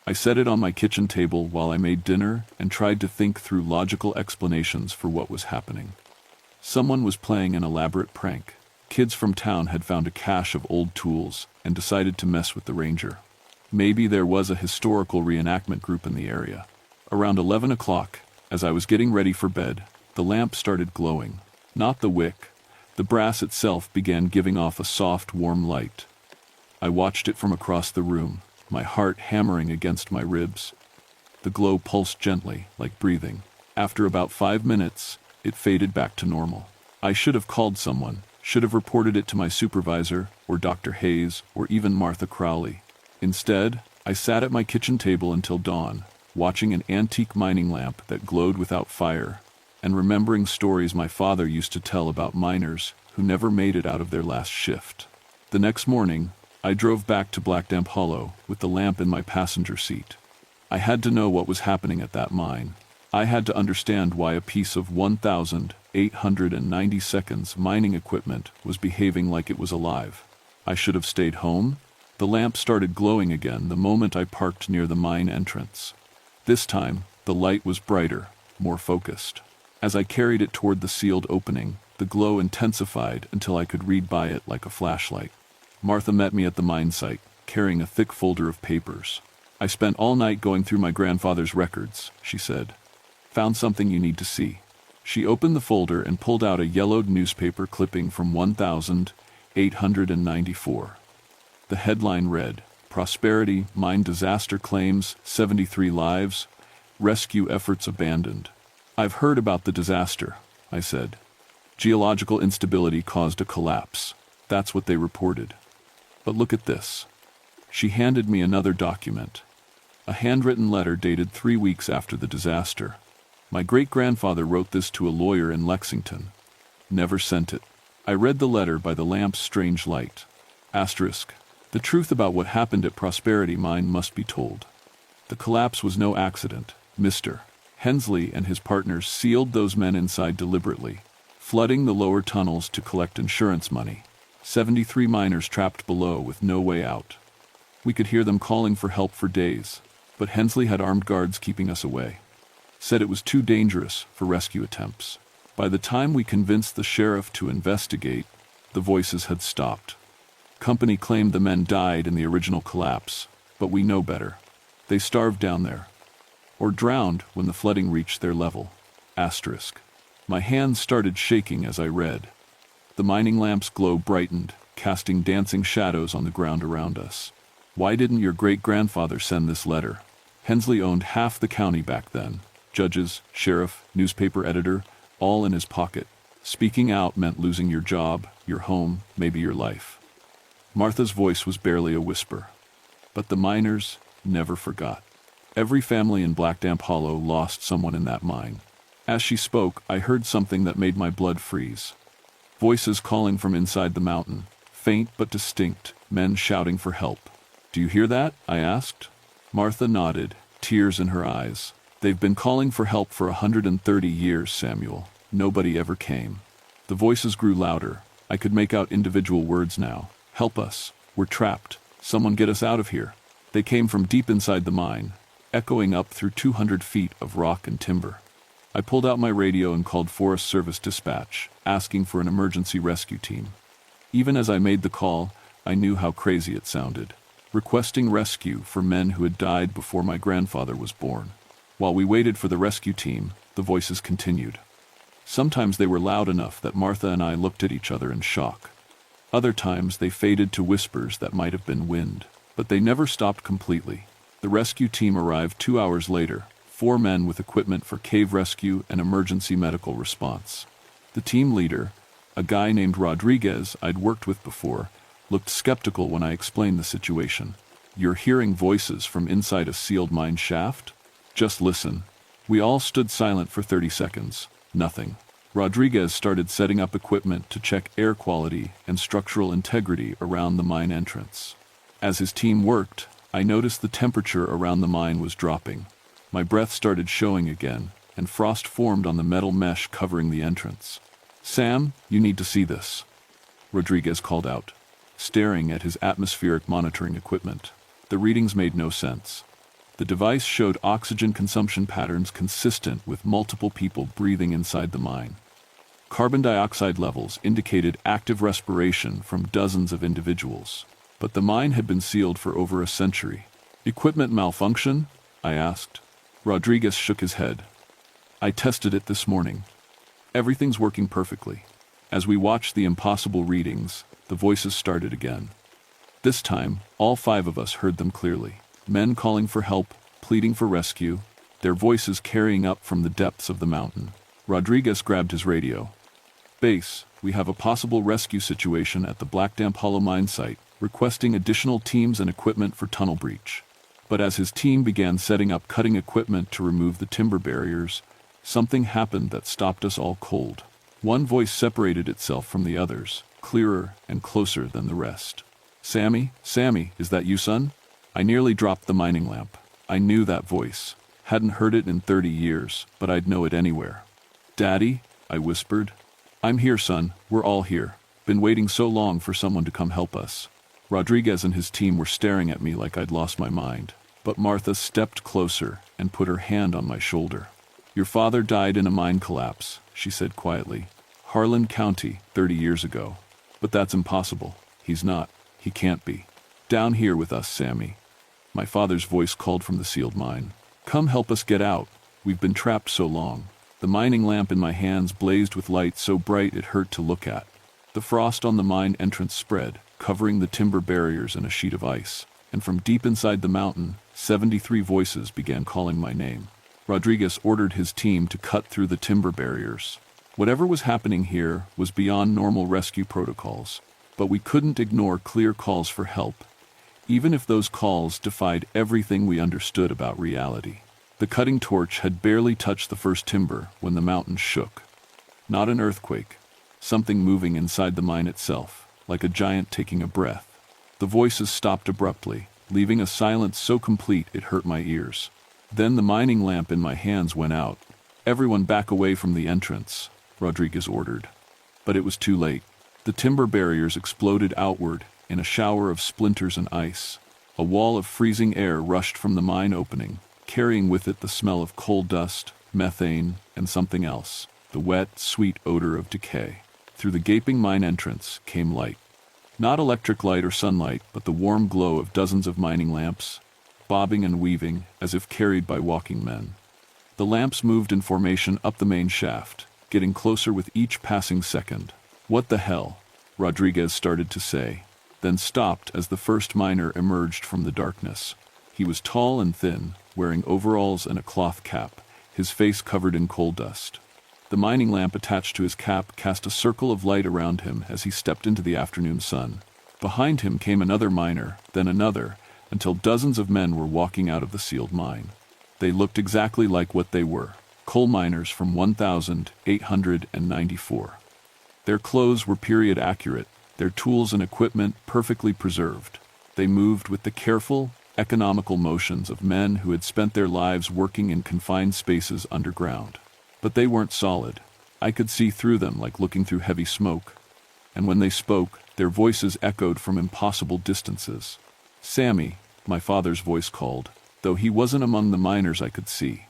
I set it on my kitchen table while I made dinner and tried to think through logical explanations for what was happening. Someone was playing an elaborate prank. Kids from town had found a cache of old tools and decided to mess with the ranger. Maybe there was a historical reenactment group in the area. Around 11 o'clock, as I was getting ready for bed, the lamp started glowing. Not the wick. The brass itself began giving off a soft, warm light. I watched it from across the room, my heart hammering against my ribs. The glow pulsed gently, like breathing. After about 5 minutes, it faded back to normal. I should have called someone, should have reported it to my supervisor, or Dr. Hayes, or even Martha Crowley. Instead, I sat at my kitchen table until dawn, watching an antique mining lamp that glowed without fire, and remembering stories my father used to tell about miners who never made it out of their last shift. The next morning, I drove back to Blackdamp Hollow with the lamp in my passenger seat. I had to know what was happening at that mine. I had to understand why a piece of 1,890 seconds mining equipment was behaving like it was alive. I should have stayed home. The lamp started glowing again the moment I parked near the mine entrance. This time, the light was brighter, more focused. As I carried it toward the sealed opening, the glow intensified until I could read by it like a flashlight. Martha met me at the mine site, carrying a thick folder of papers. I spent all night going through my grandfather's records, she said. Found something you need to see. She opened the folder and pulled out a yellowed newspaper clipping from 1,894. The headline read, "Prosperity Mine Disaster Claims 73 Lives, Rescue Efforts Abandoned." I've heard about the disaster, I said. Geological instability caused a collapse. That's what they reported. But look at this. She handed me another document. A handwritten letter dated 3 weeks after the disaster. My great-grandfather wrote this to a lawyer in Lexington. Never sent it. I read the letter by the lamp's strange light. Asterisk. The truth about what happened at Prosperity Mine must be told. The collapse was no accident. Mr. Hensley and his partners sealed those men inside deliberately, flooding the lower tunnels to collect insurance money. 73 miners trapped below with no way out. We could hear them calling for help for days, but Hensley had armed guards keeping us away. Said it was too dangerous for rescue attempts. By the time we convinced the sheriff to investigate, the voices had stopped. Company claimed the men died in the original collapse, but we know better. They starved down there, or drowned when the flooding reached their level. Asterisk. My hands started shaking as I read. The mining lamp's glow brightened, casting dancing shadows on the ground around us. Why didn't your great-grandfather send this letter? Hensley owned half the county back then. Judges, sheriff, newspaper editor, all in his pocket. Speaking out meant losing your job, your home, maybe your life. Martha's voice was barely a whisper. But the miners never forgot. Every family in Black Damp Hollow lost someone in that mine. As she spoke, I heard something that made my blood freeze. Voices calling from inside the mountain, faint but distinct, men shouting for help. "Do you hear that?" I asked. Martha nodded, tears in her eyes. "They've been calling for help for 130 years, Samuel. Nobody ever came." The voices grew louder. I could make out individual words now. "Help us. We're trapped. Someone get us out of here." They came from deep inside the mine, echoing up through 200 feet of rock and timber. I pulled out my radio and called Forest Service dispatch, asking for an emergency rescue team. Even as I made the call, I knew how crazy it sounded. Requesting rescue for men who had died before my grandfather was born. While we waited for the rescue team, the voices continued. Sometimes they were loud enough that Martha and I looked at each other in shock. Other times they faded to whispers that might have been wind. But they never stopped completely. The rescue team arrived 2 hours later, 4 men with equipment for cave rescue and emergency medical response. The team leader, a guy named Rodriguez I'd worked with before, looked skeptical when I explained the situation. "You're hearing voices from inside a sealed mine shaft? Just listen." We all stood silent for 30 seconds. Nothing. Rodriguez started setting up equipment to check air quality and structural integrity around the mine entrance. As his team worked, I noticed the temperature around the mine was dropping. My breath started showing again, and frost formed on the metal mesh covering the entrance. "Sam, you need to see this," Rodriguez called out, staring at his atmospheric monitoring equipment. The readings made no sense. The device showed oxygen consumption patterns consistent with multiple people breathing inside the mine. Carbon dioxide levels indicated active respiration from dozens of individuals. But the mine had been sealed for over a century. "Equipment malfunction?" I asked. Rodriguez shook his head. "I tested it this morning. Everything's working perfectly." As we watched the impossible readings, the voices started again. This time, all 5 of us heard them clearly. Men calling for help, pleading for rescue, their voices carrying up from the depths of the mountain. Rodriguez grabbed his radio. "Base, we have a possible rescue situation at the Black Damp Hollow mine site, requesting additional teams and equipment for tunnel breach." But as his team began setting up cutting equipment to remove the timber barriers, something happened that stopped us all cold. One voice separated itself from the others, clearer and closer than the rest. Sammy, is that you, son?" I nearly dropped the mining lamp. I knew that voice. Hadn't heard it in 30 years, but I'd know it anywhere. "Daddy," I whispered. "I'm here, son. We're all here. Been waiting so long for someone to come help us." Rodriguez and his team were staring at me like I'd lost my mind. But Martha stepped closer and put her hand on my shoulder. "Your father died in a mine collapse," she said quietly. "Harlan County, 30 years ago. But that's impossible. He's not. He can't be. Down here with us, Sammy." My father's voice called from the sealed mine. "Come help us get out. We've been trapped so long." The mining lamp in my hands blazed with light so bright it hurt to look at. The frost on the mine entrance spread, covering the timber barriers in a sheet of ice. And from deep inside the mountain, 73 voices began calling my name. Rodriguez ordered his team to cut through the timber barriers. Whatever was happening here was beyond normal rescue protocols, but we couldn't ignore clear calls for help, even if those calls defied everything we understood about reality. The cutting torch had barely touched the first timber when the mountain shook. Not an earthquake, something moving inside the mine itself, like a giant taking a breath. The voices stopped abruptly, leaving a silence so complete it hurt my ears. Then the mining lamp in my hands went out. "Everyone back away from the entrance," Rodriguez ordered. But it was too late. The timber barriers exploded outward in a shower of splinters and ice. A wall of freezing air rushed from the mine opening, carrying with it the smell of coal dust, methane, and something else, the wet, sweet odor of decay. Through the gaping mine entrance came light. Not electric light or sunlight, but the warm glow of dozens of mining lamps, bobbing and weaving as if carried by walking men. The lamps moved in formation up the main shaft, getting closer with each passing second. "What the hell?" Rodriguez started to say, then stopped as the first miner emerged from the darkness. He was tall and thin, wearing overalls and a cloth cap, his face covered in coal dust. The mining lamp attached to his cap cast a circle of light around him as he stepped into the afternoon sun. Behind him came another miner, then another, until dozens of men were walking out of the sealed mine. They looked exactly like what they were, coal miners from 1894. Their clothes were period accurate, their tools and equipment perfectly preserved. They moved with the careful, economical motions of men who had spent their lives working in confined spaces underground. But they weren't solid. I could see through them like looking through heavy smoke. And when they spoke, their voices echoed from impossible distances. "Sammy," my father's voice called, though he wasn't among the miners I could see.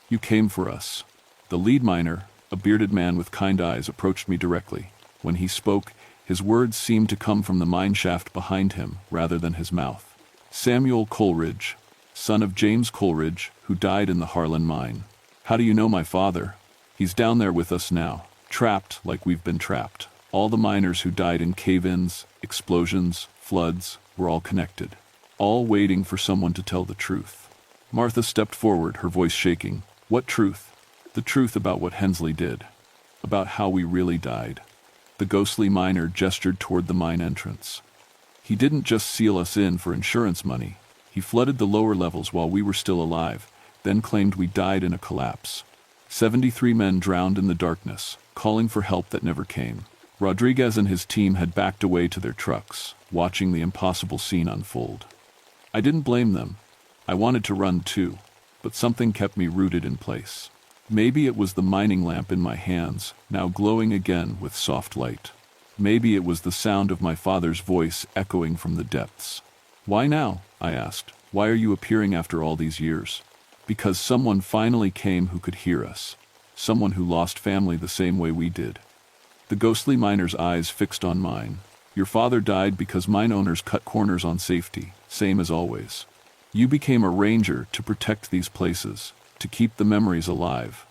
"You came for us." The lead miner, a bearded man with kind eyes, approached me directly. When he spoke, his words seemed to come from the mine shaft behind him rather than his mouth. "Samuel Coleridge, son of James Coleridge, who died in the Harlan mine. How do you know my father? He's down there with us now, trapped like we've been trapped. All the miners who died in cave-ins, explosions, floods, were all connected, all waiting for someone to tell the truth." Martha stepped forward, her voice shaking. "What truth?" "The truth about what Hensley did. About how we really died." The ghostly miner gestured toward the mine entrance. "He didn't just seal us in for insurance money. He flooded the lower levels while we were still alive, then claimed we died in a collapse. 73 men drowned in the darkness, calling for help that never came. Rodriguez and his team had backed away to their trucks, watching the impossible scene unfold. I didn't blame them. I wanted to run too, but something kept me rooted in place. Maybe it was the mining lamp in my hands, now glowing again with soft light. Maybe it was the sound of my father's voice echoing from the depths. "Why now?" I asked. "Why are you appearing after all these years?" "Because someone finally came who could hear us. Someone who lost family the same way we did." The ghostly miner's eyes fixed on mine. "Your father died because mine owners cut corners on safety, same as always. You became a ranger to protect these places, to keep the memories alive.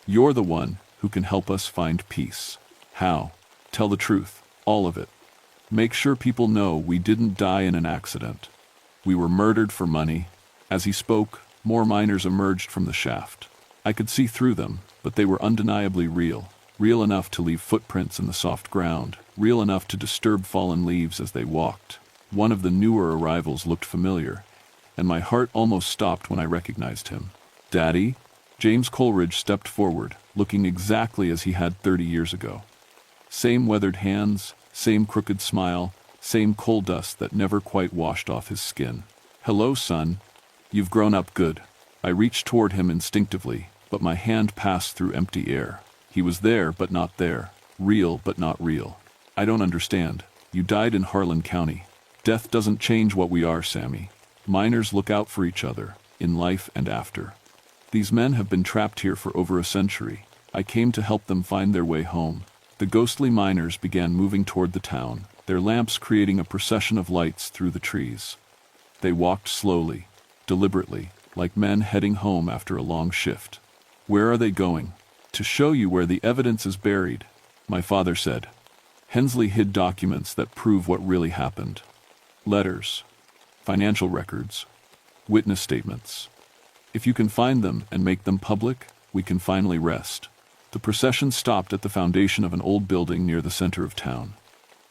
You're the one who can help us find peace. How? Tell the truth, all of it. Make sure people know we didn't die in an accident. We were murdered for money." As he spoke, more miners emerged from the shaft. I could see through them, but they were undeniably real. Real enough to leave footprints in the soft ground, real enough to disturb fallen leaves as they walked. One of the newer arrivals looked familiar, and my heart almost stopped when I recognized him. "Daddy?" James Coleridge stepped forward, looking exactly as he had 30 years ago. Same weathered hands, same crooked smile, same coal dust that never quite washed off his skin. "Hello, son. You've grown up good." I reached toward him instinctively, but my hand passed through empty air. He was there, but not there. Real, but not real. "I don't understand. You died in Harlan County. Death doesn't change what we are, Sammy. Miners look out for each other, in life and after. These men have been trapped here for over a century. I came to help them find their way home." The ghostly miners began moving toward the town, their lamps creating a procession of lights through the trees. They walked slowly, deliberately, like men heading home after a long shift. "Where are they going?" "To show you where the evidence is buried," my father said. "Hensley hid documents that prove what really happened. Letters, financial records, witness statements. If you can find them and make them public, we can finally rest." The procession stopped at the foundation of an old building near the center of town.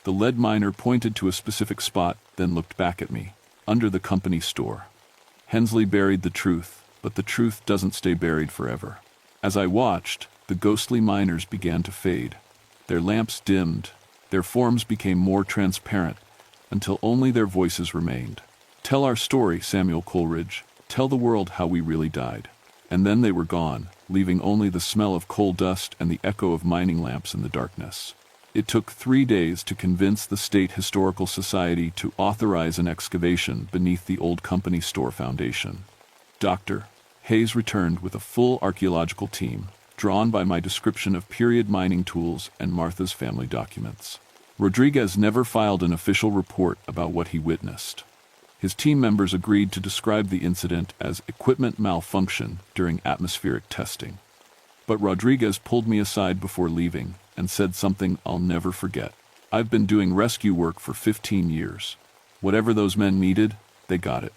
The lead miner pointed to a specific spot, then looked back at me. "Under the company store. Hensley buried the truth, but the truth doesn't stay buried forever." As I watched, the ghostly miners began to fade. Their lamps dimmed, their forms became more transparent, until only their voices remained. "Tell our story, Samuel Coleridge. Tell the world how we really died." And then they were gone, leaving only the smell of coal dust and the echo of mining lamps in the darkness. It took 3 days to convince the State Historical Society to authorize an excavation beneath the old company store foundation. Dr. Hayes returned with a full archaeological team, drawn by my description of period mining tools and Martha's family documents. Rodriguez never filed an official report about what he witnessed. His team members agreed to describe the incident as equipment malfunction during atmospheric testing. But Rodriguez pulled me aside before leaving and said something I'll never forget. "I've been doing rescue work for 15 years. Whatever those men needed, they got it.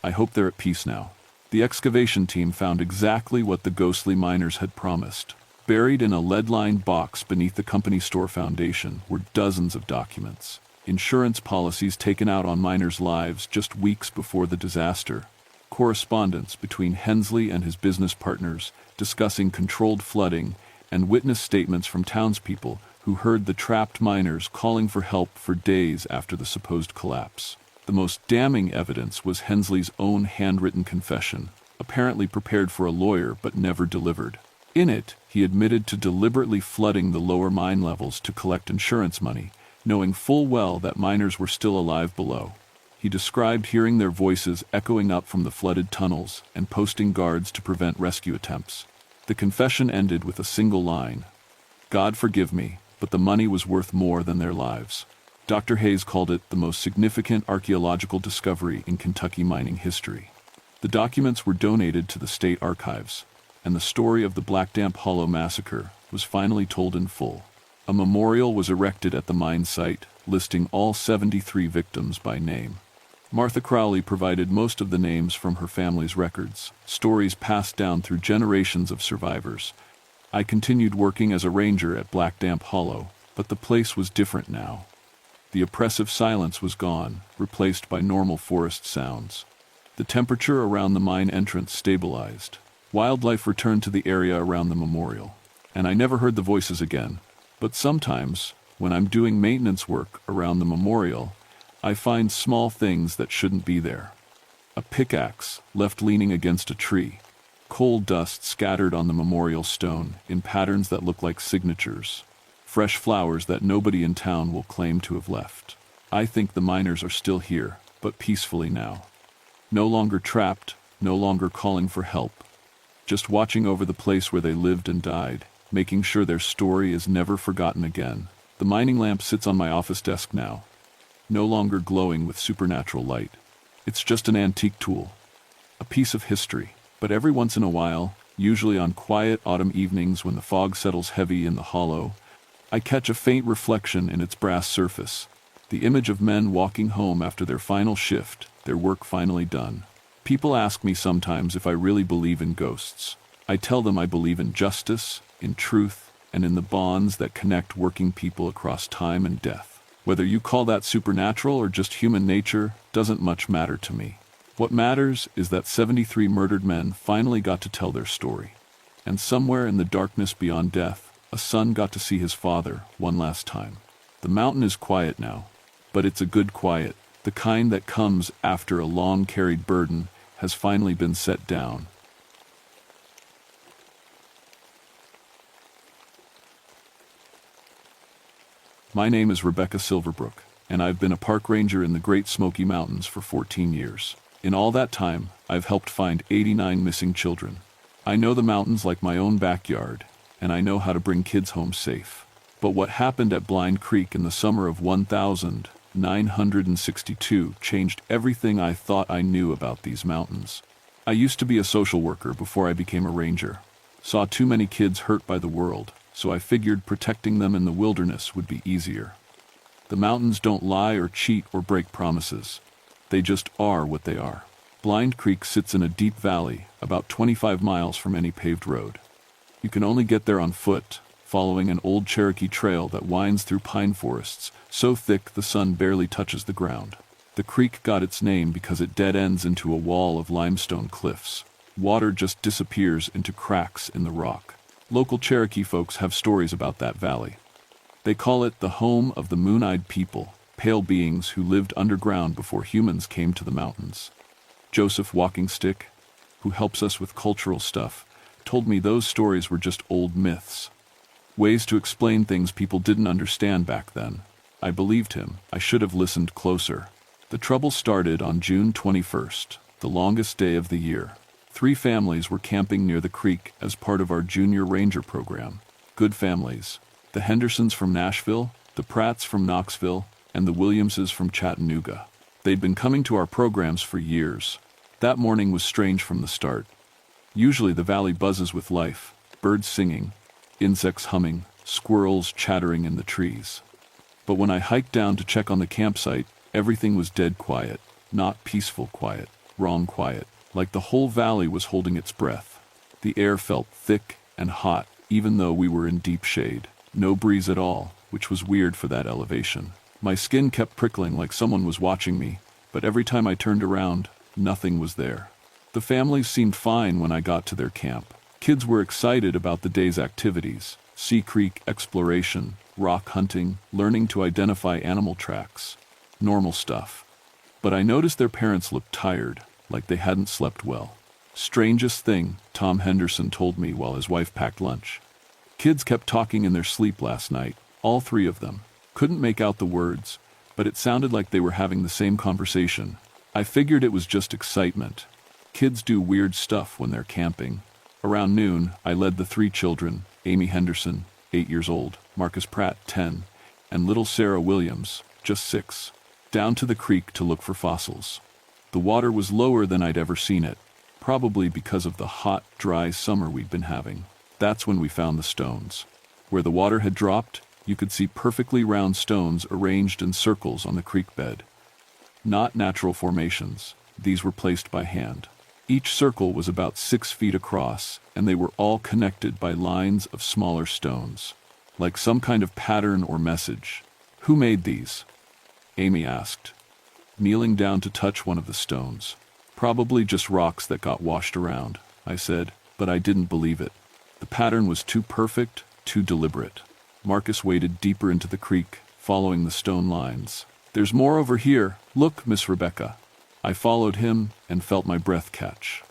I hope they're at peace now. The excavation team found exactly what the ghostly miners had promised. Buried in a lead-lined box beneath the company store foundation were dozens of documents. Insurance policies taken out on miners' lives just weeks before the disaster. Correspondence between Hensley and his business partners discussing controlled flooding, and witness statements from townspeople who heard the trapped miners calling for help for days after the supposed collapse. The most damning evidence was Hensley's own handwritten confession, apparently prepared for a lawyer but never delivered. In it, he admitted to deliberately flooding the lower mine levels to collect insurance money, knowing full well that miners were still alive below. He described hearing their voices echoing up from the flooded tunnels and posting guards to prevent rescue attempts. The confession ended with a single line: "God forgive me, but the money was worth more than their lives." Dr. Hayes called it the most significant archaeological discovery in Kentucky mining history. The documents were donated to the state archives, and the story of the Black Damp Hollow massacre was finally told in full. A memorial was erected at the mine site, listing all 73 victims by name. Martha Crowley provided most of the names from her family's records, stories passed down through generations of survivors. I continued working as a ranger at Black Damp Hollow, but the place was different now. The oppressive silence was gone, replaced by normal forest sounds. The temperature around the mine entrance stabilized. Wildlife returned to the area around the memorial, and I never heard the voices again. But sometimes, when I'm doing maintenance work around the memorial, I find small things that shouldn't be there. A pickaxe left leaning against a tree. Coal dust scattered on the memorial stone in patterns that look like signatures. Fresh flowers that nobody in town will claim to have left. I think the miners are still here, but peacefully now. No longer trapped, no longer calling for help. Just watching over the place where they lived and died, making sure their story is never forgotten again. The mining lamp sits on my office desk now, no longer glowing with supernatural light. It's just an antique tool, a piece of history. But every once in a while, usually on quiet autumn evenings when the fog settles heavy in the hollow, I catch a faint reflection in its brass surface, the image of men walking home after their final shift, their work finally done. People ask me sometimes if I really believe in ghosts. I tell them I believe in justice, in truth, and in the bonds that connect working people across time and death. Whether you call that supernatural or just human nature doesn't much matter to me. What matters is that 73 murdered men finally got to tell their story. And somewhere in the darkness beyond death, a son got to see his father one last time. The mountain is quiet now, but it's a good quiet, the kind that comes after a long carried burden has finally been set down. My name is Rebecca Silverbrook, and I've been a park ranger in the Great Smoky Mountains for 14 years. In all that time, I've helped find 89 missing children. I know the mountains like my own backyard, and I know how to bring kids home safe. But what happened at Blind Creek in the summer of 1962 changed everything I thought I knew about these mountains. I used to be a social worker before I became a ranger. Saw too many kids hurt by the world, so I figured protecting them in the wilderness would be easier. The mountains don't lie or cheat or break promises. They just are what they are. Blind Creek sits in a deep valley, about 25 miles from any paved road. You can only get there on foot, following an old Cherokee trail that winds through pine forests, so thick the sun barely touches the ground. The creek got its name because it dead ends into a wall of limestone cliffs. Water just disappears into cracks in the rock. Local Cherokee folks have stories about that valley. They call it the home of the moon-eyed people, pale beings who lived underground before humans came to the mountains. Joseph Walking Stick, who helps us with cultural stuff, told me those stories were just old myths. Ways to explain things people didn't understand back then. I believed him. I should have listened closer. The trouble started on June 21st, the longest day of the year. 3 families were camping near the creek as part of our junior ranger program. Good families. The Hendersons from Nashville, the Pratts from Knoxville, and the Williamses from Chattanooga. They'd been coming to our programs for years. That morning was strange from the start. Usually the valley buzzes with life, birds singing, insects humming, squirrels chattering in the trees. But when I hiked down to check on the campsite, everything was dead quiet, not peaceful quiet. wrong quiet, like the whole valley was holding its breath. The air felt thick and hot, even though we were in deep shade. No breeze at all, which was weird for that elevation. My skin kept prickling like someone was watching me, but every time I turned around, nothing was there. The families seemed fine when I got to their camp. Kids were excited about the day's activities: Sea Creek exploration, rock hunting, learning to identify animal tracks. Normal stuff. But I noticed their parents looked tired, like they hadn't slept well. Strangest thing, Tom Henderson told me while his wife packed lunch. Kids kept talking in their sleep last night, all three of them. Couldn't make out the words, but it sounded like they were having the same conversation. I figured it was just excitement. Kids do weird stuff when they're camping. Around noon, I led the three children, Amy Henderson, 8 years old, Marcus Pratt, 10, and little Sarah Williams, just 6, down to the creek to look for fossils. The water was lower than I'd ever seen it, probably because of the hot, dry summer we'd been having. That's when we found the stones. Where the water had dropped, you could see perfectly round stones arranged in circles on the creek bed. Not natural formations, these were placed by hand. Each circle was about 6 feet across, and they were all connected by lines of smaller stones, like some kind of pattern or message. Who made these? Amy asked, kneeling down to touch one of the stones. Probably just rocks that got washed around, I said, but I didn't believe it. The pattern was too perfect, too deliberate. Marcus waded deeper into the creek, following the stone lines. "There's more over here. Look, Miss Rebecca." I followed him and felt my breath catch.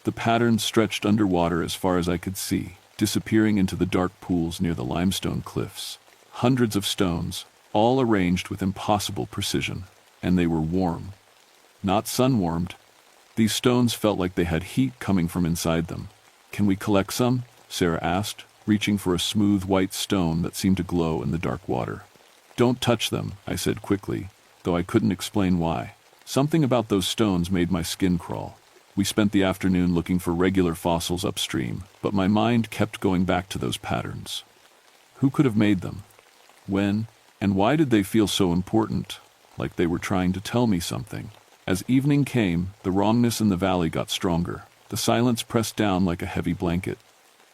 The pattern stretched underwater as far as I could see, disappearing into the dark pools near the limestone cliffs. Hundreds of stones, all arranged with impossible precision, and they were warm. Not sun-warmed. These stones felt like they had heat coming from inside them. "Can we collect some?" Sarah asked, reaching for a smooth white stone that seemed to glow in the dark water. "Don't touch them," I said quickly, though I couldn't explain why. Something about those stones made my skin crawl. We spent the afternoon looking for regular fossils upstream, but my mind kept going back to those patterns. Who could have made them? When? And why did they feel so important, like they were trying to tell me something? As evening came, the wrongness in the valley got stronger. The silence pressed down like a heavy blanket.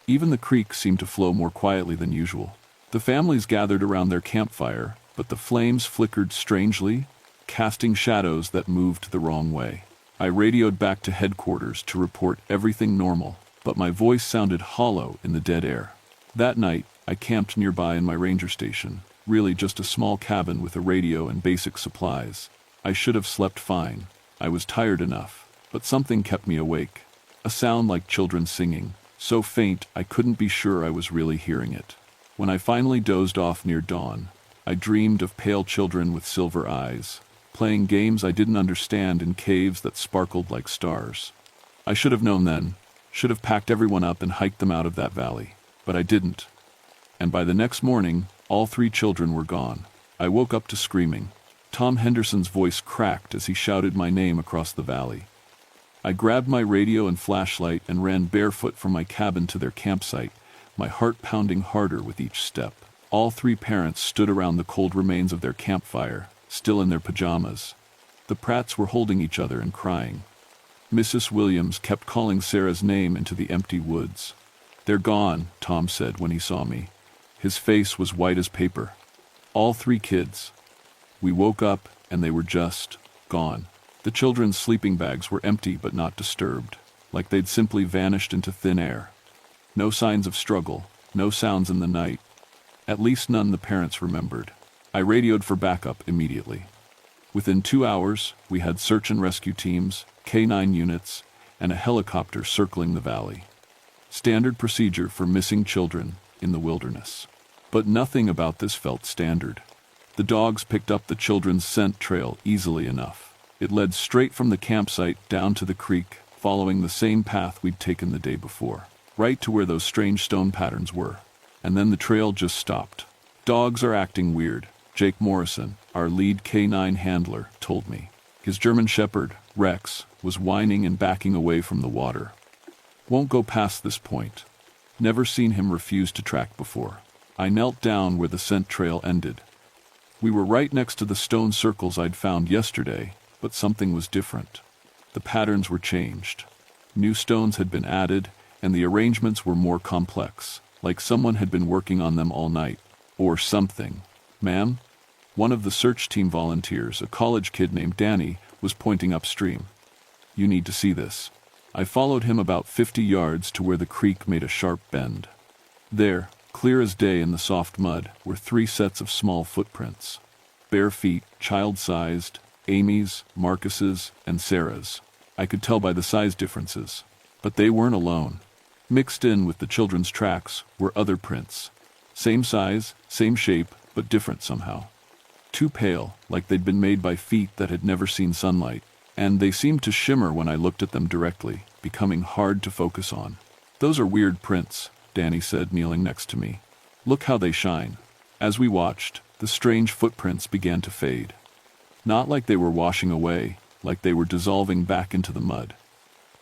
Even the creek seemed to flow more quietly than usual. The families gathered around their campfire, but the flames flickered strangely, casting shadows that moved the wrong way. I radioed back to headquarters to report everything normal, but my voice sounded hollow in the dead air. That night, I camped nearby in my ranger station, really just a small cabin with a radio and basic supplies. I should have slept fine. I was tired enough, but something kept me awake. A sound like children singing, so faint I couldn't be sure I was really hearing it. When I finally dozed off near dawn, I dreamed of pale children with silver eyes, playing games I didn't understand in caves that sparkled like stars. I should have known then, should have packed everyone up and hiked them out of that valley, but I didn't. And by the next morning, all 3 children were gone. I woke up to screaming. Tom Henderson's voice cracked as he shouted my name across the valley. I grabbed my radio and flashlight and ran barefoot from my cabin to their campsite, my heart pounding harder with each step. All 3 parents stood around the cold remains of their campfire, still in their pajamas. The Pratts were holding each other and crying. Mrs. Williams kept calling Sarah's name into the empty woods. "They're gone," Tom said when he saw me. His face was white as paper. All 3 kids. We woke up and they were just gone. The children's sleeping bags were empty but not disturbed, like they'd simply vanished into thin air. No signs of struggle, no sounds in the night. At least none the parents remembered. I radioed for backup immediately. Within 2 hours, we had search and rescue teams, K9 units, and a helicopter circling the valley. Standard procedure for missing children in the wilderness. But nothing about this felt standard. The dogs picked up the children's scent trail easily enough. It led straight from the campsite down to the creek, following the same path we'd taken the day before, right to where those strange stone patterns were. And then the trail just stopped. "Dogs are acting weird," Jake Morrison, our lead K9 handler, told me. His German Shepherd, Rex, was whining and backing away from the water. "Won't go past this point." Never seen him refuse to track before. I knelt down where the scent trail ended. We were right next to the stone circles I'd found yesterday, but something was different. The patterns were changed. New stones had been added, and the arrangements were more complex, like someone had been working on them all night. Or something. "Ma'am?" One of the search team volunteers, a college kid named Danny, was pointing upstream. "You need to see this." I followed him about 50 yards to where the creek made a sharp bend. There, clear as day in the soft mud, were 3 sets of small footprints. Bare feet, child-sized, Amy's, Marcus's, and Sarah's. I could tell by the size differences. But they weren't alone. Mixed in with the children's tracks were other prints. Same size, same shape, but different somehow. Too pale, like they'd been made by feet that had never seen sunlight, and they seemed to shimmer when I looked at them directly, becoming hard to focus on. "Those are weird prints," Danny said, kneeling next to me. "Look how they shine." As we watched, the strange footprints began to fade. Not like they were washing away, like they were dissolving back into the mud.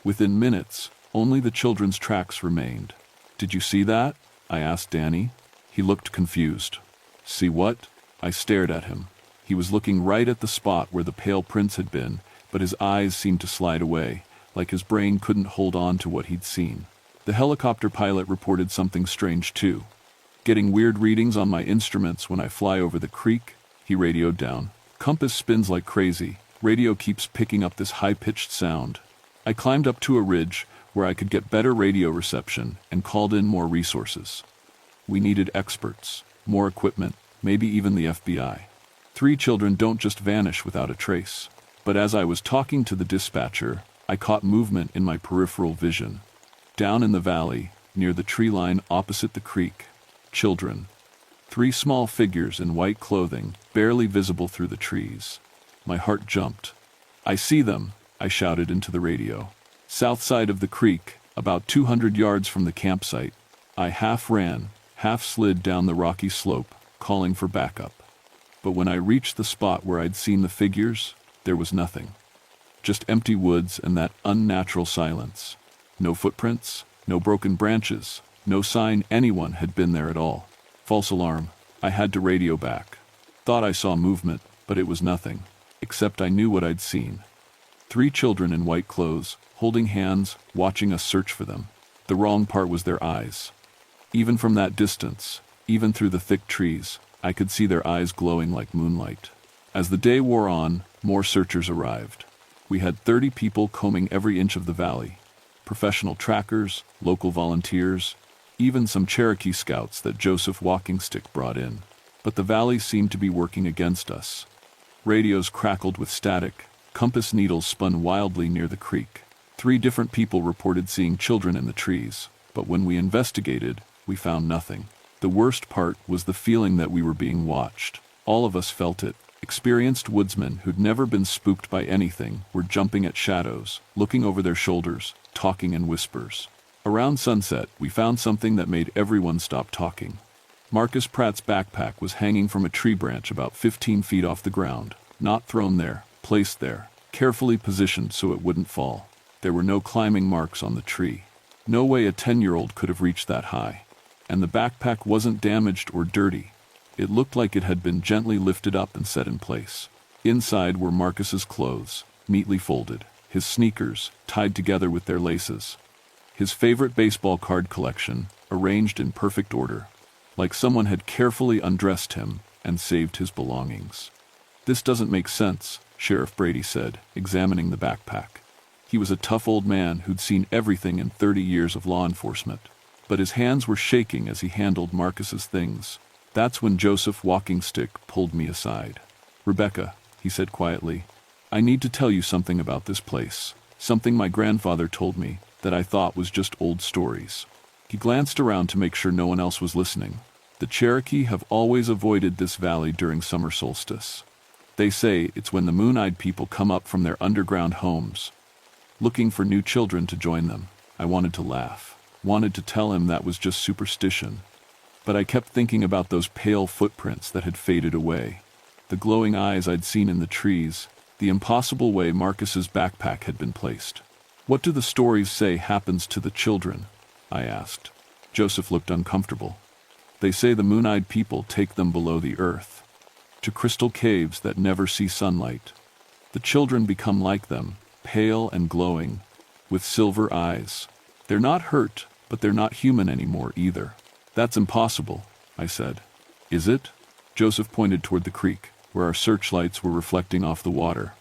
Within minutes, only the children's tracks remained. "Did you see that?" I asked Danny. He looked confused. "See what?" I stared at him. He was looking right at the spot where the pale prints had been, but his eyes seemed to slide away, like his brain couldn't hold on to what he'd seen. The helicopter pilot reported something strange too. "Getting weird readings on my instruments when I fly over the creek," he radioed down. "Compass spins like crazy. Radio keeps picking up this high-pitched sound." I climbed up to a ridge where I could get better radio reception and called in more resources. We needed experts, more equipment, maybe even the FBI. 3 children don't just vanish without a trace. But as I was talking to the dispatcher, I caught movement in my peripheral vision. Down in the valley, near the tree line opposite the creek, children. 3 small figures in white clothing, barely visible through the trees. My heart jumped. "I see them," I shouted into the radio. South side of the creek, about 200 yards from the campsite. I half ran, half slid down the rocky slope, calling for backup. But when I reached the spot where I'd seen the figures, there was nothing. Just empty woods and that unnatural silence. No footprints, no broken branches, no sign anyone had been there at all. False alarm. I had to radio back. Thought I saw movement, but it was nothing. Except I knew what I'd seen. 3 children in white clothes, holding hands, watching us search for them. The wrong part was their eyes. Even from that distance, even through the thick trees, I could see their eyes glowing like moonlight. As the day wore on, more searchers arrived. We had 30 people combing every inch of the valley. Professional trackers, local volunteers, even some Cherokee scouts that Joseph Walking Stick brought in. But the valley seemed to be working against us. Radios crackled with static, compass needles spun wildly near the creek. 3 different people reported seeing children in the trees, but when we investigated, we found nothing. The worst part was the feeling that we were being watched. All of us felt it. Experienced woodsmen who'd never been spooked by anything were jumping at shadows, looking over their shoulders, talking in whispers. Around sunset, we found something that made everyone stop talking. Marcus Pratt's backpack was hanging from a tree branch about 15 feet off the ground, not thrown there, placed there, carefully positioned so it wouldn't fall. There were no climbing marks on the tree. No way a 10-year-old could have reached that high. And the backpack wasn't damaged or dirty. It looked like it had been gently lifted up and set in place. Inside were Marcus's clothes, neatly folded, his sneakers, tied together with their laces. His favorite baseball card collection, arranged in perfect order, like someone had carefully undressed him and saved his belongings. "This doesn't make sense," Sheriff Brady said, examining the backpack. He was a tough old man who'd seen everything in 30 years of law enforcement. But his hands were shaking as he handled Marcus's things. That's when Joseph Walking Stick pulled me aside. "Rebecca," he said quietly, "I need to tell you something about this place. Something my grandfather told me that I thought was just old stories." He glanced around to make sure no one else was listening. "The Cherokee have always avoided this valley during summer solstice. They say it's when the moon-eyed people come up from their underground homes, looking for new children to join them." I wanted to laugh. Wanted to tell him that was just superstition. But I kept thinking about those pale footprints that had faded away. The glowing eyes I'd seen in the trees, the impossible way Marcus's backpack had been placed. "What do the stories say happens to the children?" I asked. Joseph looked uncomfortable. "They say the moon-eyed people take them below the earth, to crystal caves that never see sunlight. The children become like them, pale and glowing, with silver eyes. They're not hurt, but they're not human anymore either. That's impossible, I said. Is it? Joseph pointed toward the creek, where our searchlights were reflecting off the water.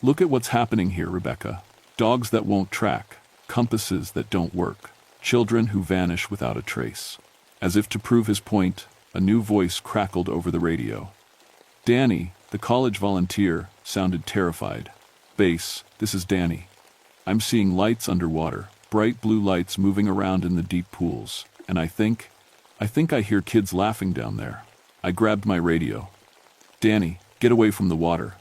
Look at what's happening here, Rebecca. Dogs that won't track, compasses that don't work, children who vanish without a trace. As if to prove his point, a new voice crackled over the radio. Danny, the college volunteer, sounded terrified. Base, this is Danny. I'm seeing lights underwater, bright blue lights moving around in the deep pools, and I think I hear kids laughing down there. I grabbed my radio. Danny, get away from the water.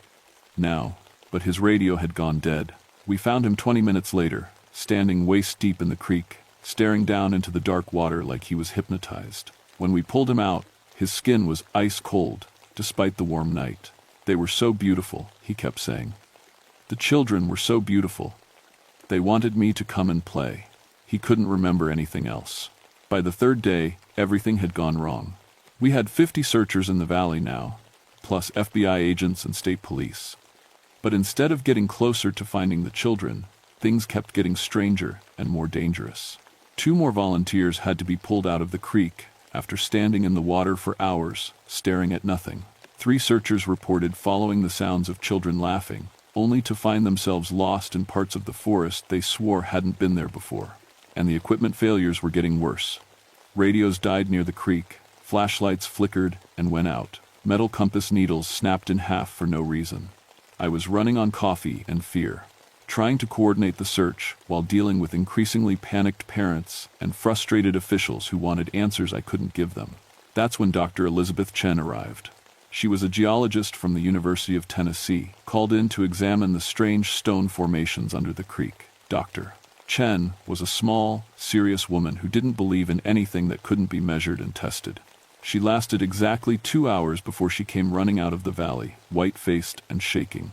Now, but his radio had gone dead. We found him 20 minutes later, standing waist deep in the creek, staring down into the dark water like he was hypnotized. When we pulled him out, his skin was ice cold, despite the warm night. They were so beautiful, he kept saying. The children were so beautiful. They wanted me to come and play. He couldn't remember anything else. By the third day, everything had gone wrong. We had 50 searchers in the valley now, plus FBI agents and state police. But instead of getting closer to finding the children, things kept getting stranger and more dangerous. 2 more volunteers had to be pulled out of the creek after standing in the water for hours, staring at nothing. 3 searchers reported following the sounds of children laughing, only to find themselves lost in parts of the forest they swore hadn't been there before. And the equipment failures were getting worse. Radios died near the creek, flashlights flickered and went out. Metal compass needles snapped in half for no reason. I was running on coffee and fear, trying to coordinate the search while dealing with increasingly panicked parents and frustrated officials who wanted answers I couldn't give them. That's when Dr. Elizabeth Chen arrived. She was a geologist from the University of Tennessee, called in to examine the strange stone formations under the creek. Dr. Chen was a small, serious woman who didn't believe in anything that couldn't be measured and tested. She lasted exactly 2 hours before she came running out of the valley, white-faced and shaking.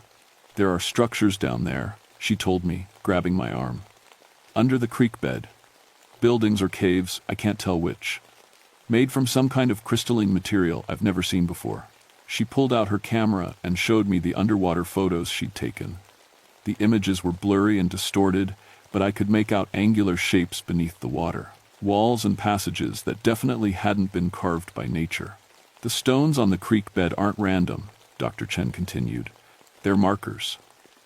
There are structures down there, she told me, grabbing my arm. Under the creek bed. Buildings or caves, I can't tell which. Made from some kind of crystalline material I've never seen before. She pulled out her camera and showed me the underwater photos she'd taken. The images were blurry and distorted, but I could make out angular shapes beneath the water. Walls and passages that definitely hadn't been carved by nature. The stones on the creek bed aren't random, Dr. Chen continued. They're markers.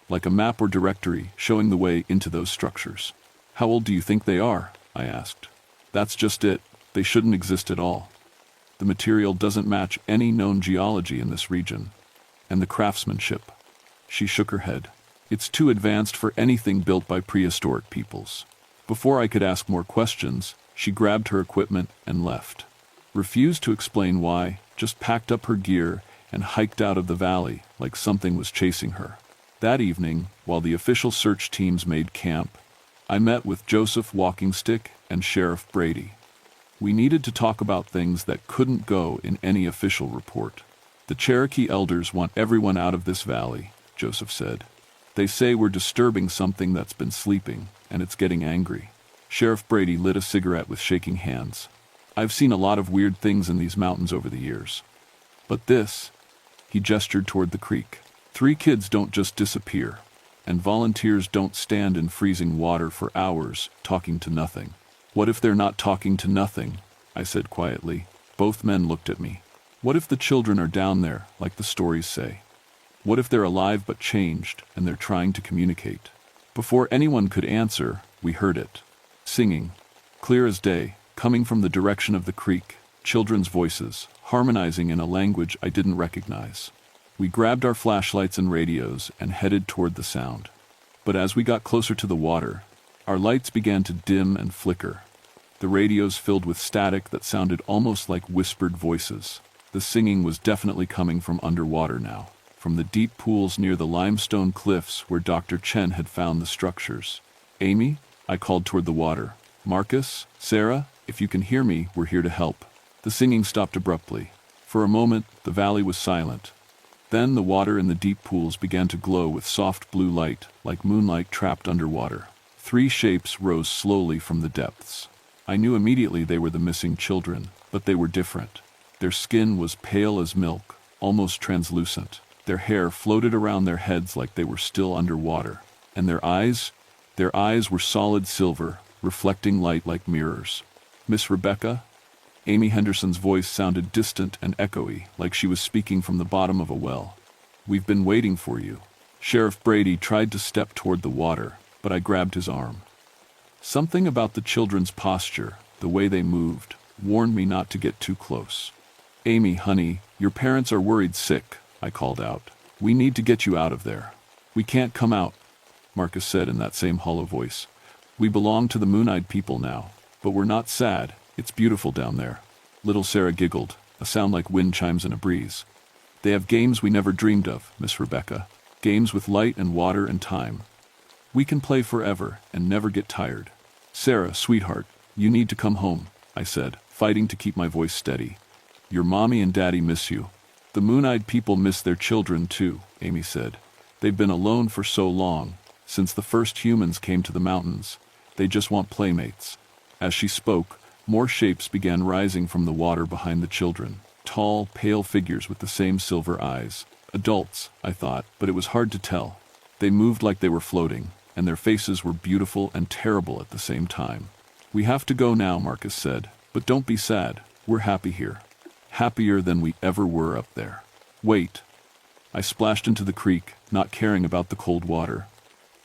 Like a map or directory showing the way into those structures. How old do you think they are? I asked. That's just it. They shouldn't exist at all. The material doesn't match any known geology in this region. And the craftsmanship. She shook her head. It's too advanced for anything built by prehistoric peoples. Before I could ask more questions, she grabbed her equipment and left. Refused to explain why, just packed up her gear and hiked out of the valley like something was chasing her. That evening, while the official search teams made camp, I met with Joseph Walkingstick and Sheriff Brady. We needed to talk about things that couldn't go in any official report. The Cherokee elders want everyone out of this valley, Joseph said. They say we're disturbing something that's been sleeping, and it's getting angry. Sheriff Brady lit a cigarette with shaking hands. I've seen a lot of weird things in these mountains over the years. But this, he gestured toward the creek. 3 kids don't just disappear, and volunteers don't stand in freezing water for hours talking to nothing. What if they're not talking to nothing? I said quietly. Both men looked at me. What if the children are down there, like the stories say? What if they're alive but changed, and they're trying to communicate? Before anyone could answer, we heard it. Singing, clear as day, coming from the direction of the creek, children's voices, harmonizing in a language I didn't recognize. We grabbed our flashlights and radios and headed toward the sound. But as we got closer to the water, our lights began to dim and flicker. The radios filled with static that sounded almost like whispered voices. The singing was definitely coming from underwater now, from the deep pools near the limestone cliffs where Dr. Chen had found the structures. Amy, I called toward the water. Marcus, Sarah, if you can hear me, we're here to help. The singing stopped abruptly. For a moment, the valley was silent. Then the water in the deep pools began to glow with soft blue light, like moonlight trapped underwater. 3 shapes rose slowly from the depths. I knew immediately they were the missing children, but they were different. Their skin was pale as milk, almost translucent. Their hair floated around their heads like they were still underwater. And their eyes? Their eyes were solid silver, reflecting light like mirrors. Miss Rebecca? Amy Henderson's voice sounded distant and echoey, like she was speaking from the bottom of a well. We've been waiting for you. Sheriff Brady tried to step toward the water, but I grabbed his arm. Something about the children's posture, the way they moved, warned me not to get too close. Amy, honey, your parents are worried sick, I called out. We need to get you out of there. We can't come out, Marcus said in that same hollow voice. We belong to the Moon-Eyed people now, but we're not sad. It's beautiful down there. Little Sarah giggled, a sound like wind chimes in a breeze. They have games we never dreamed of, Miss Rebecca. Games with light and water and time. We can play forever and never get tired. Sarah, sweetheart, you need to come home, I said, fighting to keep my voice steady. Your mommy and daddy miss you. The Moon-Eyed people miss their children too, Amy said. They've been alone for so long, since the first humans came to the mountains. They just want playmates. As she spoke, more shapes began rising from the water behind the children. Tall, pale figures with the same silver eyes. Adults, I thought, but it was hard to tell. They moved like they were floating, and their faces were beautiful and terrible at the same time. We have to go now, Marcus said, but don't be sad. We're happy here. Happier than we ever were up there. Wait. I splashed into the creek, not caring about the cold water.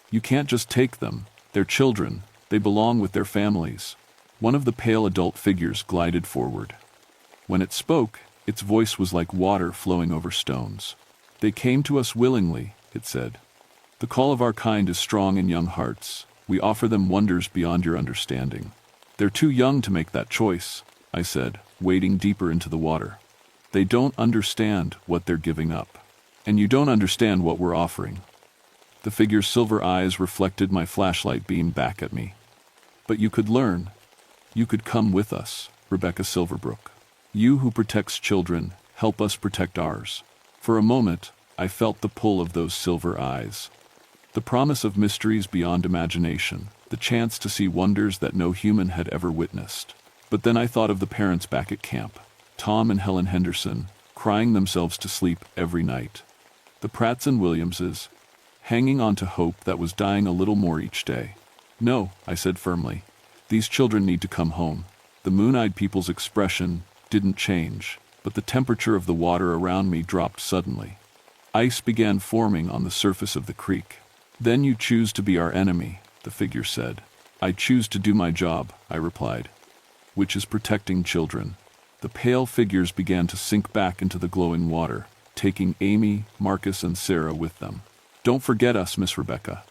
You can't just take them. They're children. They belong with their families. One of the pale adult figures glided forward. When it spoke, its voice was like water flowing over stones. They came to us willingly, it said. The call of our kind is strong in young hearts. We offer them wonders beyond your understanding. They're too young to make that choice, I said, wading deeper into the water. They don't understand what they're giving up. And you don't understand what we're offering. The figure's silver eyes reflected my flashlight beam back at me. But you could learn. You could come with us, Rebecca Silverbrook. You who protects children, help us protect ours. For a moment, I felt the pull of those silver eyes. The promise of mysteries beyond imagination, the chance to see wonders that no human had ever witnessed. But then I thought of the parents back at camp, Tom and Helen Henderson, crying themselves to sleep every night. The Pratts and Williamses, hanging on to hope that was dying a little more each day. No, I said firmly. These children need to come home. The Moon-Eyed people's expression didn't change, but the temperature of the water around me dropped suddenly. Ice began forming on the surface of the creek. Then you choose to be our enemy, the figure said. I choose to do my job, I replied, which is protecting children. The pale figures began to sink back into the glowing water, taking Amy, Marcus, and Sarah with them. Don't forget us, Miss Rebecca,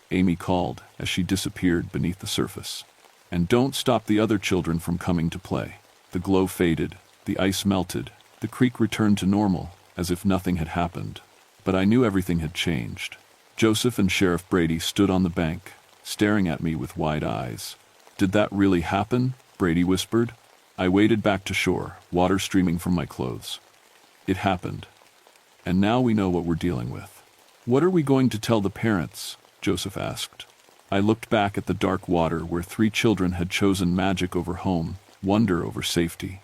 Amy called as she disappeared beneath the surface. And don't stop the other children from coming to play. The glow faded, the ice melted, the creek returned to normal, as if nothing had happened. But I knew everything had changed. Joseph and Sheriff Brady stood on the bank, staring at me with wide eyes. Did that really happen? Brady whispered. I waded back to shore, water streaming from my clothes. It happened. And now we know what we're dealing with. What are we going to tell the parents? Joseph asked. I looked back at the dark water where 3 children had chosen magic over home, wonder over safety.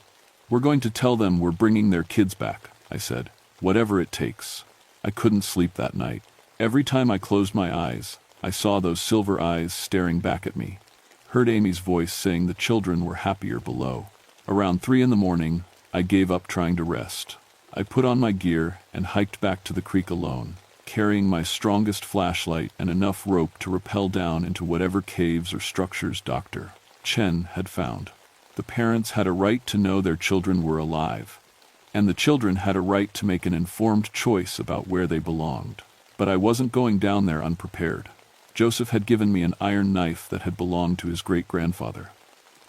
We're going to tell them we're bringing their kids back, I said, whatever it takes. I couldn't sleep that night. Every time I closed my eyes, I saw those silver eyes staring back at me. Heard Amy's voice saying the children were happier below. Around 3 a.m, I gave up trying to rest. I put on my gear and hiked back to the creek alone, carrying my strongest flashlight and enough rope to rappel down into whatever caves or structures Dr. Chen had found. The parents had a right to know their children were alive, and the children had a right to make an informed choice about where they belonged. But I wasn't going down there unprepared. Joseph had given me an iron knife that had belonged to his great-grandfather.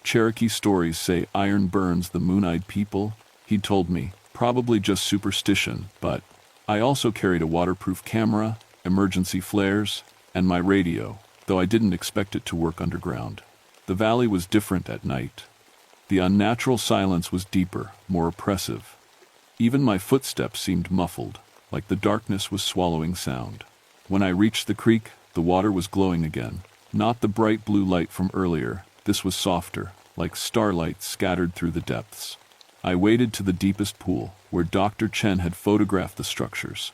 Cherokee stories say iron burns the Moon-Eyed people, he'd told me, probably just superstition, but I also carried a waterproof camera, emergency flares, and my radio, though I didn't expect it to work underground. The valley was different at night. The unnatural silence was deeper, more oppressive. Even my footsteps seemed muffled, like the darkness was swallowing sound. When I reached the creek, the water was glowing again. Not the bright blue light from earlier, this was softer, like starlight scattered through the depths. I waded to the deepest pool, where Dr. Chen had photographed the structures.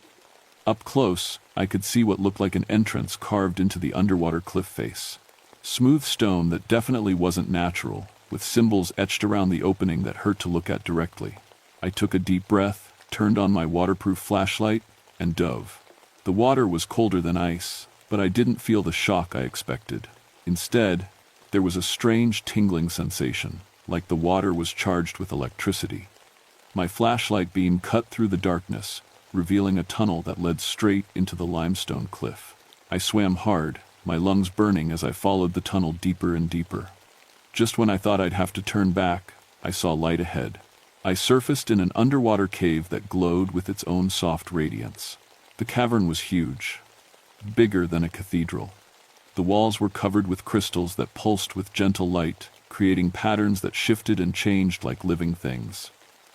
Up close, I could see what looked like an entrance carved into the underwater cliff face. Smooth stone that definitely wasn't natural, with symbols etched around the opening that hurt to look at directly. I took a deep breath, turned on my waterproof flashlight, and dove. The water was colder than ice, but I didn't feel the shock I expected. Instead, there was a strange tingling sensation, like the water was charged with electricity. My flashlight beam cut through the darkness, revealing a tunnel that led straight into the limestone cliff. I swam hard, my lungs burning as I followed the tunnel deeper and deeper. Just when I thought I'd have to turn back, I saw light ahead. I surfaced in an underwater cave that glowed with its own soft radiance. The cavern was huge, bigger than a cathedral. The walls were covered with crystals that pulsed with gentle light, creating patterns that shifted and changed like living things.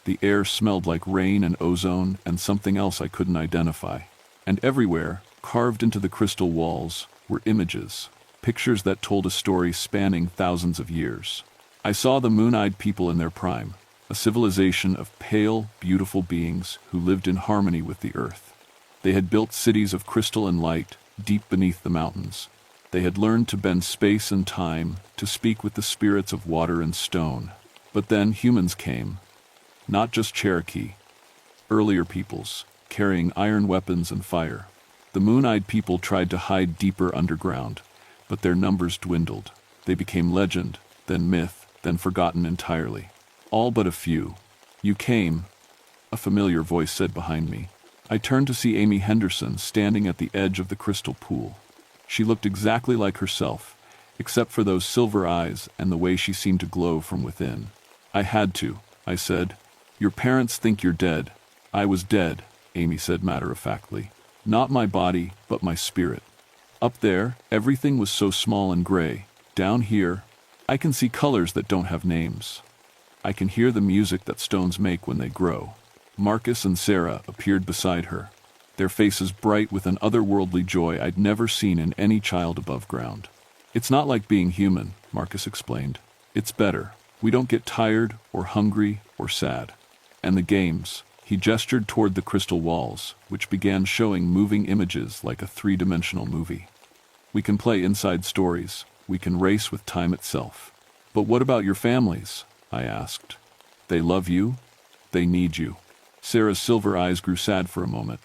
The air smelled like rain and ozone and something else I couldn't identify. And everywhere, carved into the crystal walls, were images, pictures that told a story spanning thousands of years. I saw the moon-eyed people in their prime, a civilization of pale, beautiful beings who lived in harmony with the earth. They had built cities of crystal and light, deep beneath the mountains. They had learned to bend space and time, to speak with the spirits of water and stone. But then humans came. Not just Cherokee. Earlier peoples, carrying iron weapons and fire. The moon-eyed people tried to hide deeper underground, but their numbers dwindled. They became legend, then myth, then forgotten entirely. All but a few. You came, a familiar voice said behind me. I turned to see Amy Henderson standing at the edge of the crystal pool. She looked exactly like herself, except for those silver eyes and the way she seemed to glow from within. I had to, I said. Your parents think you're dead. I was dead, Amy said matter-of-factly. Not my body, but my spirit. Up there, everything was so small and gray. Down here, I can see colors that don't have names. I can hear the music that stones make when they grow. Marcus and Sarah appeared beside her, their faces bright with an otherworldly joy I'd never seen in any child above ground. It's not like being human, Marcus explained. It's better. We don't get tired or hungry or sad. And the games, he gestured toward the crystal walls, which began showing moving images like a three-dimensional movie. We can play inside stories. We can race with time itself. But what about your families? I asked. They love you. They need you. Sarah's silver eyes grew sad for a moment.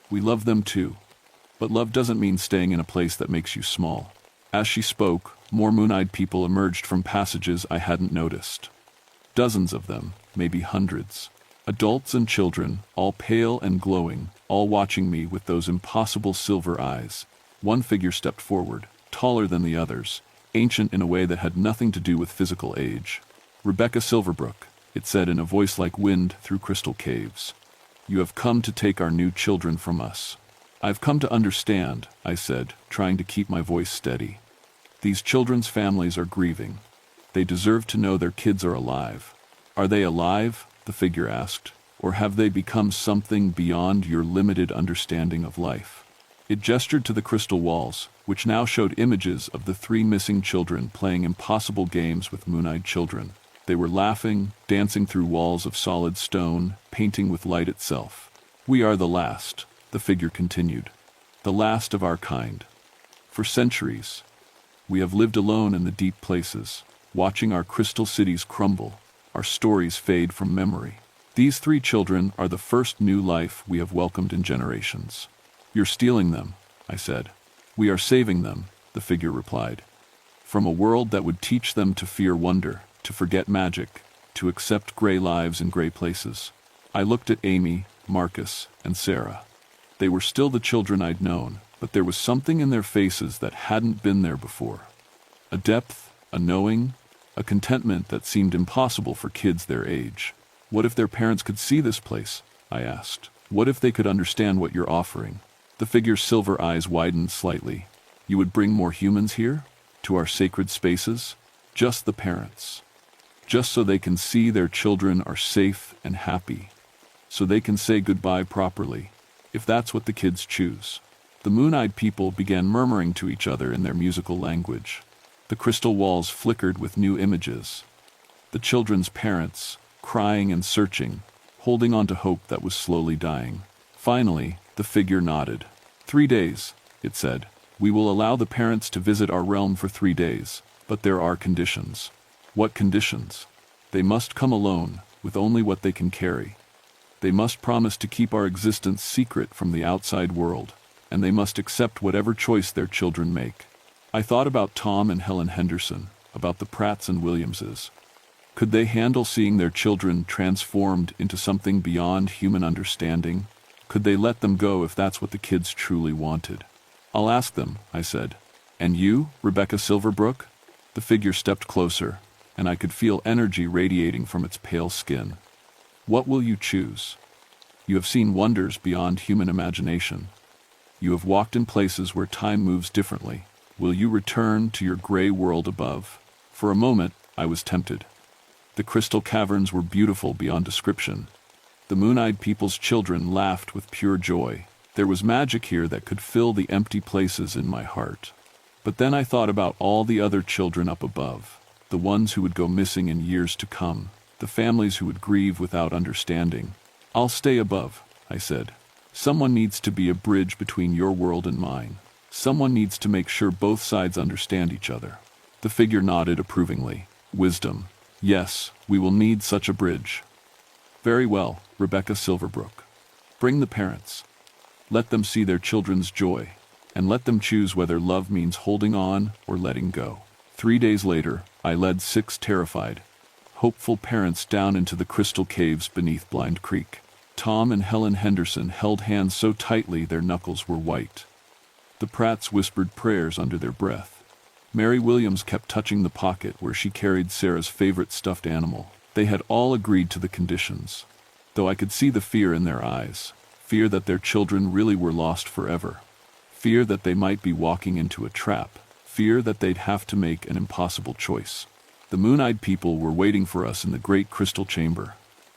We love them too. But love doesn't mean staying in a place that makes you small. As she spoke, more moon-eyed people emerged from passages I hadn't noticed. Dozens of them, maybe hundreds. Adults and children, all pale and glowing, all watching me with those impossible silver eyes. One figure stepped forward, taller than the others, ancient in a way that had nothing to do with physical age. Rebecca Silverbrook, it said in a voice like wind through crystal caves. You have come to take our new children from us. I've come to understand, I said, trying to keep my voice steady. These children's families are grieving. They deserve to know their kids are alive. Are they alive? The figure asked. Or have they become something beyond your limited understanding of life? It gestured to the crystal walls, which now showed images of the three missing children playing impossible games with moon-eyed children. They were laughing, dancing through walls of solid stone, painting with light itself. We are the last, the figure continued. The last of our kind. For centuries, we have lived alone in the deep places, watching our crystal cities crumble, our stories fade from memory. These three children are the first new life we have welcomed in generations. You're stealing them, I said. We are saving them, the figure replied. From a world that would teach them to fear wonder, to forget magic, to accept gray lives in gray places. I looked at Amy, Marcus, and Sarah. They were still the children I'd known, but there was something in their faces that hadn't been there before. A depth, a knowing, a contentment that seemed impossible for kids their age. What if their parents could see this place? I asked. What if they could understand what you're offering? The figure's silver eyes widened slightly. You would bring more humans here? To our sacred spaces? Just the parents. Just so they can see their children are safe and happy. So they can say goodbye properly, if that's what the kids choose. The moon-eyed people began murmuring to each other in their musical language. The crystal walls flickered with new images. The children's parents, crying and searching, holding on to hope that was slowly dying. Finally, the figure nodded. 3 days, it said. We will allow the parents to visit our realm for 3 days, but there are conditions. What conditions? They must come alone, with only what they can carry. They must promise to keep our existence secret from the outside world, and they must accept whatever choice their children make. I thought about Tom and Helen Henderson, about the Pratts and Williamses. Could they handle seeing their children transformed into something beyond human understanding? Could they let them go if that's what the kids truly wanted? I'll ask them, I said. And you, Rebecca Silverbrook? The figure stepped closer, and I could feel energy radiating from its pale skin. What will you choose? You have seen wonders beyond human imagination. You have walked in places where time moves differently. Will you return to your gray world above? For a moment, I was tempted. The crystal caverns were beautiful beyond description. The moon-eyed people's children laughed with pure joy. There was magic here that could fill the empty places in my heart. But then I thought about all the other children up above, the ones who would go missing in years to come, the families who would grieve without understanding. I'll stay above, I said. Someone needs to be a bridge between your world and mine. Someone needs to make sure both sides understand each other. The figure nodded approvingly. Wisdom. Yes, we will need such a bridge. Very well, Rebecca Silverbrook. Bring the parents. Let them see their children's joy, and let them choose whether love means holding on or letting go. 3 days later, I led 6 terrified, hopeful parents down into the crystal caves beneath Blind Creek. Tom and Helen Henderson held hands so tightly their knuckles were white. The Pratts whispered prayers under their breath. Mary Williams kept touching the pocket where she carried Sarah's favorite stuffed animal. They had all agreed to the conditions, though I could see the fear in their eyes, fear that their children really were lost forever, fear that they might be walking into a trap, fear that they'd have to make an impossible choice. The moon-eyed people were waiting for us in the great crystal chamber.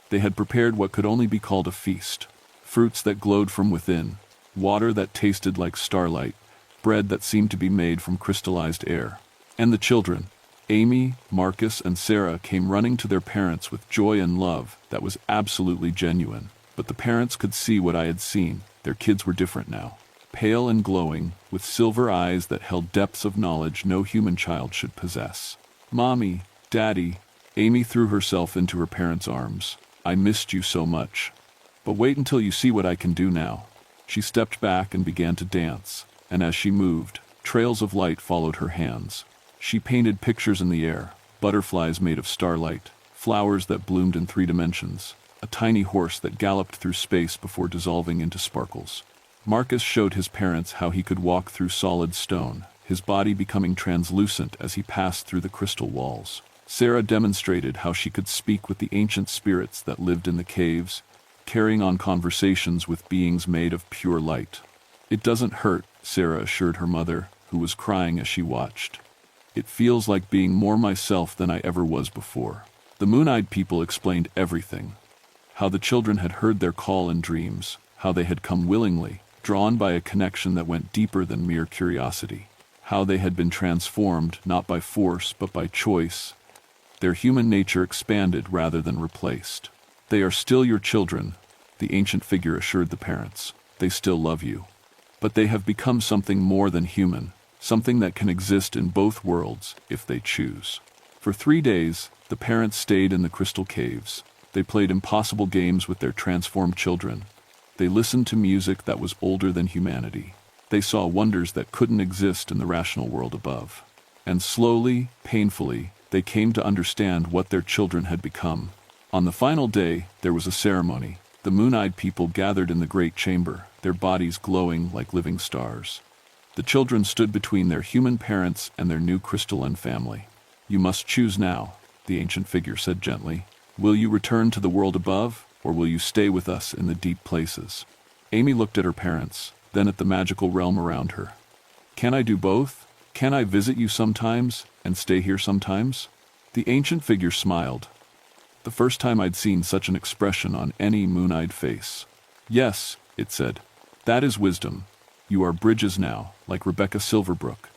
They had prepared what could only be called a feast, fruits that glowed from within, water that tasted like starlight, bread that seemed to be made from crystallized air. And the children, Amy, Marcus, and Sarah, came running to their parents with joy and love that was absolutely genuine. But the parents could see what I had seen. Their kids were different now. Pale and glowing, with silver eyes that held depths of knowledge no human child should possess. Mommy, Daddy, Amy threw herself into her parents' arms. I missed you so much. But wait until you see what I can do now. She stepped back and began to dance, and as she moved, trails of light followed her hands. She painted pictures in the air, butterflies made of starlight, flowers that bloomed in 3 dimensions, a tiny horse that galloped through space before dissolving into sparkles. Marcus showed his parents how he could walk through solid stone, his body becoming translucent as he passed through the crystal walls. Sarah demonstrated how she could speak with the ancient spirits that lived in the caves, carrying on conversations with beings made of pure light. It doesn't hurt, Sarah assured her mother, who was crying as she watched. It feels like being more myself than I ever was before. The moon-eyed people explained everything. How the children had heard their call in dreams, how they had come willingly, drawn by a connection that went deeper than mere curiosity. How they had been transformed, not by force, but by choice. Their human nature expanded rather than replaced. They are still your children, the ancient figure assured the parents. They still love you. But they have become something more than human, something that can exist in both worlds if they choose. For 3 days, the parents stayed in the crystal caves. They played impossible games with their transformed children. They listened to music that was older than humanity. They saw wonders that couldn't exist in the rational world above. And slowly, painfully, they came to understand what their children had become. On the final day, there was a ceremony. The moon-eyed people gathered in the great chamber, their bodies glowing like living stars. The children stood between their human parents and their new crystalline family. You must choose now, the ancient figure said gently. Will you return to the world above, or will you stay with us in the deep places? Amy looked at her parents, then at the magical realm around her. Can I do both? Can I visit you sometimes, and stay here sometimes? The ancient figure smiled. The first time I'd seen such an expression on any moon-eyed face. Yes, it said. That is wisdom. You are bridges now, like Rebecca Silverbrook.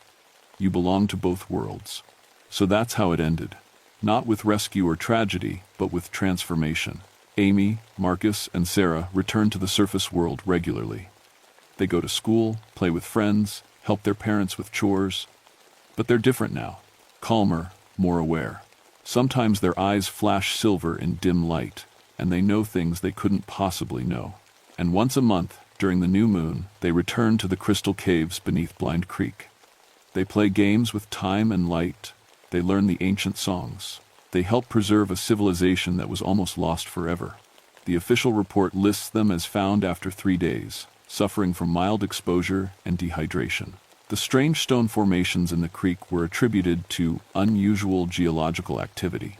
You belong to both worlds. So that's how it ended. Not with rescue or tragedy, but with transformation. Amy, Marcus, and Sarah return to the surface world regularly. They go to school, play with friends, help their parents with chores. But they're different now. Calmer, more aware. Sometimes their eyes flash silver in dim light, and they know things they couldn't possibly know. And once a month, during the new moon, they return to the crystal caves beneath Blind Creek. They play games with time and light. They learn the ancient songs. They help preserve a civilization that was almost lost forever. The official report lists them as found after 3 days, suffering from mild exposure and dehydration. The strange stone formations in the creek were attributed to unusual geological activity.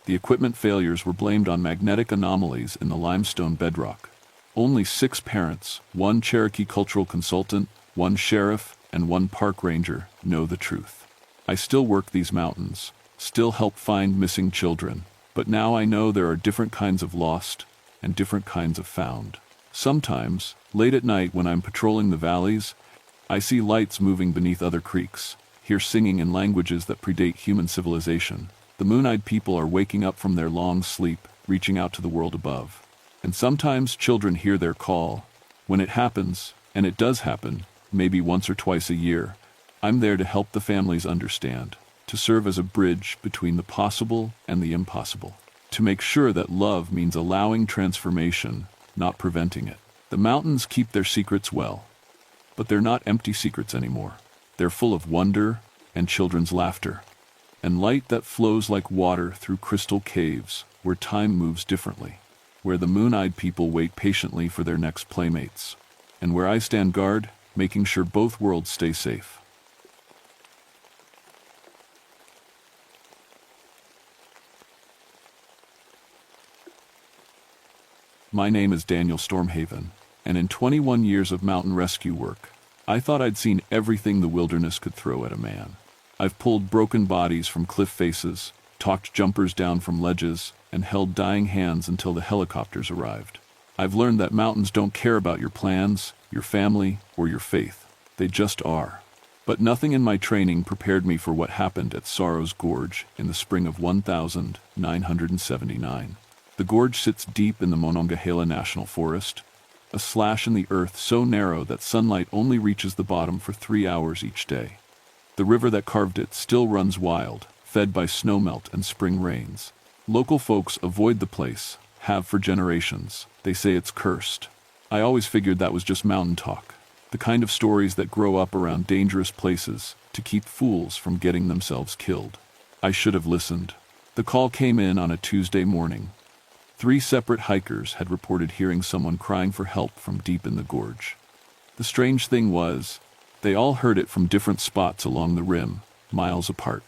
The equipment failures were blamed on magnetic anomalies in the limestone bedrock. Only 6 parents, 1 Cherokee cultural consultant, 1 sheriff, and 1 park ranger know the truth. I still work these mountains, still help find missing children, but now I know there are different kinds of lost and different kinds of found. Sometimes, late at night when I'm patrolling the valleys, I see lights moving beneath other creeks, hear singing in languages that predate human civilization. The moon-eyed people are waking up from their long sleep, reaching out to the world above. And sometimes children hear their call. When it happens, and it does happen, maybe once or twice a year, I'm there to help the families understand, to serve as a bridge between the possible and the impossible, to make sure that love means allowing transformation, not preventing it. The mountains keep their secrets well, but they're not empty secrets anymore. They're full of wonder and children's laughter, and light that flows like water through crystal caves where time moves differently, where the moon-eyed people wait patiently for their next playmates, and where I stand guard, making sure both worlds stay safe. My name is Daniel Stormhaven, and in 21 years of mountain rescue work, I thought I'd seen everything the wilderness could throw at a man. I've pulled broken bodies from cliff faces, talked jumpers down from ledges, and held dying hands until the helicopters arrived. I've learned that mountains don't care about your plans, your family, or your faith. They just are. But nothing in my training prepared me for what happened at Sorrow's Gorge in the spring of 1979. The gorge sits deep in the Monongahela National Forest, a slash in the earth so narrow that sunlight only reaches the bottom for 3 hours each day. The river that carved it still runs wild, fed by snowmelt and spring rains. Local folks avoid the place, have for generations. They say it's cursed. I always figured that was just mountain talk, the kind of stories that grow up around dangerous places to keep fools from getting themselves killed. I should have listened. The call came in on a Tuesday morning. 3 separate hikers had reported hearing someone crying for help from deep in the gorge. The strange thing was, they all heard it from different spots along the rim, miles apart.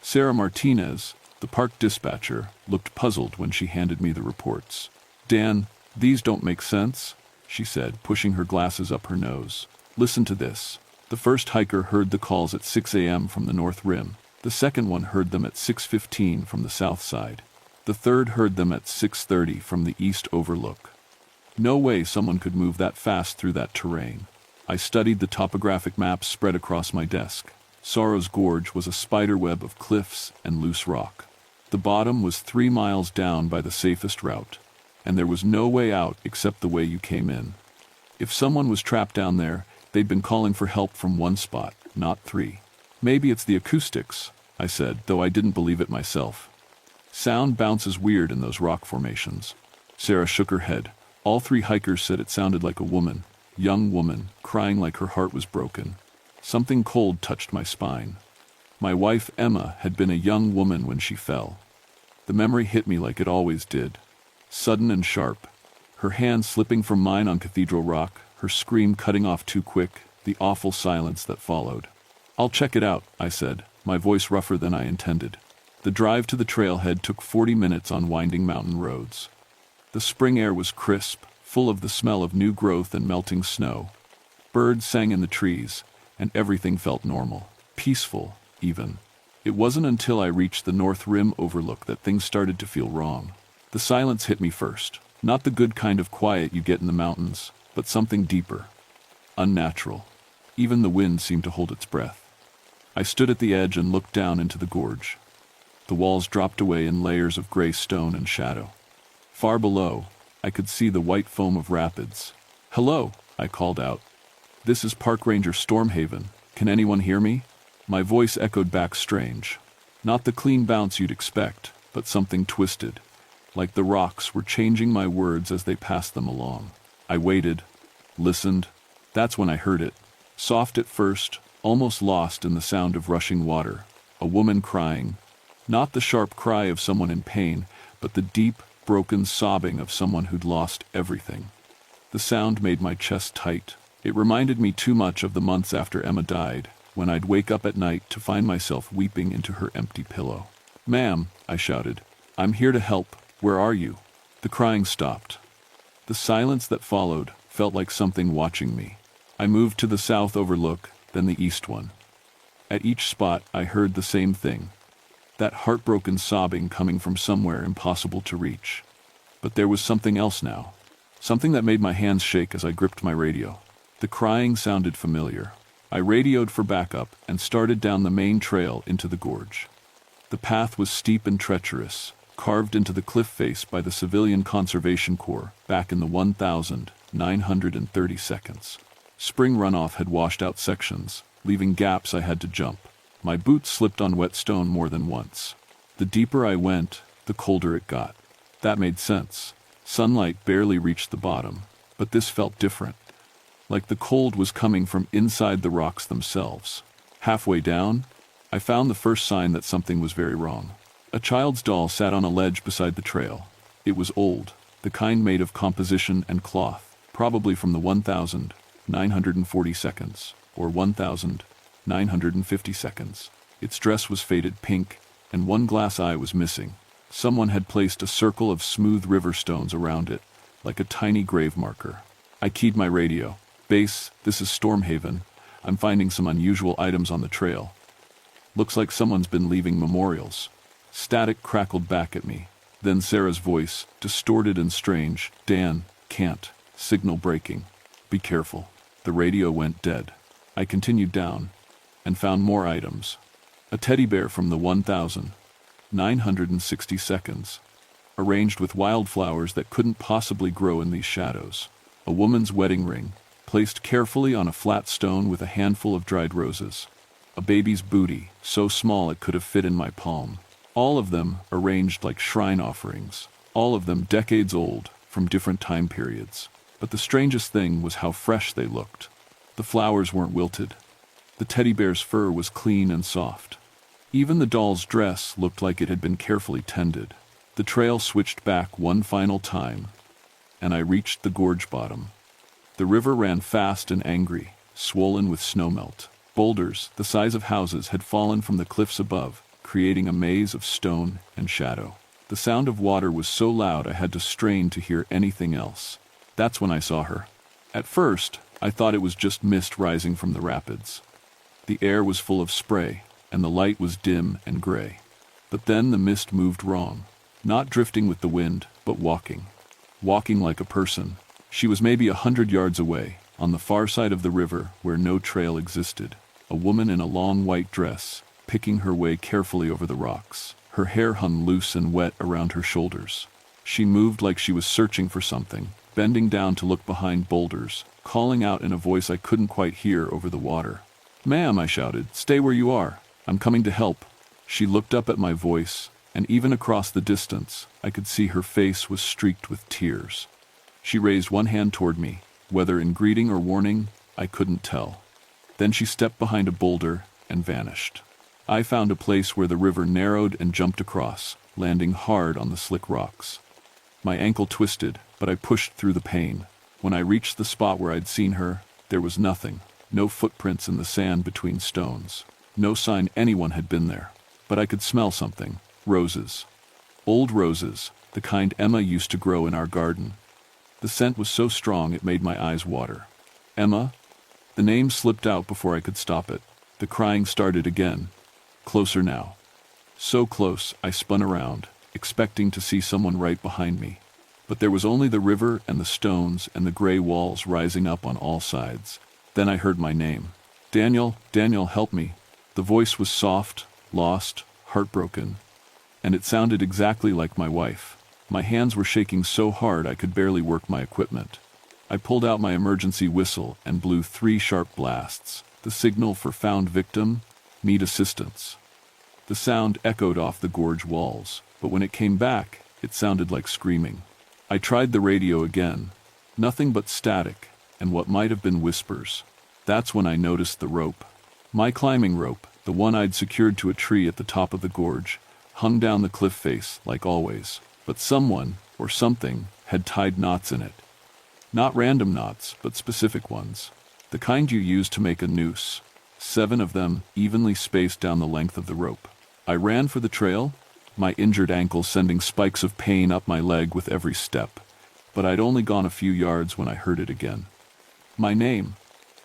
Sarah Martinez, the park dispatcher, looked puzzled when she handed me the reports. "Dan, these don't make sense," she said, pushing her glasses up her nose. "Listen to this. The first hiker heard the calls at 6 a.m. from the north rim. The second one heard them at 6:15 from the south side. The third heard them at 6:30 from the east overlook. No way someone could move that fast through that terrain." I studied the topographic maps spread across my desk. Sorrow's Gorge was a spiderweb of cliffs and loose rock. The bottom was 3 miles down by the safest route, and there was no way out except the way you came in. If someone was trapped down there, they'd been calling for help from 1 spot, not 3. "Maybe it's the acoustics," I said, though I didn't believe it myself. "Sound bounces weird in those rock formations." Sarah shook her head. All 3 hikers said it sounded like a woman, young woman, crying like her heart was broken. Something cold touched my spine. My wife, Emma, had been a young woman when she fell. The memory hit me like it always did, sudden and sharp. Her hand slipping from mine on Cathedral Rock, her scream cutting off too quick, the awful silence that followed. "I'll check it out," I said, my voice rougher than I intended. The drive to the trailhead took 40 minutes on winding mountain roads. The spring air was crisp, full of the smell of new growth and melting snow. Birds sang in the trees, and everything felt normal, peaceful, even. It wasn't until I reached the North Rim overlook that things started to feel wrong. The silence hit me first, not the good kind of quiet you get in the mountains, but something deeper, unnatural. Even the wind seemed to hold its breath. I stood at the edge and looked down into the gorge. The walls dropped away in layers of gray stone and shadow. Far below, I could see the white foam of rapids. "Hello," I called out. "This is Park Ranger Stormhaven. Can anyone hear me?" My voice echoed back strange. Not the clean bounce you'd expect, but something twisted, like the rocks were changing my words as they passed them along. I waited, listened. That's when I heard it. Soft at first, almost lost in the sound of rushing water. A woman crying. Not the sharp cry of someone in pain, but the deep, broken sobbing of someone who'd lost everything. The sound made my chest tight. It reminded me too much of the months after Emma died, when I'd wake up at night to find myself weeping into her empty pillow. "Ma'am," I shouted. "I'm here to help. Where are you?" The crying stopped. The silence that followed felt like something watching me. I moved to the south overlook, then the east one. At each spot, I heard the same thing. That heartbroken sobbing coming from somewhere impossible to reach. But there was something else now. Something that made my hands shake as I gripped my radio. The crying sounded familiar. I radioed for backup and started down the main trail into the gorge. The path was steep and treacherous, carved into the cliff face by the Civilian Conservation Corps back in the 1930s. Spring runoff had washed out sections, leaving gaps I had to jump. My boots slipped on wet stone more than once. The deeper I went, the colder it got. That made sense. Sunlight barely reached the bottom, but this felt different. Like the cold was coming from inside the rocks themselves. Halfway down, I found the first sign that something was very wrong. A child's doll sat on a ledge beside the trail. It was old, the kind made of composition and cloth, probably from the 1940s or 1950s. Its dress was faded pink, and one glass eye was missing. Someone had placed a circle of smooth river stones around it, like a tiny grave marker. I keyed my radio. "Base, this is Stormhaven. I'm finding some unusual items on the trail. Looks like someone's been leaving memorials." Static crackled back at me. Then Sarah's voice, distorted and strange. "Dan, can't. Signal breaking. Be careful." The radio went dead. I continued down, and found more items. A teddy bear from the 1960s, arranged with wildflowers that couldn't possibly grow in these shadows. A woman's wedding ring, placed carefully on a flat stone with a handful of dried roses. A baby's booty, so small it could have fit in my palm. All of them arranged like shrine offerings. All of them decades old, from different time periods. But the strangest thing was how fresh they looked. The flowers weren't wilted. The teddy bear's fur was clean and soft. Even the doll's dress looked like it had been carefully tended. The trail switched back one final time, and I reached the gorge bottom. The river ran fast and angry, swollen with snowmelt. Boulders, the size of houses, had fallen from the cliffs above, creating a maze of stone and shadow. The sound of water was so loud I had to strain to hear anything else. That's when I saw her. At first, I thought it was just mist rising from the rapids. The air was full of spray, and the light was dim and gray. But then the mist moved wrong. Not drifting with the wind, but walking. Walking like a person. She was maybe 100 yards away, on the far side of the river where no trail existed. A woman in a long white dress, picking her way carefully over the rocks. Her hair hung loose and wet around her shoulders. She moved like she was searching for something, bending down to look behind boulders, calling out in a voice I couldn't quite hear over the water. "Ma'am," I shouted, "stay where you are. I'm coming to help." She looked up at my voice, and even across the distance, I could see her face was streaked with tears. She raised one hand toward me, whether in greeting or warning, I couldn't tell. Then she stepped behind a boulder and vanished. I found a place where the river narrowed and jumped across, landing hard on the slick rocks. My ankle twisted, but I pushed through the pain. When I reached the spot where I'd seen her, there was nothing. No footprints in the sand between stones. No sign anyone had been there. But I could smell something. Roses. Old roses, the kind Emma used to grow in our garden. The scent was so strong it made my eyes water. Emma? The name slipped out before I could stop it. The crying started again. Closer now. So close, I spun around, expecting to see someone right behind me. But there was only the river and the stones and the gray walls rising up on all sides. Then I heard my name. "Daniel, Daniel, help me." The voice was soft, lost, heartbroken, and it sounded exactly like my wife. My hands were shaking so hard I could barely work my equipment. I pulled out my emergency whistle and blew 3 sharp blasts, the signal for found victim, need assistance. The sound echoed off the gorge walls, but when it came back, it sounded like screaming. I tried the radio again. Nothing but static, and what might have been whispers. That's when I noticed the rope. My climbing rope, the one I'd secured to a tree at the top of the gorge, hung down the cliff face, like always. But someone, or something, had tied knots in it. Not random knots, but specific ones. The kind you use to make a noose. 7 of them, evenly spaced down the length of the rope. I ran for the trail, my injured ankle sending spikes of pain up my leg with every step. But I'd only gone a few yards when I heard it again. "My name,"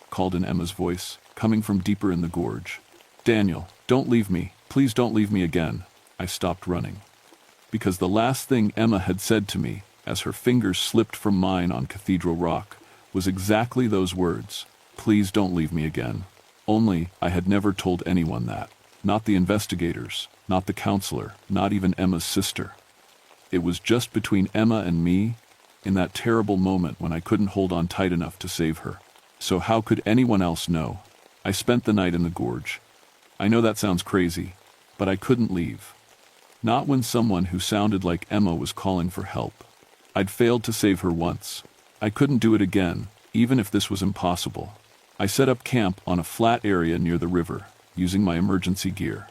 called in Emma's voice, coming from deeper in the gorge. "Daniel, don't leave me. Please don't leave me again." I stopped running. Because the last thing Emma had said to me, as her fingers slipped from mine on Cathedral Rock, was exactly those words, "Please don't leave me again." Only, I had never told anyone that. Not the investigators, not the counselor, not even Emma's sister. It was just between Emma and me, in that terrible moment when I couldn't hold on tight enough to save her. So how could anyone else know? I spent the night in the gorge. I know that sounds crazy, but I couldn't leave. Not when someone who sounded like Emma was calling for help. I'd failed to save her once. I couldn't do it again, even if this was impossible. I set up camp on a flat area near the river, using my emergency gear.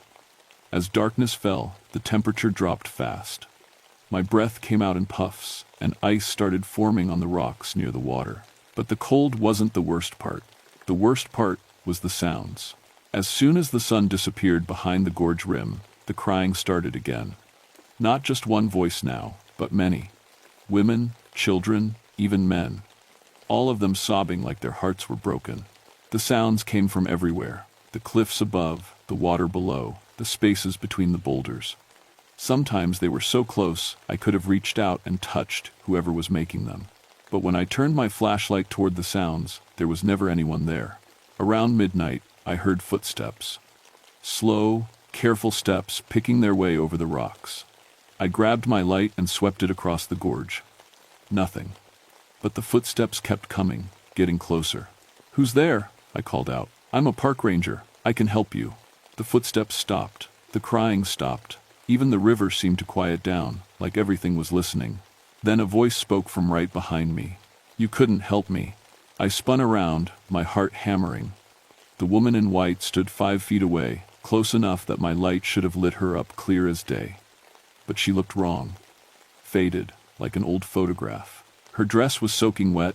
As darkness fell, the temperature dropped fast. My breath came out in puffs, and ice started forming on the rocks near the water. But the cold wasn't the worst part. The worst part was the sounds. As soon as the sun disappeared behind the gorge rim, the crying started again. Not just one voice now, but many. Women, children, even men. All of them sobbing like their hearts were broken. The sounds came from everywhere. The cliffs above, the water below, the spaces between the boulders. Sometimes they were so close I could have reached out and touched whoever was making them. But when I turned my flashlight toward the sounds, there was never anyone there. Around midnight, I heard footsteps. Slow, careful steps picking their way over the rocks. I grabbed my light and swept it across the gorge. Nothing. But the footsteps kept coming, getting closer. "Who's there?" I called out. "I'm a park ranger. I can help you." The footsteps stopped. The crying stopped. Even the river seemed to quiet down, like everything was listening. Then a voice spoke from right behind me. "You couldn't help me." I spun around, my heart hammering. The woman in white stood 5 feet away, close enough that my light should have lit her up clear as day. But she looked wrong. Faded, like an old photograph. Her dress was soaking wet,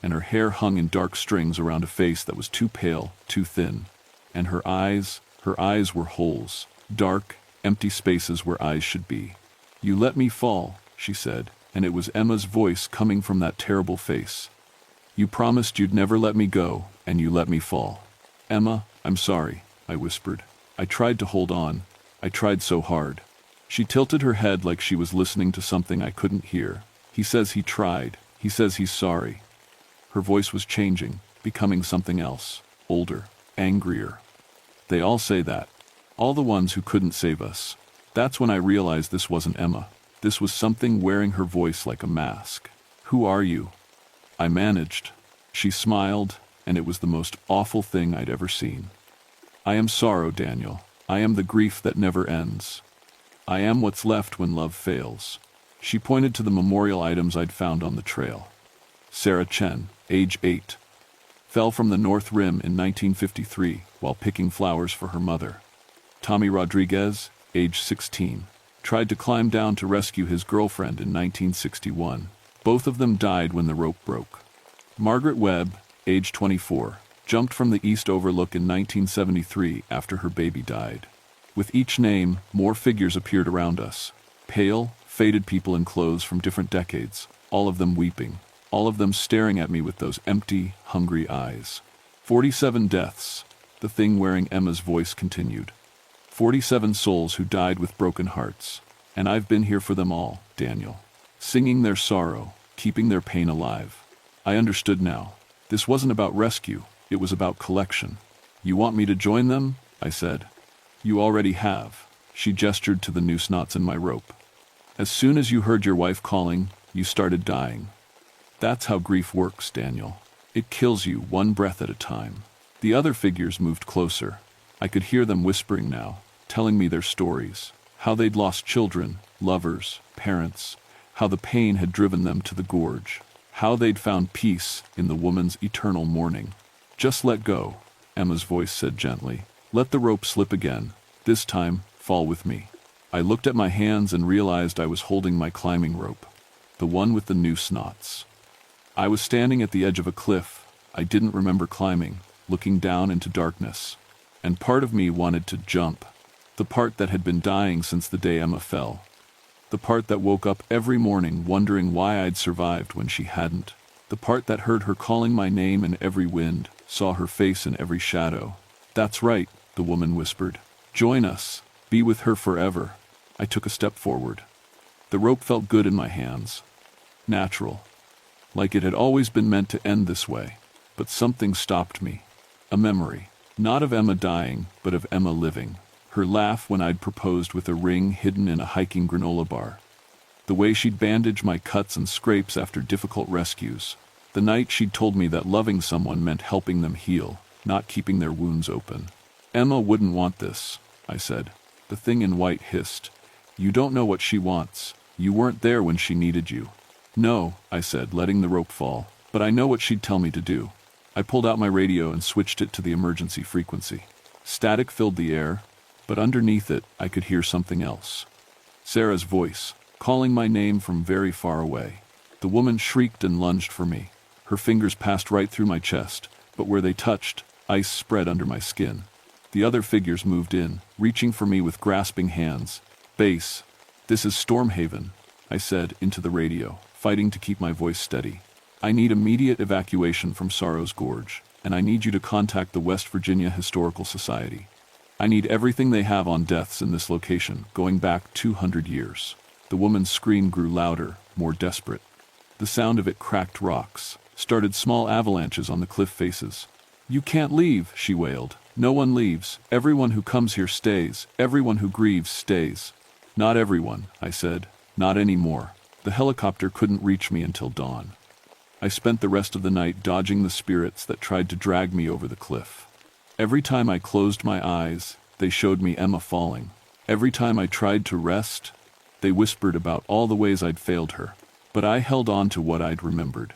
and her hair hung in dark strings around a face that was too pale, too thin. And her eyes were holes. Dark, empty spaces where eyes should be. "You let me fall," she said, and it was Emma's voice coming from that terrible face. "You promised you'd never let me go, and you let me fall." "Emma, I'm sorry," I whispered. I tried to hold on. I tried so hard. She tilted her head like she was listening to something I couldn't hear. "He says he tried. He says he's sorry." Her voice was changing, becoming something else, older, angrier. "They all say that. All the ones who couldn't save us." That's when I realized this wasn't Emma. This was something wearing her voice like a mask. "Who are you?" I managed. She smiled, and it was the most awful thing I'd ever seen. "I am sorrow, Daniel. I am the grief that never ends. I am what's left when love fails." She pointed to the memorial items I'd found on the trail. Sarah Chen, age 8. Fell from the North Rim in 1953 while picking flowers for her mother. Tommy Rodriguez, age 16. Tried to climb down to rescue his girlfriend in 1961. Both of them died when the rope broke. Margaret Webb, age 24. Jumped from the East Overlook in 1973 after her baby died. With each name, more figures appeared around us. Pale, faded people in clothes from different decades, all of them weeping, all of them staring at me with those empty, hungry eyes. 47 deaths, the thing wearing Emma's voice continued. 47 souls who died with broken hearts. And I've been here for them all, Daniel. Singing their sorrow, keeping their pain alive. I understood now. This wasn't about rescue, it was about collection. "You want me to join them?" I said. "You already have." She gestured to the noose knots in my rope. As soon as you heard your wife calling, you started dying. That's how grief works, Daniel. It kills you one breath at a time. The other figures moved closer. I could hear them whispering now, telling me their stories, how they'd lost children, lovers, parents, how the pain had driven them to the gorge, how they'd found peace in the woman's eternal mourning. Just let go, Emma's voice said gently. Let the rope slip again. This time, fall with me. I looked at my hands and realized I was holding my climbing rope, the one with the noose knots. I was standing at the edge of a cliff I didn't remember climbing, looking down into darkness. And part of me wanted to jump, the part that had been dying since the day Emma fell. The part that woke up every morning wondering why I'd survived when she hadn't. The part that heard her calling my name in every wind, saw her face in every shadow. That's right, the woman whispered. Join us. Be with her forever. I took a step forward. The rope felt good in my hands. Natural. Like it had always been meant to end this way. But something stopped me. A memory. Not of Emma dying, but of Emma living. Her laugh when I'd proposed with a ring hidden in a hiking granola bar. The way she'd bandage my cuts and scrapes after difficult rescues. The night she'd told me that loving someone meant helping them heal, not keeping their wounds open. Emma wouldn't want this, I said. The thing in white hissed. You don't know what she wants. You weren't there when she needed you. No, I said, letting the rope fall, but I know what she'd tell me to do. I pulled out my radio and switched it to the emergency frequency. Static filled the air, but underneath it I could hear something else. Sarah's voice, calling my name from very far away. The woman shrieked and lunged for me. Her fingers passed right through my chest, but where they touched, ice spread under my skin. The other figures moved in, reaching for me with grasping hands. Base, this is Stormhaven, I said into the radio, fighting to keep my voice steady. I need immediate evacuation from Sorrow's Gorge, and I need you to contact the West Virginia Historical Society. I need everything they have on deaths in this location, going back 200 years. The woman's scream grew louder, more desperate. The sound of it cracked rocks, started small avalanches on the cliff faces. You can't leave, she wailed. No one leaves. Everyone who comes here stays. Everyone who grieves stays. Not everyone, I said. Not anymore. The helicopter couldn't reach me until dawn. I spent the rest of the night dodging the spirits that tried to drag me over the cliff. Every time I closed my eyes, they showed me Emma falling. Every time I tried to rest, they whispered about all the ways I'd failed her. But I held on to what I'd remembered.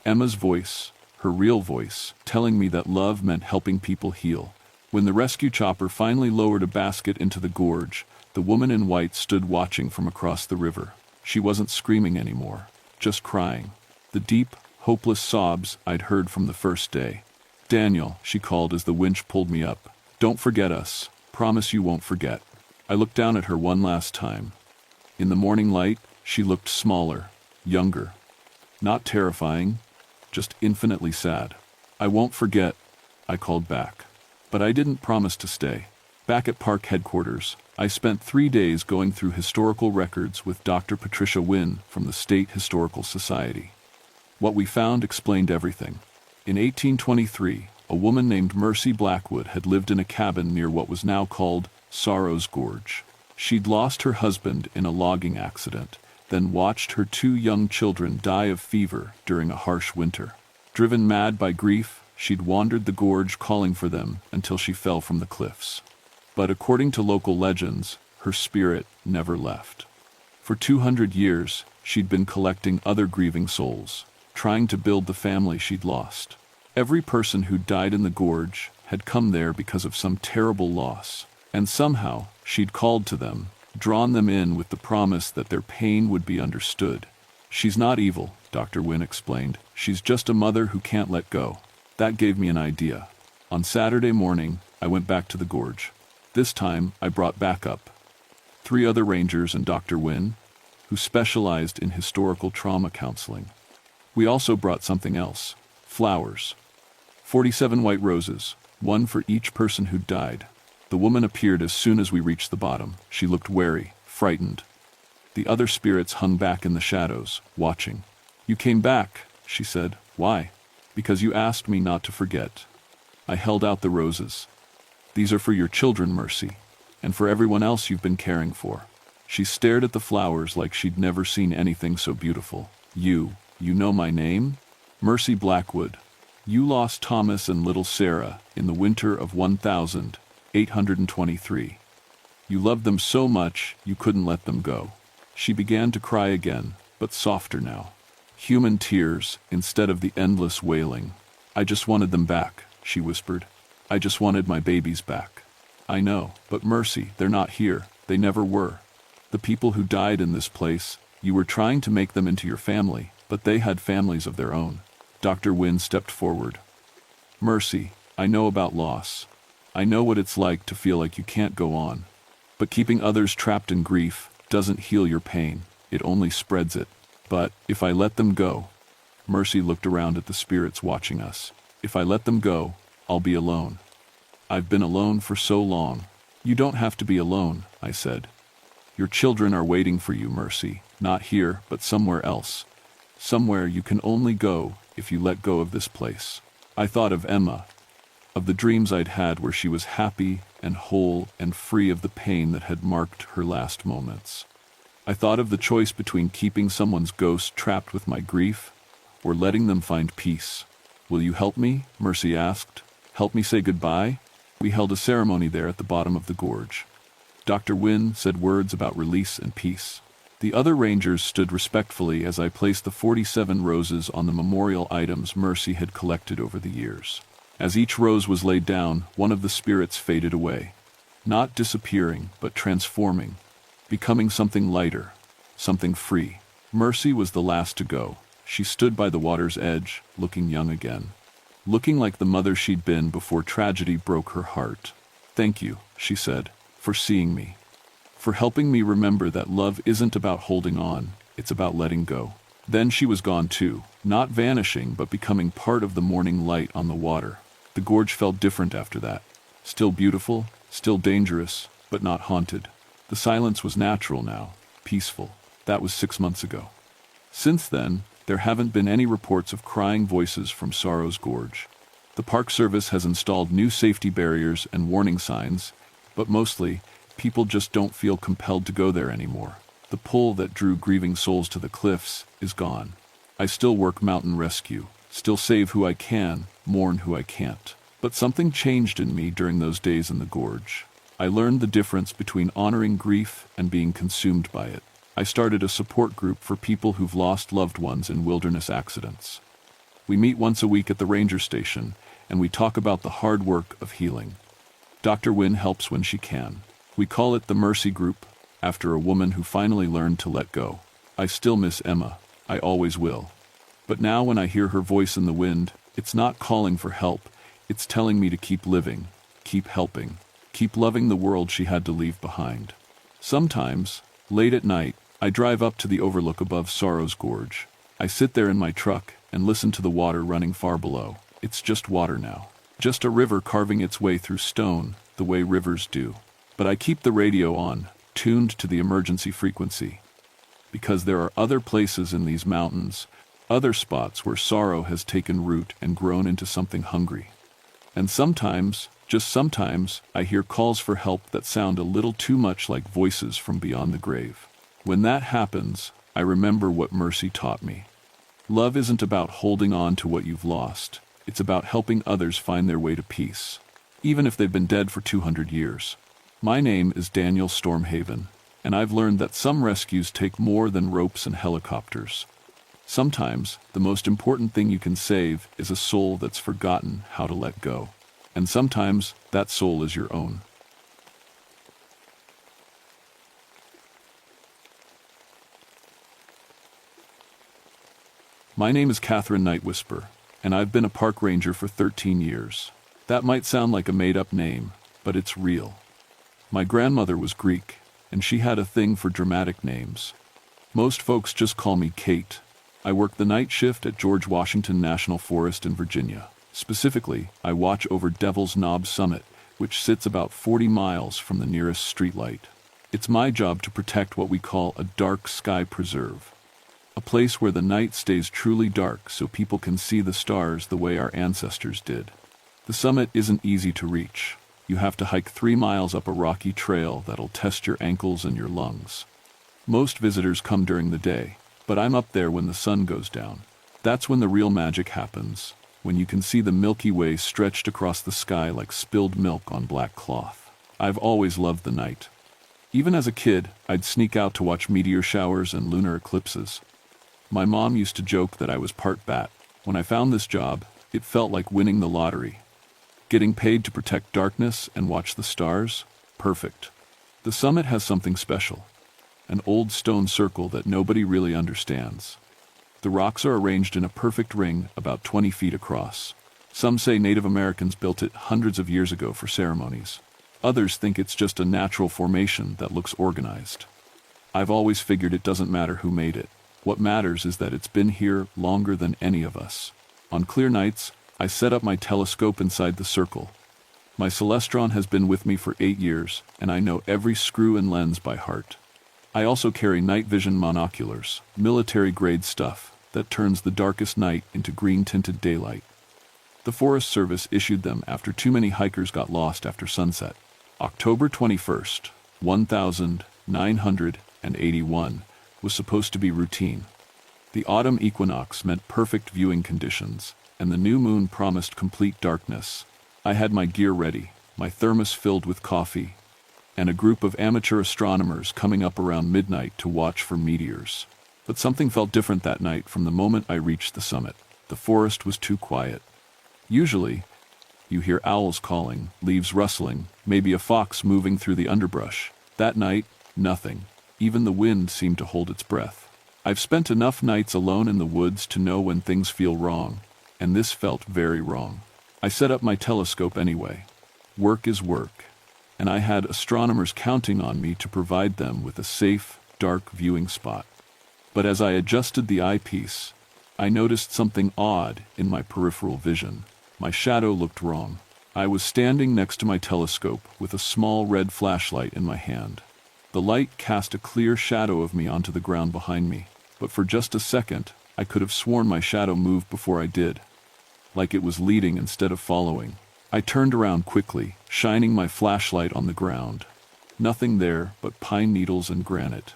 Emma's voice, her real voice, telling me that love meant helping people heal. When the rescue chopper finally lowered a basket into the gorge, the woman in white stood watching from across the river. She wasn't screaming anymore, just crying. The deep, hopeless sobs I'd heard from the first day. Daniel, she called as the winch pulled me up. Don't forget us. Promise you won't forget. I looked down at her one last time. In the morning light, she looked smaller, younger. Not terrifying, just infinitely sad. I won't forget, I called back. But I didn't promise to stay. Back at park headquarters, I spent 3 days going through historical records with Dr. Patricia Wynn from the State Historical Society. What we found explained everything. In 1823, a woman named Mercy Blackwood had lived in a cabin near what was now called Sorrow's Gorge. She'd lost her husband in a logging accident, then watched her 2 young children die of fever during a harsh winter. Driven mad by grief, she'd wandered the gorge calling for them until she fell from the cliffs. But according to local legends, her spirit never left. For 200 years, she'd been collecting other grieving souls, trying to build the family she'd lost. Every person who died in the gorge had come there because of some terrible loss, and somehow she'd called to them, drawn them in with the promise that their pain would be understood. She's not evil, Dr. Wynn explained. She's just a mother who can't let go. That gave me an idea. On Saturday morning, I went back to the gorge. This time, I brought backup. 3 other rangers and Dr. Wynn, who specialized in historical trauma counseling. We also brought something else. Flowers. 47 white roses, 1 for each person who died. The woman appeared as soon as we reached the bottom. She looked wary, frightened. The other spirits hung back in the shadows, watching. You came back, she said. Why? Because you asked me not to forget. I held out the roses. These are for your children, Mercy, and for everyone else you've been caring for. She stared at the flowers like she'd never seen anything so beautiful. You know my name? Mercy Blackwood. You lost Thomas and little Sarah in the winter of 1823. You loved them so much you couldn't let them go. She began to cry again, but softer now. Human tears instead of the endless wailing. I just wanted them back, she whispered. I just wanted my babies back. I know, but Mercy, they're not here. They never were. The people who died in this place, you were trying to make them into your family, but they had families of their own. Dr. Wynne stepped forward. Mercy, I know about loss. I know what it's like to feel like you can't go on. But keeping others trapped in grief doesn't heal your pain. It only spreads it. But if I let them go, Mercy looked around at the spirits watching us. If I let them go, I'll be alone. I've been alone for so long. You don't have to be alone, I said. Your children are waiting for you, Mercy. Not here, but somewhere else. Somewhere you can only go if you let go of this place. I thought of Emma, of the dreams I'd had where she was happy and whole and free of the pain that had marked her last moments. I thought of the choice between keeping someone's ghost trapped with my grief or letting them find peace. Will you help me? Mercy asked. Help me say goodbye? We held a ceremony there at the bottom of the gorge. Dr. Wynne said words about release and peace. The other rangers stood respectfully as I placed the 47 roses on the memorial items Mercy had collected over the years. As each rose was laid down, one of the spirits faded away. Not disappearing, but transforming, becoming something lighter, something free. Mercy was the last to go. She stood by the water's edge, looking young again. Looking like the mother she'd been before tragedy broke her heart. Thank you, she said, for seeing me. For helping me remember that love isn't about holding on, it's about letting go. Then she was gone too, not vanishing but becoming part of the morning light on the water. The gorge felt different after that. Still beautiful, still dangerous, but not haunted. The silence was natural now, peaceful. That was 6 months ago. Since then, there haven't been any reports of crying voices from Sorrow's Gorge. The Park Service has installed new safety barriers and warning signs, but mostly, people just don't feel compelled to go there anymore. The pull that drew grieving souls to the cliffs is gone. I still work mountain rescue, still save who I can, mourn who I can't. But something changed in me during those days in the gorge. I learned the difference between honoring grief and being consumed by it. I started a support group for people who've lost loved ones in wilderness accidents. We meet once a week at the ranger station, and we talk about the hard work of healing. Dr. Wynne helps when she can. We call it the Mercy Group, after a woman who finally learned to let go. I still miss Emma. I always will. But now when I hear her voice in the wind, it's not calling for help. It's telling me to keep living, keep helping, keep loving the world she had to leave behind. Sometimes, late at night, I drive up to the overlook above Sorrow's Gorge. I sit there in my truck and listen to the water running far below. It's just water now. Just a river carving its way through stone, the way rivers do. But I keep the radio on, tuned to the emergency frequency. Because there are other places in these mountains, other spots where sorrow has taken root and grown into something hungry. And sometimes, just sometimes, I hear calls for help that sound a little too much like voices from beyond the grave. When that happens, I remember what Mercy taught me. Love isn't about holding on to what you've lost. It's about helping others find their way to peace, even if they've been dead for 200 years. My name is Daniel Stormhaven, and I've learned that some rescues take more than ropes and helicopters. Sometimes, the most important thing you can save is a soul that's forgotten how to let go. And sometimes, that soul is your own. My name is Catherine Nightwhisper, and I've been a park ranger for 13 years. That might sound like a made-up name, but it's real. My grandmother was Greek, and she had a thing for dramatic names. Most folks just call me Kate. I work the night shift at George Washington National Forest in Virginia. Specifically, I watch over Devil's Knob Summit, which sits about 40 miles from the nearest streetlight. It's my job to protect what we call a dark sky preserve. A place where the night stays truly dark so people can see the stars the way our ancestors did. The summit isn't easy to reach. You have to hike 3 miles up a rocky trail that'll test your ankles and your lungs. Most visitors come during the day, but I'm up there when the sun goes down. That's when the real magic happens, when you can see the Milky Way stretched across the sky like spilled milk on black cloth. I've always loved the night. Even as a kid, I'd sneak out to watch meteor showers and lunar eclipses. My mom used to joke that I was part bat. When I found this job, it felt like winning the lottery. Getting paid to protect darkness and watch the stars? Perfect. The summit has something special. An old stone circle that nobody really understands. The rocks are arranged in a perfect ring about 20 feet across. Some say Native Americans built it hundreds of years ago for ceremonies. Others think it's just a natural formation that looks organized. I've always figured it doesn't matter who made it. What matters is that it's been here longer than any of us. On clear nights, I set up my telescope inside the circle. My Celestron has been with me for 8 years, and I know every screw and lens by heart. I also carry night vision monoculars, military-grade stuff that turns the darkest night into green-tinted daylight. The Forest Service issued them after too many hikers got lost after sunset. October 21st, 1981, was supposed to be routine. The autumn equinox meant perfect viewing conditions, and the new moon promised complete darkness. I had my gear ready, my thermos filled with coffee, and a group of amateur astronomers coming up around midnight to watch for meteors. But something felt different that night from the moment I reached the summit. The forest was too quiet. Usually, you hear owls calling, leaves rustling, maybe a fox moving through the underbrush. That night, nothing. Even the wind seemed to hold its breath. I've spent enough nights alone in the woods to know when things feel wrong, and this felt very wrong. I set up my telescope anyway. Work is work, and I had astronomers counting on me to provide them with a safe, dark viewing spot. But as I adjusted the eyepiece, I noticed something odd in my peripheral vision. My shadow looked wrong. I was standing next to my telescope with a small red flashlight in my hand. The light cast a clear shadow of me onto the ground behind me, but for just a second, I could have sworn my shadow moved before I did, like it was leading instead of following. I turned around quickly, shining my flashlight on the ground. Nothing there but pine needles and granite.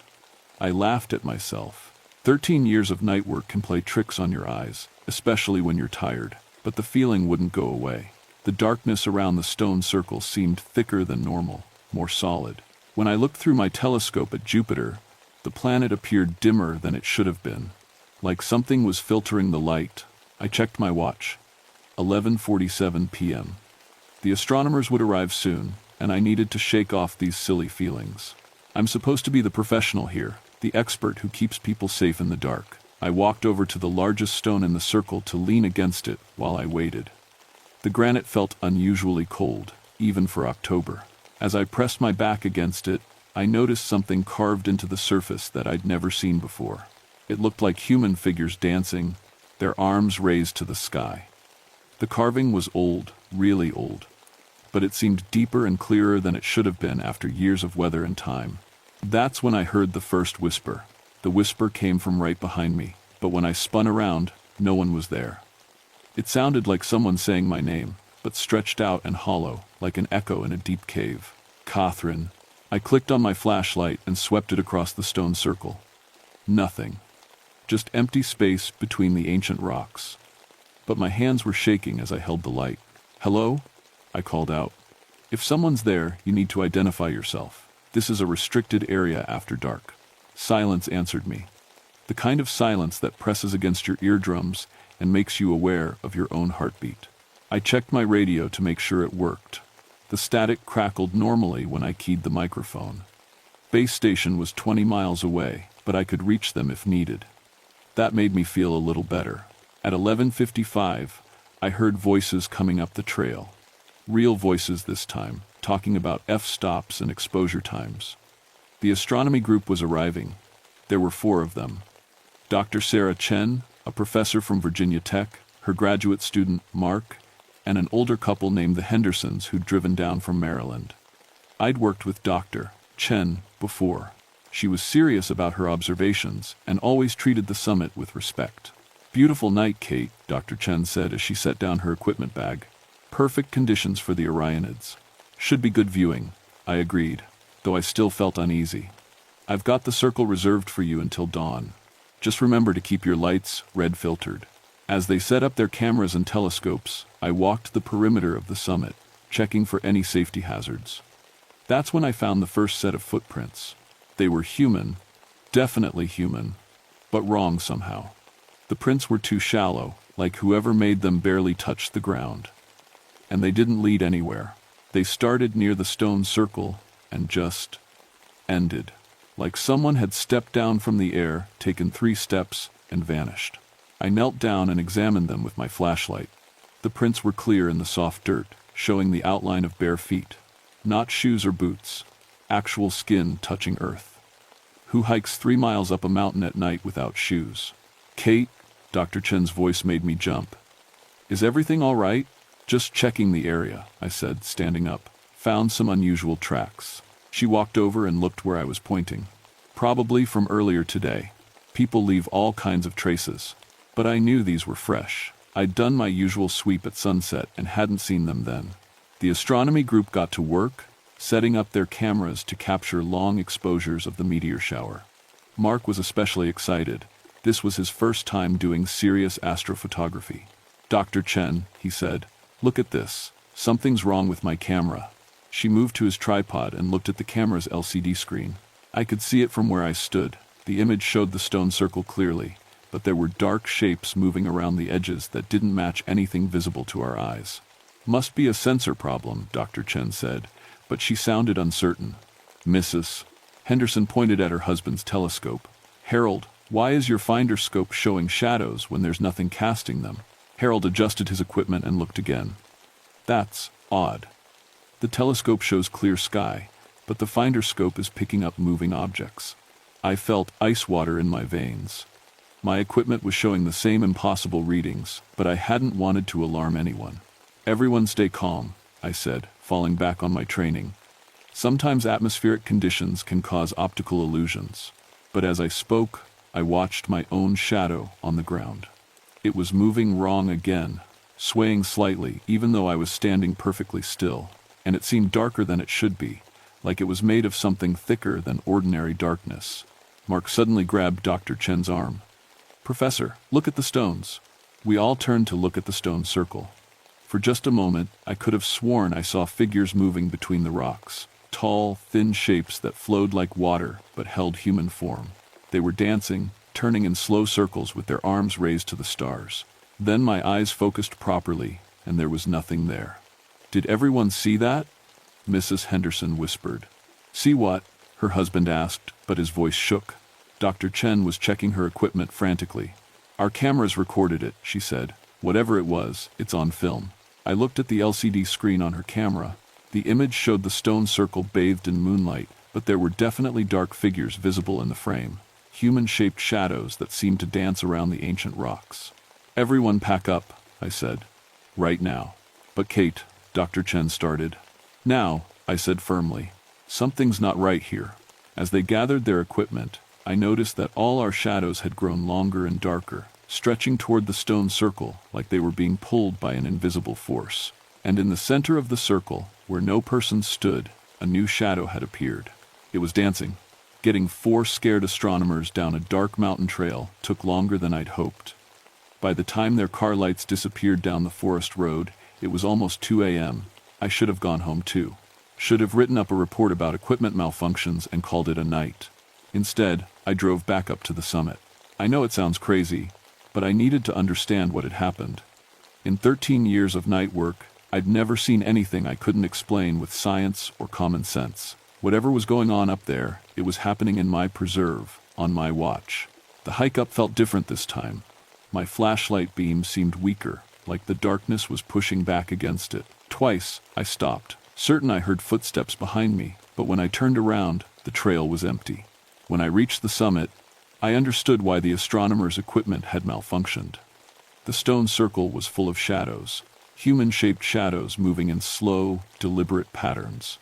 I laughed at myself. 13 years of night work can play tricks on your eyes, especially when you're tired, but the feeling wouldn't go away. The darkness around the stone circle seemed thicker than normal, more solid. When I looked through my telescope at Jupiter, the planet appeared dimmer than it should have been, like something was filtering the light. I checked my watch. 11:47 p.m. The astronomers would arrive soon, and I needed to shake off these silly feelings. I'm supposed to be the professional here, the expert who keeps people safe in the dark. I walked over to the largest stone in the circle to lean against it while I waited. The granite felt unusually cold, even for October. As I pressed my back against it, I noticed something carved into the surface that I'd never seen before. It looked like human figures dancing, their arms raised to the sky. The carving was old, really old, but it seemed deeper and clearer than it should have been after years of weather and time. That's when I heard the first whisper. The whisper came from right behind me, but when I spun around, no one was there. It sounded like someone saying my name, but stretched out and hollow, like an echo in a deep cave. Catherine. I clicked on my flashlight and swept it across the stone circle. Nothing. Just empty space between the ancient rocks. But my hands were shaking as I held the light. "Hello?" I called out. "If someone's there, you need to identify yourself. This is a restricted area after dark." Silence answered me. The kind of silence that presses against your eardrums and makes you aware of your own heartbeat. I checked my radio to make sure it worked. The static crackled normally when I keyed the microphone. Base station was 20 miles away, but I could reach them if needed. That made me feel a little better. At 11:55, I heard voices coming up the trail. Real voices this time, talking about f-stops and exposure times. The astronomy group was arriving. There were 4 of them. Dr. Sarah Chen, a professor from Virginia Tech, her graduate student, Mark, and an older couple named the Hendersons who'd driven down from Maryland. I'd worked with Dr. Chen before. She was serious about her observations and always treated the summit with respect. "Beautiful night, Kate," Dr. Chen said as she set down her equipment bag. "Perfect conditions for the Orionids. Should be good viewing," I agreed, though I still felt uneasy. I've got the circle reserved for you until dawn. Just remember to keep your lights red filtered." As they set up their cameras and telescopes, I walked the perimeter of the summit, checking for any safety hazards. That's when I found the first set of footprints. They were human, definitely human, but wrong somehow. The prints were too shallow, like whoever made them barely touched the ground. And they didn't lead anywhere. They started near the stone circle and just ended. Like someone had stepped down from the air, taken 3 steps, and vanished. I knelt down and examined them with my flashlight. The prints were clear in the soft dirt, showing the outline of bare feet. Not shoes or boots, actual skin touching earth. Who hikes 3 miles up a mountain at night without shoes? "Kate," Dr. Chen's voice made me jump. "Is everything all right?" "Just checking the area," I said, standing up. "Found some unusual tracks." She walked over and looked where I was pointing. "Probably from earlier today. People leave all kinds of traces. But I knew these were fresh. I'd done my usual sweep at sunset and hadn't seen them then." The astronomy group got to work, setting up their cameras to capture long exposures of the meteor shower. Mark was especially excited. This was his first time doing serious astrophotography. "Dr. Chen," he said, "look at this. Something's wrong with my camera." She moved to his tripod and looked at the camera's LCD screen. I could see it from where I stood. The image showed the stone circle clearly, but there were dark shapes moving around the edges that didn't match anything visible to our eyes. "Must be a sensor problem," Dr. Chen said, but she sounded uncertain. "Mrs. Henderson pointed at her husband's telescope. "Harold, why is your finder scope showing shadows when there's nothing casting them?" Harold adjusted his equipment and looked again. "That's odd. The telescope shows clear sky, but the finder scope is picking up moving objects." I felt ice water in my veins. My equipment was showing the same impossible readings, but I hadn't wanted to alarm anyone. "Everyone stay calm," I said, falling back on my training. Sometimes atmospheric conditions can cause optical illusions. But as I spoke, I watched my own shadow on the ground. It was moving wrong again, swaying slightly even though I was standing perfectly still, and it seemed darker than it should be, like it was made of something thicker than ordinary darkness. Mark suddenly grabbed Dr. Chen's arm. "Professor, look at the stones." We all turned to look at the stone circle. For just a moment, I could have sworn I saw figures moving between the rocks, tall, thin shapes that flowed like water but held human form. They were dancing, turning in slow circles with their arms raised to the stars. Then my eyes focused properly, and there was nothing there. "Did everyone see that?" Mrs. Henderson whispered. "See what?" her husband asked, but his voice shook. Dr. Chen was checking her equipment frantically. "Our cameras recorded it," she said. "Whatever it was, it's on film." I looked at the LCD screen on her camera. The image showed the stone circle bathed in moonlight, but there were definitely dark figures visible in the frame, human-shaped shadows that seemed to dance around the ancient rocks. "Everyone pack up," I said. "Right now." "But Kate," Dr. Chen started. "Now," I said firmly. "Something's not right here." As they gathered their equipment, I noticed that all our shadows had grown longer and darker, stretching toward the stone circle like they were being pulled by an invisible force. And in the center of the circle, where no person stood, a new shadow had appeared. It was dancing. Getting 4 scared astronomers down a dark mountain trail took longer than I'd hoped. By the time their car lights disappeared down the forest road, it was almost 2 a.m. I should have gone home too. Should have written up a report about equipment malfunctions and called it a night. Instead, I drove back up to the summit. I know it sounds crazy, but I needed to understand what had happened. In 13 years of night work, I'd never seen anything I couldn't explain with science or common sense. Whatever was going on up there, it was happening in my preserve, on my watch. The hike up felt different this time. My flashlight beam seemed weaker, like the darkness was pushing back against it. Twice, I stopped, certain I heard footsteps behind me, but when I turned around, the trail was empty. When I reached the summit, I understood why the astronomers' equipment had malfunctioned. The stone circle was full of shadows, human-shaped shadows moving in slow, deliberate patterns.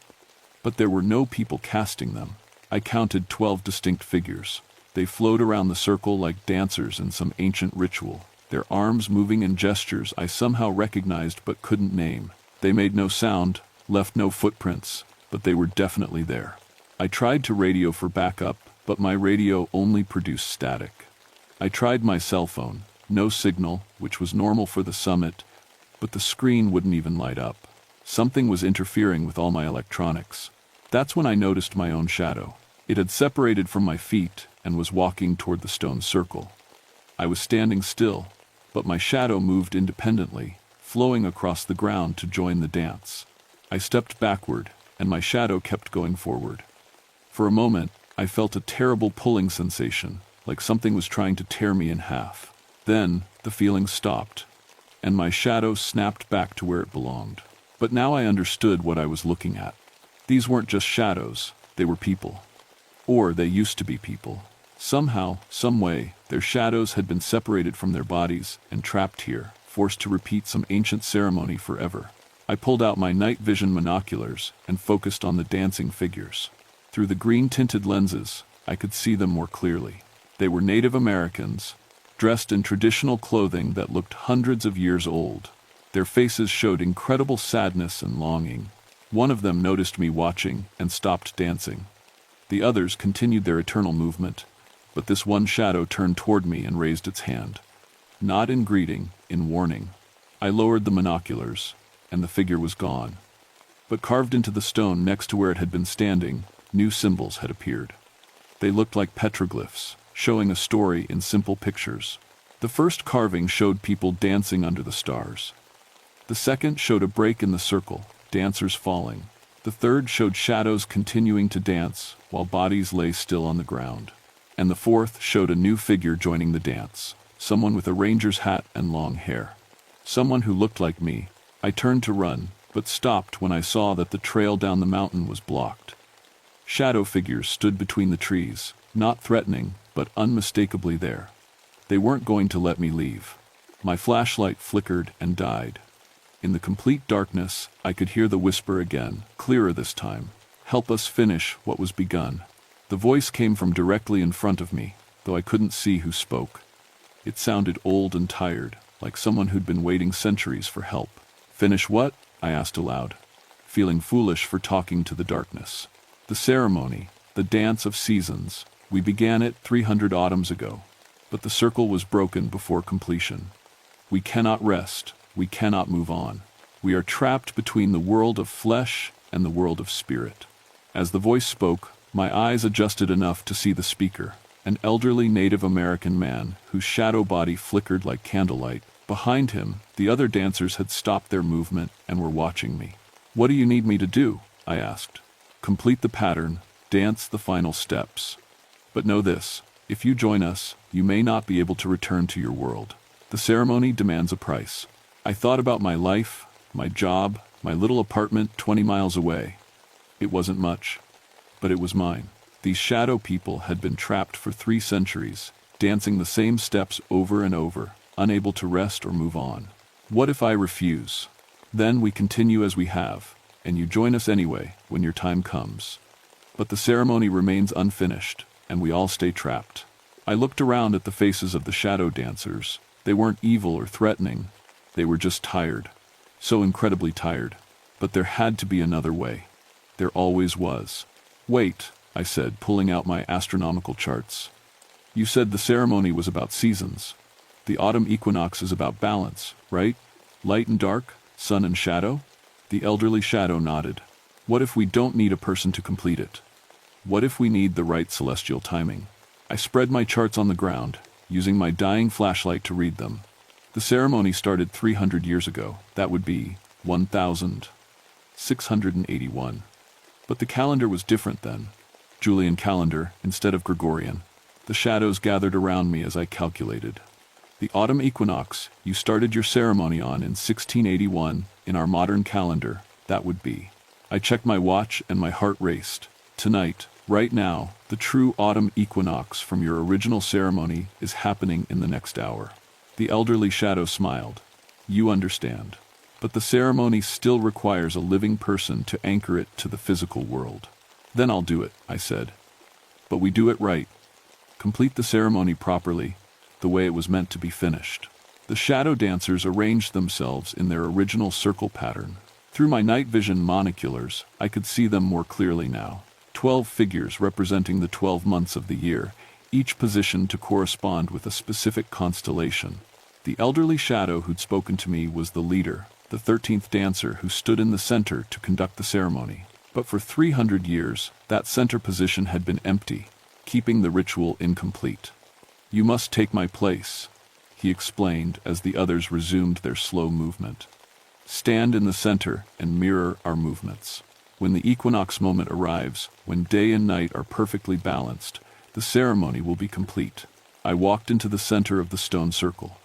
But there were no people casting them. I counted 12 distinct figures. They flowed around the circle like dancers in some ancient ritual, their arms moving in gestures I somehow recognized but couldn't name. They made no sound, left no footprints, but they were definitely there. I tried to radio for backup, but my radio only produced static. I tried my cell phone, no signal, which was normal for the summit, but the screen wouldn't even light up. Something was interfering with all my electronics. That's when I noticed my own shadow. It had separated from my feet and was walking toward the stone circle. I was standing still, but my shadow moved independently, flowing across the ground to join the dance. I stepped backward, and my shadow kept going forward. For a moment, I felt a terrible pulling sensation, like something was trying to tear me in half. Then, the feeling stopped, and my shadow snapped back to where it belonged. But now I understood what I was looking at. These weren't just shadows, they were people. Or they used to be people. Somehow, some way, their shadows had been separated from their bodies and trapped here, forced to repeat some ancient ceremony forever. I pulled out my night vision monoculars and focused on the dancing figures. Through the green-tinted lenses, I could see them more clearly. They were Native Americans, dressed in traditional clothing that looked hundreds of years old. Their faces showed incredible sadness and longing. One of them noticed me watching and stopped dancing. The others continued their eternal movement, but this one shadow turned toward me and raised its hand. Not in greeting, in warning. I lowered the monoculars, and the figure was gone. But carved into the stone next to where it had been standing, new symbols had appeared. They looked like petroglyphs, showing a story in simple pictures. The first carving showed people dancing under the stars. The second showed a break in the circle, dancers falling. The third showed shadows continuing to dance while bodies lay still on the ground. And the fourth showed a new figure joining the dance, someone with a ranger's hat and long hair. Someone who looked like me. I turned to run, but stopped when I saw that the trail down the mountain was blocked. Shadow figures stood between the trees, not threatening, but unmistakably there. They weren't going to let me leave. My flashlight flickered and died. In the complete darkness, I could hear the whisper again, clearer this time. "Help us finish what was begun." The voice came from directly in front of me, though I couldn't see who spoke. It sounded old and tired, like someone who'd been waiting centuries for help. "Finish what?" I asked aloud, feeling foolish for talking to the darkness. "The ceremony, the dance of seasons. We began it 300 autumns ago, but the circle was broken before completion. We cannot rest, we cannot move on. We are trapped between the world of flesh and the world of spirit." As the voice spoke, my eyes adjusted enough to see the speaker, an elderly Native American man whose shadow body flickered like candlelight. Behind him, the other dancers had stopped their movement and were watching me. "What do you need me to do?" I asked. "Complete the pattern, dance the final steps. But know this, if you join us, you may not be able to return to your world. The ceremony demands a price." I thought about my life, my job, my little apartment 20 miles away. It wasn't much, but it was mine. These shadow people had been trapped for 3 centuries, dancing the same steps over and over, unable to rest or move on. What if I refuse? Then we continue as we have, and you join us anyway when your time comes. But the ceremony remains unfinished, and we all stay trapped. I looked around at the faces of the shadow dancers. They weren't evil or threatening. They were just tired. So incredibly tired. But there had to be another way. There always was. "Wait," I said, pulling out my astronomical charts. "You said the ceremony was about seasons. The autumn equinox is about balance, right? Light and dark, sun and shadow?" The elderly shadow nodded. "What if we don't need a person to complete it? What if we need the right celestial timing?" I spread my charts on the ground, using my dying flashlight to read them. The ceremony started 300 years ago. That would be 1681. But the calendar was different then. Julian calendar instead of Gregorian. The shadows gathered around me as I calculated. The autumn equinox you started your ceremony on in 1681 in our modern calendar, that would be. I checked my watch and my heart raced. Tonight, right now, the true autumn equinox from your original ceremony is happening in the next hour. The elderly shadow smiled. "You understand. But the ceremony still requires a living person to anchor it to the physical world." "Then I'll do it," I said. "But we do it right. Complete the ceremony properly, the way it was meant to be finished." The shadow dancers arranged themselves in their original circle pattern. Through my night vision monoculars, I could see them more clearly now. 12 figures representing the 12 months of the year, each positioned to correspond with a specific constellation. The elderly shadow who'd spoken to me was the leader, the 13th dancer who stood in the center to conduct the ceremony. But for 300 years, that center position had been empty, keeping the ritual incomplete. "You must take my place," he explained as the others resumed their slow movement. "Stand in the center and mirror our movements. When the equinox moment arrives, when day and night are perfectly balanced, the ceremony will be complete." I walked into the center of the stone circle.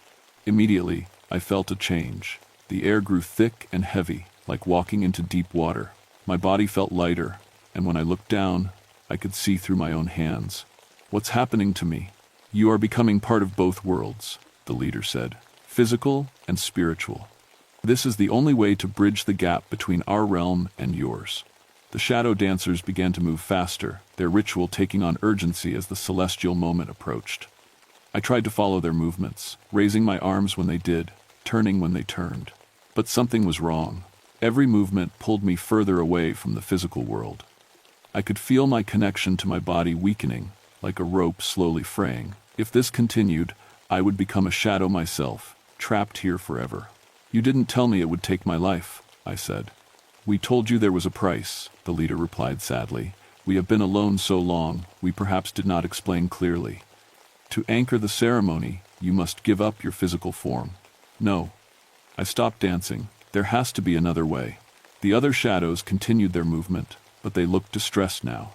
Immediately, I felt a change. The air grew thick and heavy, like walking into deep water. My body felt lighter, and when I looked down, I could see through my own hands. "What's happening to me?" "You are becoming part of both worlds," the leader said, "physical and spiritual. This is the only way to bridge the gap between our realm and yours." The shadow dancers began to move faster, their ritual taking on urgency as the celestial moment approached. I tried to follow their movements, raising my arms when they did, turning when they turned. But something was wrong. Every movement pulled me further away from the physical world. I could feel my connection to my body weakening, like a rope slowly fraying. If this continued, I would become a shadow myself, trapped here forever. "You didn't tell me it would take my life," I said. "We told you there was a price," the leader replied sadly. "We have been alone so long, we perhaps did not explain clearly. To anchor the ceremony, you must give up your physical form." "No." I stopped dancing. "There has to be another way." The other shadows continued their movement, but they looked distressed now.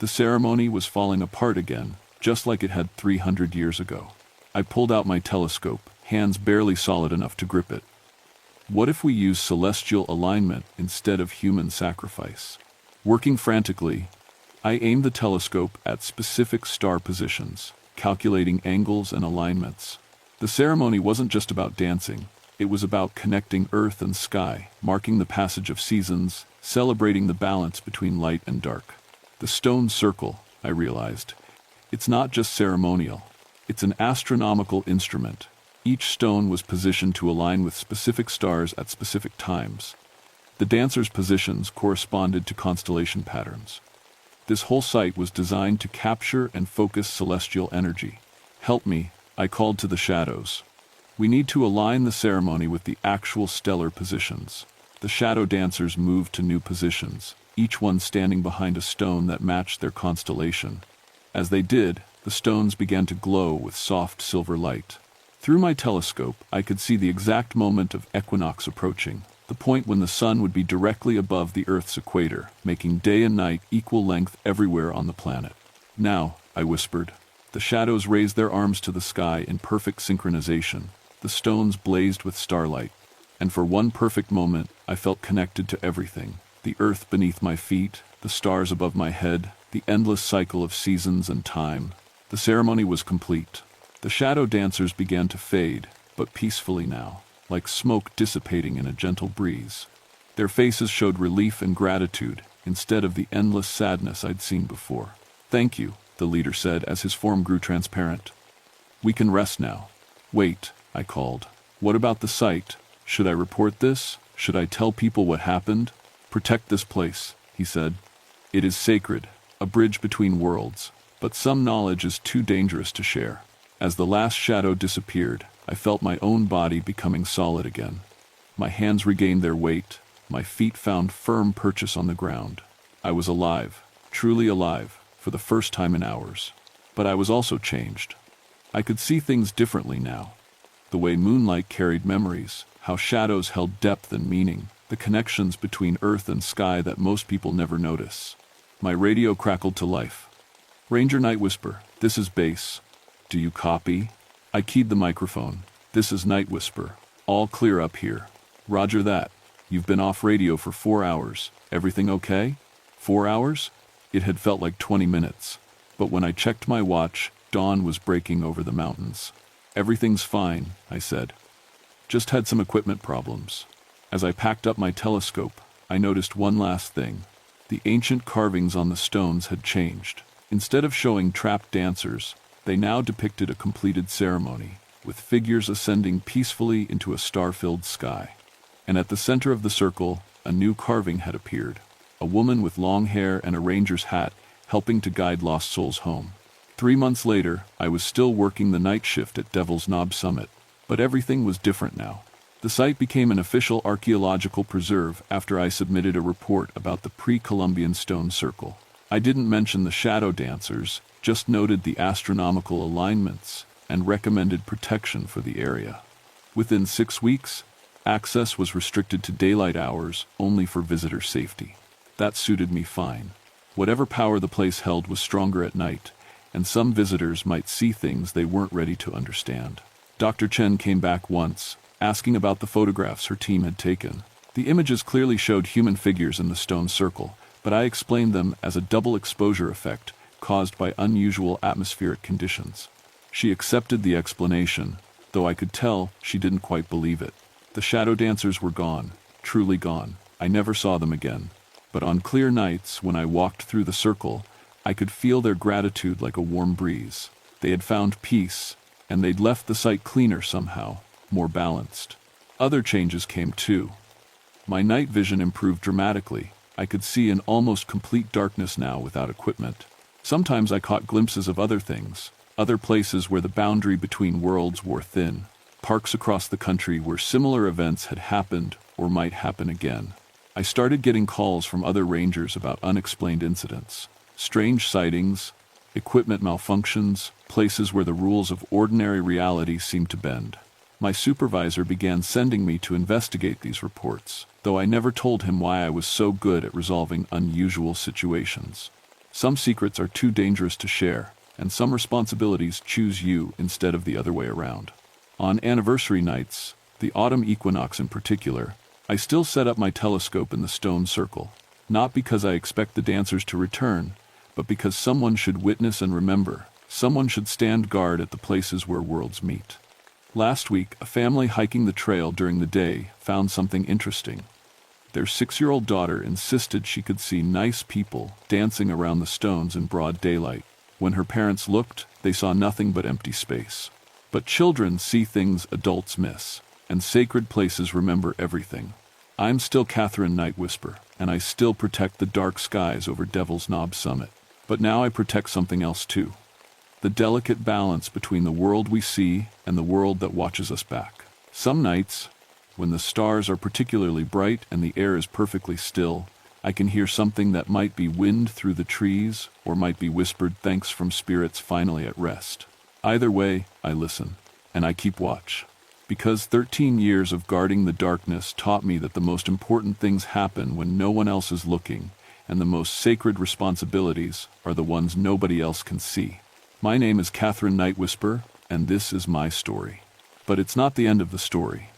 The ceremony was falling apart again, just like it had 300 years ago. I pulled out my telescope, hands barely solid enough to grip it. What if we use celestial alignment instead of human sacrifice? Working frantically, I aimed the telescope at specific star positions, calculating angles and alignments. The ceremony wasn't just about dancing. It was about connecting earth and sky, marking the passage of seasons, celebrating the balance between light and dark. The stone circle, I realized. It's not just ceremonial. It's an astronomical instrument. Each stone was positioned to align with specific stars at specific times. The dancers' positions corresponded to constellation patterns. This whole site was designed to capture and focus celestial energy. "Help me," I called to the shadows. "We need to align the ceremony with the actual stellar positions." The shadow dancers moved to new positions, each one standing behind a stone that matched their constellation. As they did, the stones began to glow with soft silver light. Through my telescope, I could see the exact moment of equinox approaching, the point when the sun would be directly above the Earth's equator, making day and night equal length everywhere on the planet. "Now," I whispered. The shadows raised their arms to the sky in perfect synchronization. The stones blazed with starlight, and for one perfect moment, I felt connected to everything. The earth beneath my feet, the stars above my head, the endless cycle of seasons and time. The ceremony was complete. The shadow dancers began to fade, but peacefully now, like smoke dissipating in a gentle breeze. Their faces showed relief and gratitude, instead of the endless sadness I'd seen before. "Thank you," the leader said as his form grew transparent. "We can rest now." "Wait," I called. "What about the site? Should I report this? Should I tell people what happened?" "Protect this place," he said. "It is sacred, a bridge between worlds, but some knowledge is too dangerous to share." As the last shadow disappeared, I felt my own body becoming solid again. My hands regained their weight, my feet found firm purchase on the ground. I was alive, truly alive, for the first time in hours. But I was also changed. I could see things differently now. The way moonlight carried memories, how shadows held depth and meaning, the connections between earth and sky that most people never notice. My radio crackled to life. "Ranger Night Whisper, this is Base. Do you copy?" I keyed the microphone. "This is Night Whisper. All clear up here." "Roger that. You've been off radio for 4 hours. Everything okay?" 4 hours? It had felt like 20 minutes. But when I checked my watch, dawn was breaking over the mountains. "Everything's fine," I said. "Just had some equipment problems." As I packed up my telescope, I noticed one last thing. The ancient carvings on the stones had changed. Instead of showing trapped dancers, they now depicted a completed ceremony, with figures ascending peacefully into a star-filled sky. And at the center of the circle, a new carving had appeared. a woman with long hair and a ranger's hat, helping to guide lost souls home. 3 months later, I was still working the night shift at Devil's Knob Summit, but everything was different now. The site became an official archaeological preserve after I submitted a report about the pre-Columbian stone circle. I didn't mention the shadow dancers, just noted the astronomical alignments and recommended protection for the area. Within 6 weeks, access was restricted to daylight hours only for visitor safety. That suited me fine. Whatever power the place held was stronger at night, and some visitors might see things they weren't ready to understand. Dr. Chen came back once, asking about the photographs her team had taken. The images clearly showed human figures in the stone circle, but I explained them as a double exposure effect caused by unusual atmospheric conditions. She accepted the explanation, though I could tell she didn't quite believe it. The shadow dancers were gone, truly gone. I never saw them again. But on clear nights, when I walked through the circle, I could feel their gratitude like a warm breeze. They had found peace, and they'd left the site cleaner somehow, more balanced. Other changes came too. My night vision improved dramatically. I could see in almost complete darkness now without equipment. Sometimes I caught glimpses of other things, other places where the boundary between worlds wore thin, parks across the country where similar events had happened or might happen again. I started getting calls from other rangers about unexplained incidents, strange sightings, equipment malfunctions, places where the rules of ordinary reality seemed to bend. My supervisor began sending me to investigate these reports, though I never told him why I was so good at resolving unusual situations. Some secrets are too dangerous to share, and some responsibilities choose you instead of the other way around. On anniversary nights, the autumn equinox in particular, I still set up my telescope in the stone circle, not because I expect the dancers to return, but because someone should witness and remember. Someone should stand guard at the places where worlds meet. Last week, a family hiking the trail during the day found something interesting. Their 6-year-old daughter insisted she could see nice people dancing around the stones in broad daylight. When her parents looked, they saw nothing but empty space. But children see things adults miss, and sacred places remember everything. I'm still Catherine Night Whisper, and I still protect the dark skies over Devil's Knob Summit. But now I protect something else too. The delicate balance between the world we see and the world that watches us back. Some nights, when the stars are particularly bright and the air is perfectly still, I can hear something that might be wind through the trees or might be whispered thanks from spirits finally at rest. Either way, I listen, and I keep watch. Because 13 years of guarding the darkness taught me that the most important things happen when no one else is looking, and the most sacred responsibilities are the ones nobody else can see. My name is Catherine Night Whisper, and this is my story. But it's not the end of the story.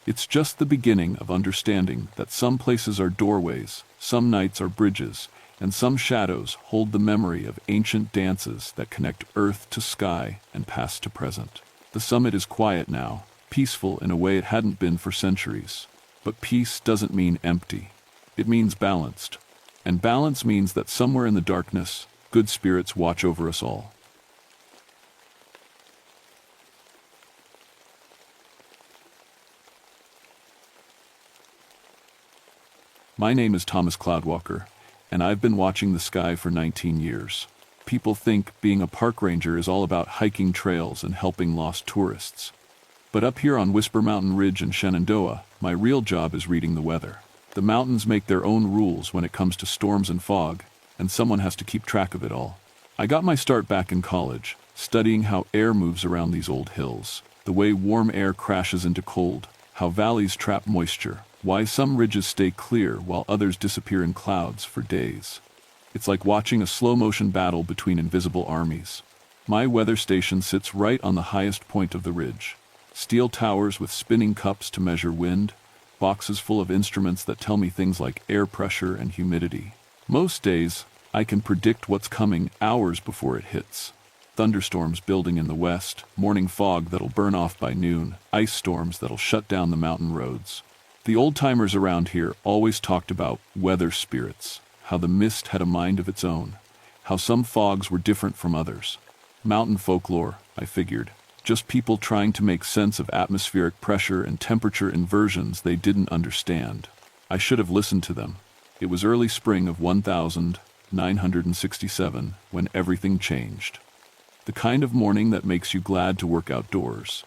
It's just the beginning of understanding that some places are doorways, some nights are bridges, and some shadows hold the memory of ancient dances that connect earth to sky and past to present. The summit is quiet now, peaceful in a way it hadn't been for centuries. But peace doesn't mean empty. It means balanced. And balance means that somewhere in the darkness, good spirits watch over us all. My name is Thomas Cloudwalker, and I've been watching the sky for 19 years. People think being a park ranger is all about hiking trails and helping lost tourists. But up here on Whisper Mountain Ridge in Shenandoah, my real job is reading the weather. The mountains make their own rules when it comes to storms and fog, and someone has to keep track of it all. I got my start back in college, studying how air moves around these old hills, the way warm air crashes into cold, how valleys trap moisture, why some ridges stay clear while others disappear in clouds for days. It's like watching a slow-motion battle between invisible armies. My weather station sits right on the highest point of the ridge. Steel towers with spinning cups to measure wind, boxes full of instruments that tell me things like air pressure and humidity. Most days, I can predict what's coming hours before it hits. Thunderstorms building in the west, morning fog that'll burn off by noon, ice storms that'll shut down the mountain roads. The old-timers around here always talked about weather spirits, how the mist had a mind of its own, how some fogs were different from others. Mountain folklore, I figured, just people trying to make sense of atmospheric pressure and temperature inversions they didn't understand. I should have listened to them. It was early spring of 1967 when everything changed. The kind of morning that makes you glad to work outdoors.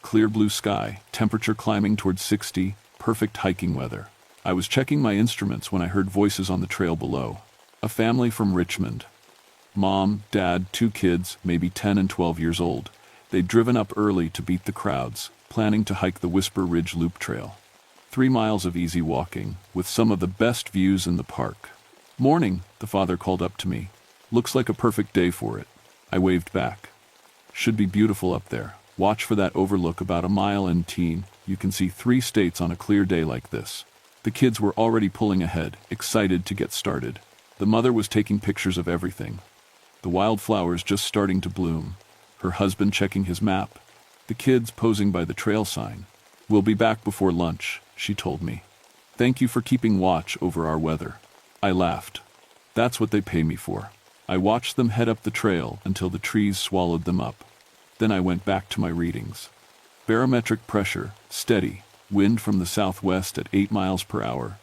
Clear blue sky, temperature climbing towards 60, perfect hiking weather. I was checking my instruments when I heard voices on the trail below. A family from Richmond. Mom, dad, 2 kids, maybe 10 and 12 years old. They'd driven up early to beat the crowds, planning to hike the Whisper Ridge Loop Trail. 3 miles of easy walking, with some of the best views in the park. "Morning," the father called up to me. "Looks like a perfect day for it." I waved back. "Should be beautiful up there. Watch for that overlook about a mile in teen. You can see 3 states on a clear day like this." The kids were already pulling ahead, excited to get started. The mother was taking pictures of everything. The wildflowers just starting to bloom. Her husband checking his map. The kids posing by the trail sign. "We'll be back before lunch," she told me. "Thank you for keeping watch over our weather." I laughed. That's what they pay me for. I watched them head up the trail until the trees swallowed them up. Then I went back to my readings. Barometric pressure, steady. Wind from the southwest at 8 miles per hour.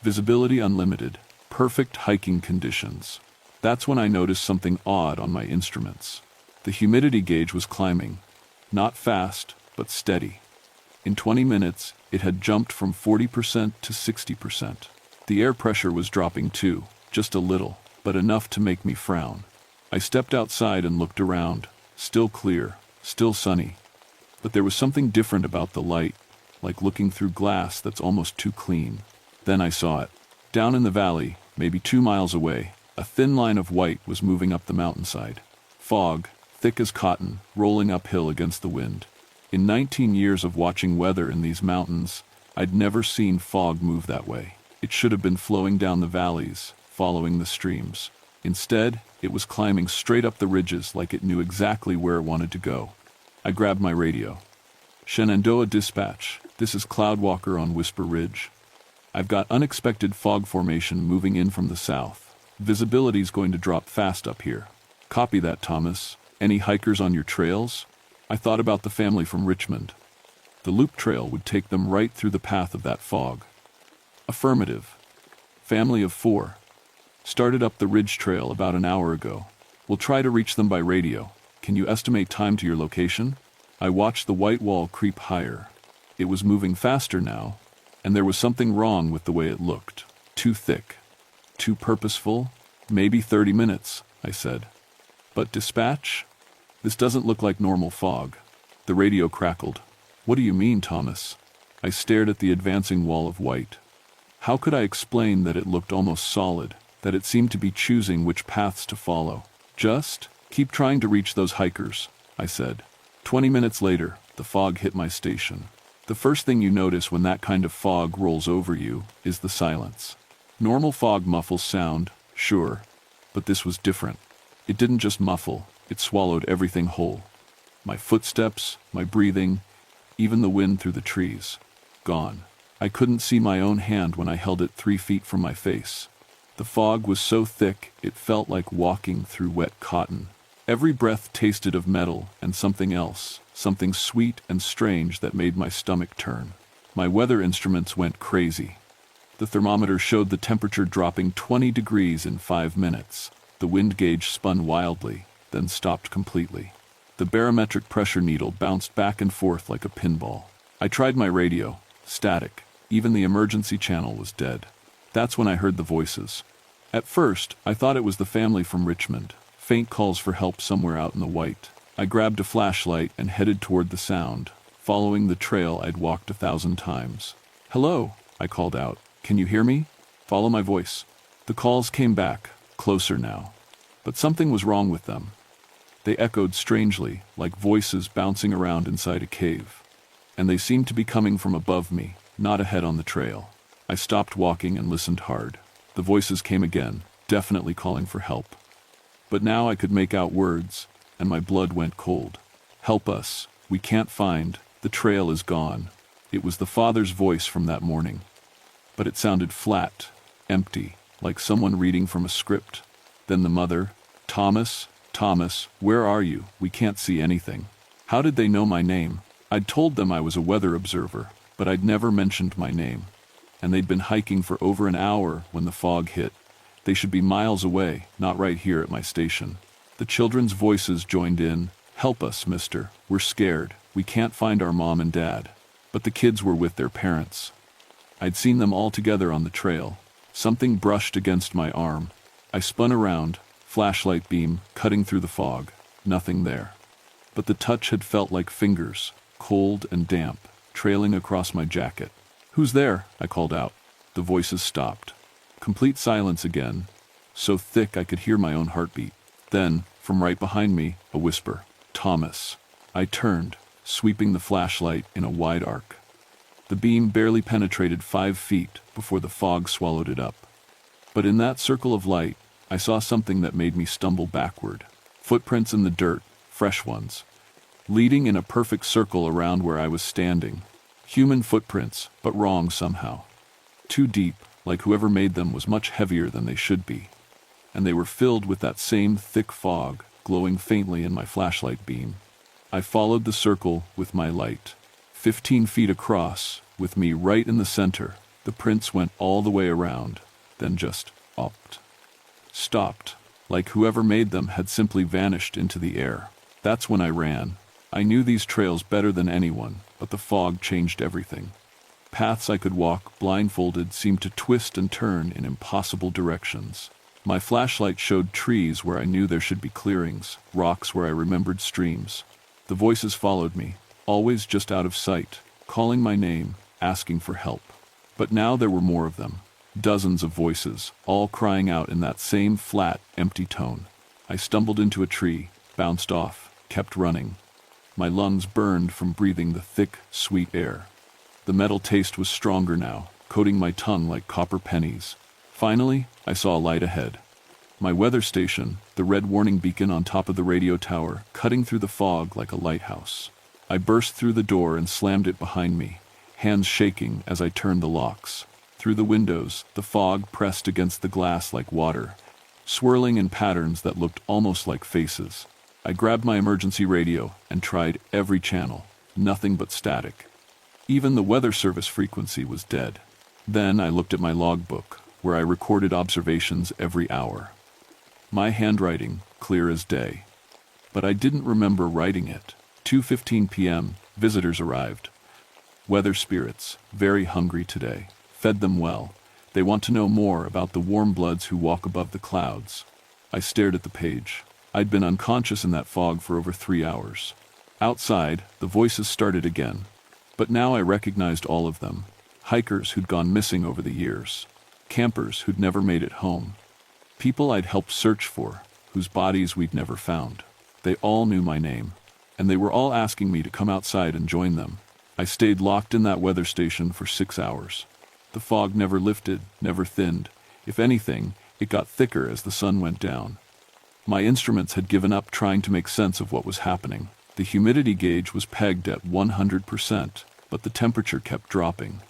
Visibility unlimited. Perfect hiking conditions. That's when I noticed something odd on my instruments. The humidity gauge was climbing. Not fast, but steady. In 20 minutes, it had jumped from 40% to 60%. The air pressure was dropping too, just a little, but enough to make me frown. I stepped outside and looked around. Still clear, still sunny. But there was something different about the light, like looking through glass that's almost too clean. Then I saw it. Down in the valley, maybe 2 miles away, a thin line of white was moving up the mountainside. Fog, thick as cotton, rolling uphill against the wind. In 19 years of watching weather in these mountains, I'd never seen fog move that way. It should have been flowing down the valleys, following the streams. Instead, it was climbing straight up the ridges like it knew exactly where it wanted to go. I grabbed my radio. "Shenandoah Dispatch, this is Cloudwalker on Whisper Ridge. I've got unexpected fog formation moving in from the south. Visibility's going to drop fast up here." "Copy that, Thomas. Any hikers on your trails?" I thought about the family from Richmond. The loop trail would take them right through the path of that fog. "Affirmative. Family of 4. Started up the ridge trail about an hour ago. We'll try to reach them by radio. Can you estimate time to your location?" I watched the white wall creep higher. It was moving faster now, and there was something wrong with the way it looked. Too thick. Too purposeful. "Maybe 30 minutes, I said. "But dispatch? This doesn't look like normal fog." The radio crackled. "What do you mean, Thomas?" I stared at the advancing wall of white. How could I explain that it looked almost solid, that it seemed to be choosing which paths to follow? "Just keep trying to reach those hikers," I said. 20 minutes later, the fog hit my station. The first thing you notice when that kind of fog rolls over you is the silence. Normal fog muffles sound, sure, but this was different. It didn't just muffle, it swallowed everything whole. My footsteps, my breathing, even the wind through the trees. Gone. I couldn't see my own hand when I held it 3 feet from my face. The fog was so thick it felt like walking through wet cotton. Every breath tasted of metal and something else, something sweet and strange that made my stomach turn. My weather instruments went crazy. The thermometer showed the temperature dropping 20 degrees in 5 minutes. The wind gauge spun wildly, then stopped completely. The barometric pressure needle bounced back and forth like a pinball. I tried my radio. Static. Even the emergency channel was dead. That's when I heard the voices. At first, I thought it was the family from Richmond. Faint calls for help somewhere out in the white. I grabbed a flashlight and headed toward the sound, following the trail I'd walked 1,000 times. "Hello," I called out. "Can you hear me? Follow my voice." The calls came back, closer now. But something was wrong with them. They echoed strangely, like voices bouncing around inside a cave. And they seemed to be coming from above me, not ahead on the trail. I stopped walking and listened hard. The voices came again, definitely calling for help. But now I could make out words, and my blood went cold. "Help us. We can't find. The trail is gone." It was the father's voice from that morning. But it sounded flat, empty, like someone reading from a script. Then the mother, "Thomas, Thomas, where are you? We can't see anything." How did they know my name? I'd told them I was a weather observer, but I'd never mentioned my name. and they'd been hiking for over an hour when the fog hit. They should be miles away, not right here at my station. The children's voices joined in. "Help us, mister. We're scared. We can't find our mom and dad." But the kids were with their parents. I'd seen them all together on the trail. Something brushed against my arm. I spun around, flashlight beam cutting through the fog. Nothing there. But the touch had felt like fingers, cold and damp, trailing across my jacket. "Who's there?" I called out. The voices stopped. Complete silence again, so thick I could hear my own heartbeat. Then, from right behind me, a whisper. "Thomas." I turned, sweeping the flashlight in a wide arc. The beam barely penetrated 5 feet before the fog swallowed it up. But in that circle of light, I saw something that made me stumble backward. Footprints in the dirt, fresh ones, leading in a perfect circle around where I was standing. Human footprints, but wrong somehow. Too deep, like whoever made them was much heavier than they should be. And they were filled with that same thick fog, glowing faintly in my flashlight beam. I followed the circle with my light. 15 feet across, with me right in the center, the prints went all the way around, then just stopped, like whoever made them had simply vanished into the air. That's when I ran. I knew these trails better than anyone, but the fog changed everything. Paths I could walk, blindfolded, seemed to twist and turn in impossible directions. My flashlight showed trees where I knew there should be clearings, rocks where I remembered streams. The voices followed me, always just out of sight, calling my name, asking for help. But now there were more of them. Dozens of voices, all crying out in that same flat, empty tone. I stumbled into a tree, bounced off, kept running. My lungs burned from breathing the thick, sweet air. The metal taste was stronger now, coating my tongue like copper pennies. Finally, I saw a light ahead. My weather station, the red warning beacon on top of the radio tower, cutting through the fog like a lighthouse. I burst through the door and slammed it behind me, hands shaking as I turned the locks. Through the windows, the fog pressed against the glass like water, swirling in patterns that looked almost like faces. I grabbed my emergency radio and tried every channel, nothing but static. Even the weather service frequency was dead. Then I looked at my logbook, where I recorded observations every hour. My handwriting, clear as day. But I didn't remember writing it. 2:15 p.m., visitors arrived. Weather spirits, very hungry today. Fed them well. They want to know more about the warm bloods who walk above the clouds. I stared at the page. I'd been unconscious in that fog for over 3 hours. Outside, the voices started again. But now I recognized all of them. Hikers who'd gone missing over the years. Campers who'd never made it home. People I'd helped search for, whose bodies we'd never found. They all knew my name, and they were all asking me to come outside and join them. I stayed locked in that weather station for 6 hours. The fog never lifted, never thinned. If anything, it got thicker as the sun went down. My instruments had given up trying to make sense of what was happening. The humidity gauge was pegged at 100%, but the temperature kept dropping.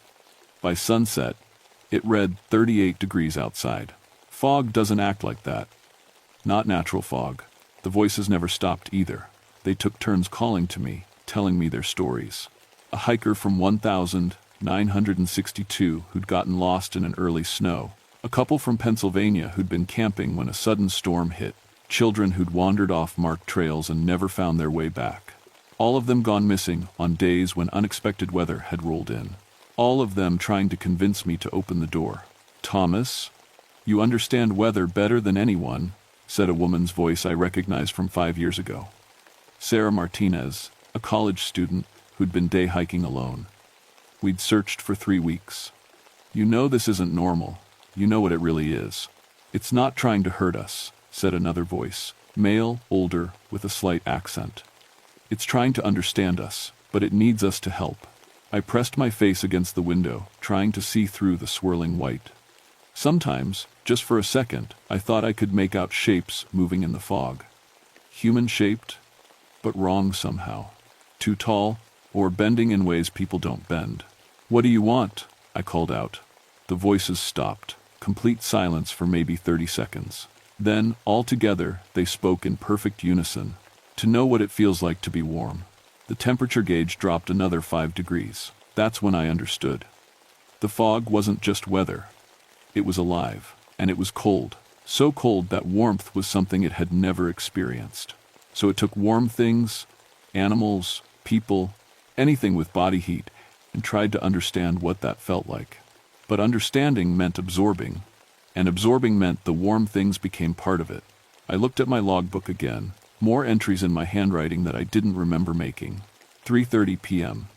By sunset, it read 38 degrees outside. Fog doesn't act like that. Not natural fog. The voices never stopped either. They took turns calling to me, telling me their stories. A hiker from 1962 who'd gotten lost in an early snow. A couple from Pennsylvania who'd been camping when a sudden storm hit. Children who'd wandered off marked trails and never found their way back. All of them gone missing on days when unexpected weather had rolled in. All of them trying to convince me to open the door. "Thomas, you understand weather better than anyone," said a woman's voice I recognized from 5 years ago. Sarah Martinez, a college student who'd been day hiking alone. We'd searched for 3 weeks. "You know this isn't normal. You know what it really is. It's not trying to hurt us," said another voice, male, older, with a slight accent. "It's trying to understand us, but it needs us to help." I pressed my face against the window, trying to see through the swirling white. Sometimes, just for a second, I thought I could make out shapes moving in the fog. Human-shaped, but wrong somehow. Too tall, or bending in ways people don't bend. "What do you want?" I called out. The voices stopped. Complete silence for maybe 30 seconds. Then, all together, they spoke in perfect unison. "To know what it feels like to be warm." The temperature gauge dropped another 5 degrees. That's when I understood. The fog wasn't just weather. It was alive, and it was cold. So cold that warmth was something it had never experienced. So it took warm things, animals, people, anything with body heat, and tried to understand what that felt like. But understanding meant absorbing, and absorbing meant the warm things became part of it. I looked at my logbook again, more entries in my handwriting that I didn't remember making. 3:30 p.m.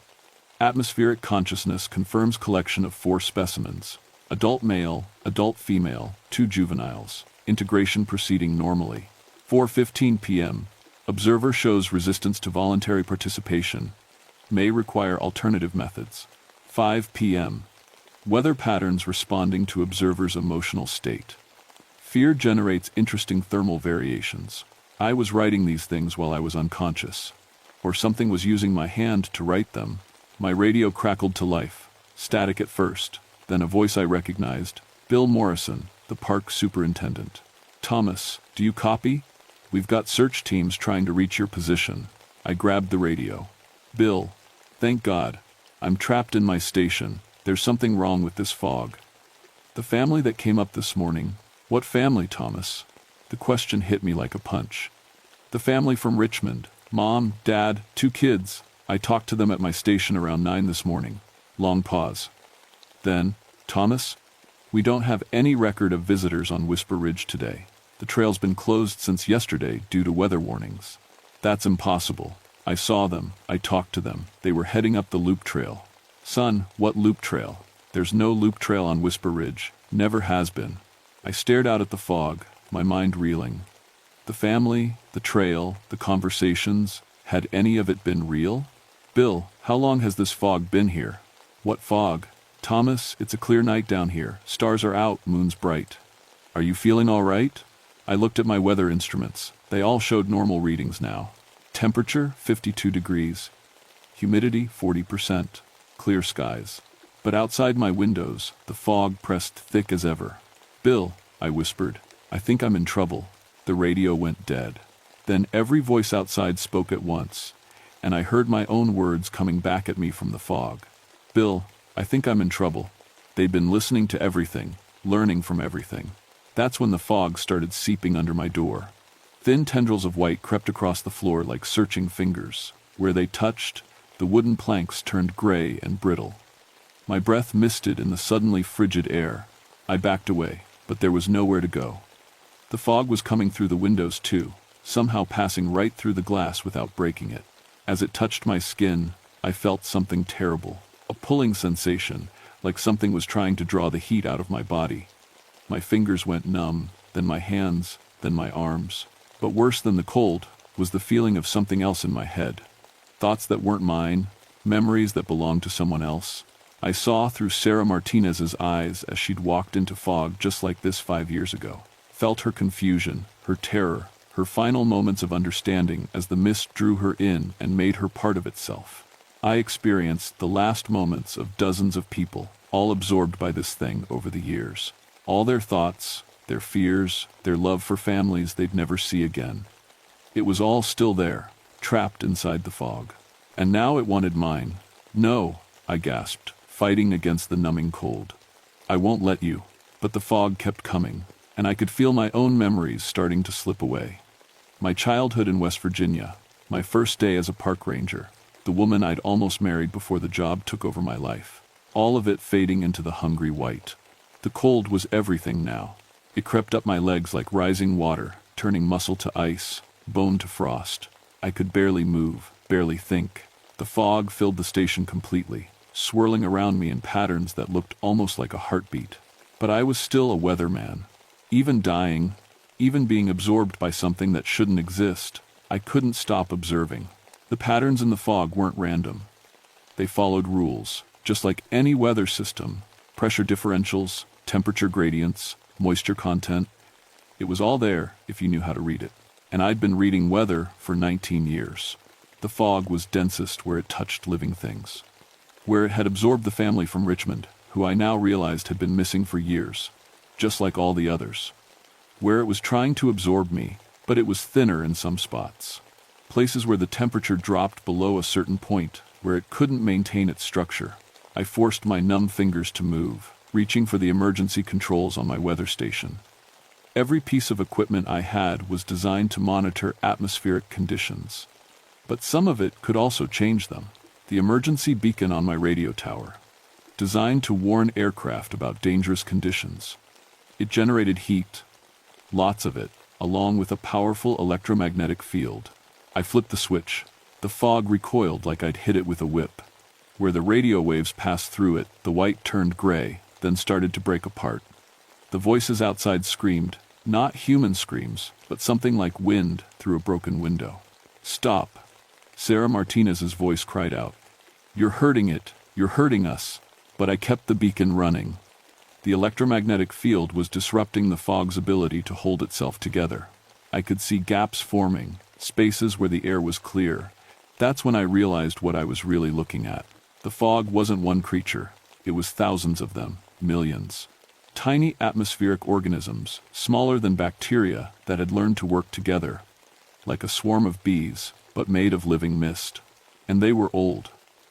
Atmospheric consciousness confirms collection of 4 specimens. Adult male, adult female, 2 juveniles. Integration proceeding normally. 4:15 p.m. Observer shows resistance to voluntary participation. May require alternative methods. 5 p.m. Weather patterns responding to observer's emotional state. Fear generates interesting thermal variations. I was writing these things while I was unconscious. Or something was using my hand to write them. My radio crackled to life, static at first, then a voice I recognized. Bill Morrison, the park superintendent. Thomas, do you copy? We've got search teams trying to reach your position. I grabbed the radio. Bill, thank God. I'm trapped in my station. There's something wrong with this fog. The family that came up this morning. What family, Thomas? The question hit me like a punch. The family from Richmond. Mom, Dad, 2 kids. I talked to them at my station around 9 this morning. Long pause. Then, Thomas, we don't have any record of visitors on Whisper Ridge today. The trail's been closed since yesterday due to weather warnings. That's impossible. I saw them. I talked to them. They were heading up the loop trail. Son, what loop trail? There's no loop trail on Whisper Ridge. Never has been. I stared out at the fog, my mind reeling. The family, the trail, the conversations, had any of it been real? Bill, how long has this fog been here? What fog? Thomas, it's a clear night down here. Stars are out, moon's bright. Are you feeling all right? I looked at my weather instruments. They all showed normal readings now. Temperature, 52 degrees. Humidity, 40%. Clear skies. But outside my windows, the fog pressed thick as ever. Bill, I whispered, I think I'm in trouble. The radio went dead. Then every voice outside spoke at once, and I heard my own words coming back at me from the fog. Bill, I think I'm in trouble. They'd been listening to everything, learning from everything. That's when the fog started seeping under my door. Thin tendrils of white crept across the floor like searching fingers. Where they touched, the wooden planks turned gray and brittle. My breath misted in the suddenly frigid air. I backed away, but there was nowhere to go. The fog was coming through the windows too, somehow passing right through the glass without breaking it. As it touched my skin, I felt something terrible, a pulling sensation, like something was trying to draw the heat out of my body. My fingers went numb, then my hands, then my arms. But worse than the cold was the feeling of something else in my head. Thoughts that weren't mine, memories that belonged to someone else. I saw through Sarah Martinez's eyes as she'd walked into fog just like this 5 years ago. Felt her confusion, her terror, her final moments of understanding as the mist drew her in and made her part of itself. I experienced the last moments of dozens of people, all absorbed by this thing over the years. All their thoughts, their fears, their love for families they'd never see again. It was all still there, trapped inside the fog. And now it wanted mine. No, I gasped, fighting against the numbing cold. I won't let you. But the fog kept coming, and I could feel my own memories starting to slip away. My childhood in West Virginia, my first day as a park ranger, the woman I'd almost married before the job took over my life. All of it fading into the hungry white. The cold was everything now. It crept up my legs like rising water, turning muscle to ice, bone to frost. I could barely move, barely think. The fog filled the station completely, swirling around me in patterns that looked almost like a heartbeat. But I was still a weatherman. Even dying, even being absorbed by something that shouldn't exist, I couldn't stop observing. The patterns in the fog weren't random. They followed rules, just like any weather system. Pressure differentials, temperature gradients, moisture content. It was all there if you knew how to read it. And I'd been reading weather for 19 years. The fog was densest where it touched living things. Where it had absorbed the family from Richmond, who I now realized had been missing for years, just like all the others. Where it was trying to absorb me, but it was thinner in some spots. Places where the temperature dropped below a certain point, where it couldn't maintain its structure. I forced my numb fingers to move, reaching for the emergency controls on my weather station. Every piece of equipment I had was designed to monitor atmospheric conditions. But some of it could also change them. The emergency beacon on my radio tower, designed to warn aircraft about dangerous conditions. It generated heat, lots of it, along with a powerful electromagnetic field. I flipped the switch. The fog recoiled like I'd hit it with a whip. Where the radio waves passed through it, the white turned gray, then started to break apart. The voices outside screamed, not human screams, but something like wind through a broken window. "Stop!" Sarah Martinez's voice cried out. "You're hurting it, you're hurting us." But I kept the beacon running. The electromagnetic field was disrupting the fog's ability to hold itself together. I could see gaps forming, spaces where the air was clear. That's when I realized what I was really looking at. The fog wasn't one creature, it was thousands of them, millions. Tiny atmospheric organisms, smaller than bacteria, that had learned to work together, like a swarm of bees, but made of living mist. And they were old,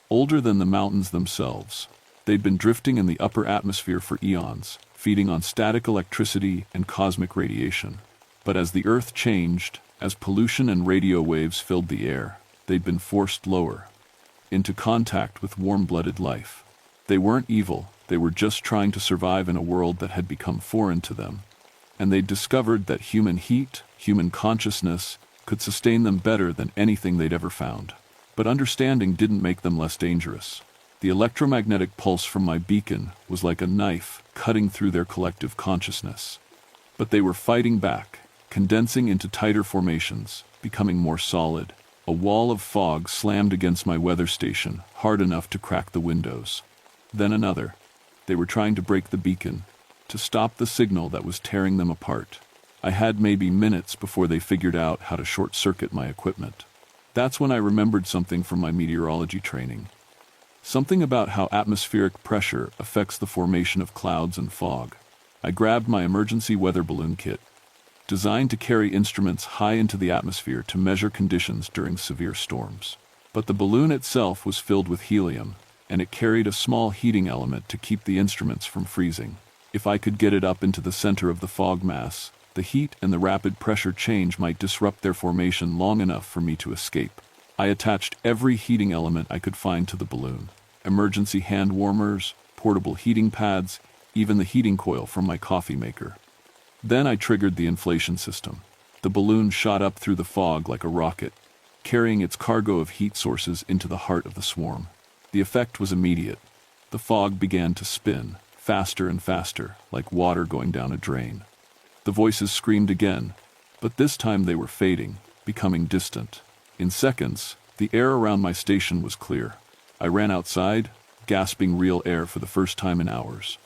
older than the mountains themselves. They'd been drifting in the upper atmosphere for eons, feeding on static electricity and cosmic radiation. But as the Earth changed, as pollution and radio waves filled the air, they'd been forced lower, into contact with warm-blooded life. They weren't evil, they were just trying to survive in a world that had become foreign to them. And they'd discovered that human heat, human consciousness, could sustain them better than anything they'd ever found. But understanding didn't make them less dangerous. The electromagnetic pulse from my beacon was like a knife cutting through their collective consciousness. But they were fighting back, condensing into tighter formations, becoming more solid. A wall of fog slammed against my weather station, hard enough to crack the windows. Then another. They were trying to break the beacon, to stop the signal that was tearing them apart. I had maybe minutes before they figured out how to short-circuit my equipment. That's when I remembered something from my meteorology training. Something about how atmospheric pressure affects the formation of clouds and fog. I grabbed my emergency weather balloon kit, designed to carry instruments high into the atmosphere to measure conditions during severe storms. But the balloon itself was filled with helium, and it carried a small heating element to keep the instruments from freezing. If I could get it up into the center of the fog mass, the heat and the rapid pressure change might disrupt their formation long enough for me to escape. I attached every heating element I could find to the balloon. Emergency hand warmers, portable heating pads, even the heating coil from my coffee maker. Then I triggered the inflation system. The balloon shot up through the fog like a rocket, carrying its cargo of heat sources into the heart of the swarm. The effect was immediate. The fog began to spin, faster and faster, like water going down a drain. The voices screamed again, but this time they were fading, becoming distant. In seconds, the air around my station was clear. I ran outside, gasping real air for the first time in hours.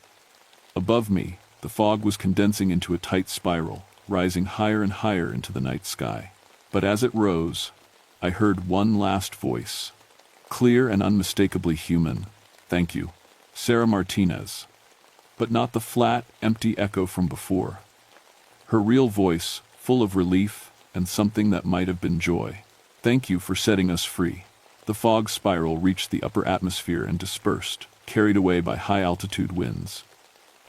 Above me, the fog was condensing into a tight spiral, rising higher and higher into the night sky. But as it rose, I heard one last voice. Clear and unmistakably human. "Thank you, Sarah Martinez." But not the flat, empty echo from before. Her real voice, full of relief and something that might have been joy. "Thank you for setting us free." The fog spiral reached the upper atmosphere and dispersed, carried away by high-altitude winds.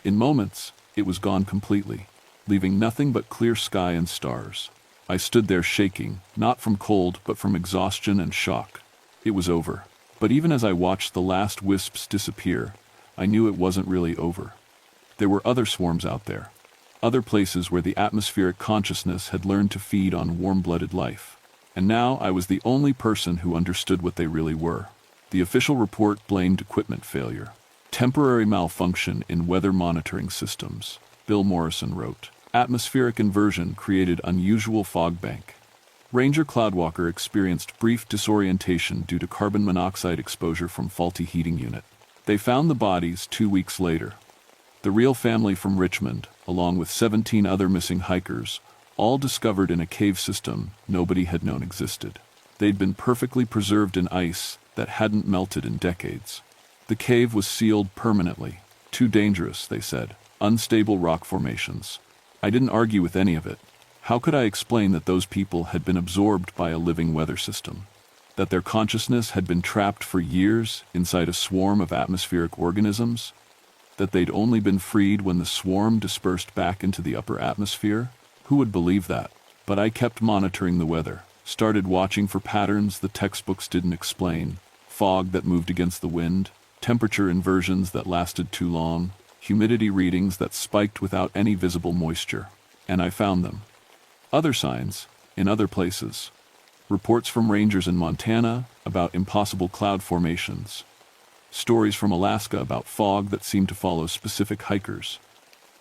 In moments, it was gone completely, leaving nothing but clear sky and stars. I stood there shaking, not from cold but from exhaustion and shock. It was over. But even as I watched the last wisps disappear, I knew it wasn't really over. There were other swarms out there. Other places where the atmospheric consciousness had learned to feed on warm-blooded life. And now I was the only person who understood what they really were. The official report blamed equipment failure. Temporary malfunction in weather monitoring systems, Bill Morrison wrote. Atmospheric inversion created unusual fog bank. Ranger Cloudwalker experienced brief disorientation due to carbon monoxide exposure from faulty heating unit. They found the bodies 2 weeks later. The Real family from Richmond, along with 17 other missing hikers, all discovered in a cave system nobody had known existed. They'd been perfectly preserved in ice that hadn't melted in decades. The cave was sealed permanently. Too dangerous, they said. Unstable rock formations. I didn't argue with any of it. How could I explain that those people had been absorbed by a living weather system? that their consciousness had been trapped for years inside a swarm of atmospheric organisms, that they'd only been freed when the swarm dispersed back into the upper atmosphere? Who would believe that? But I kept monitoring the weather, started watching for patterns the textbooks didn't explain: fog that moved against the wind, temperature inversions that lasted too long, humidity readings that spiked without any visible moisture. And I found them. Other signs, in other places. Reports from rangers in Montana about impossible cloud formations. Stories from Alaska about fog that seemed to follow specific hikers.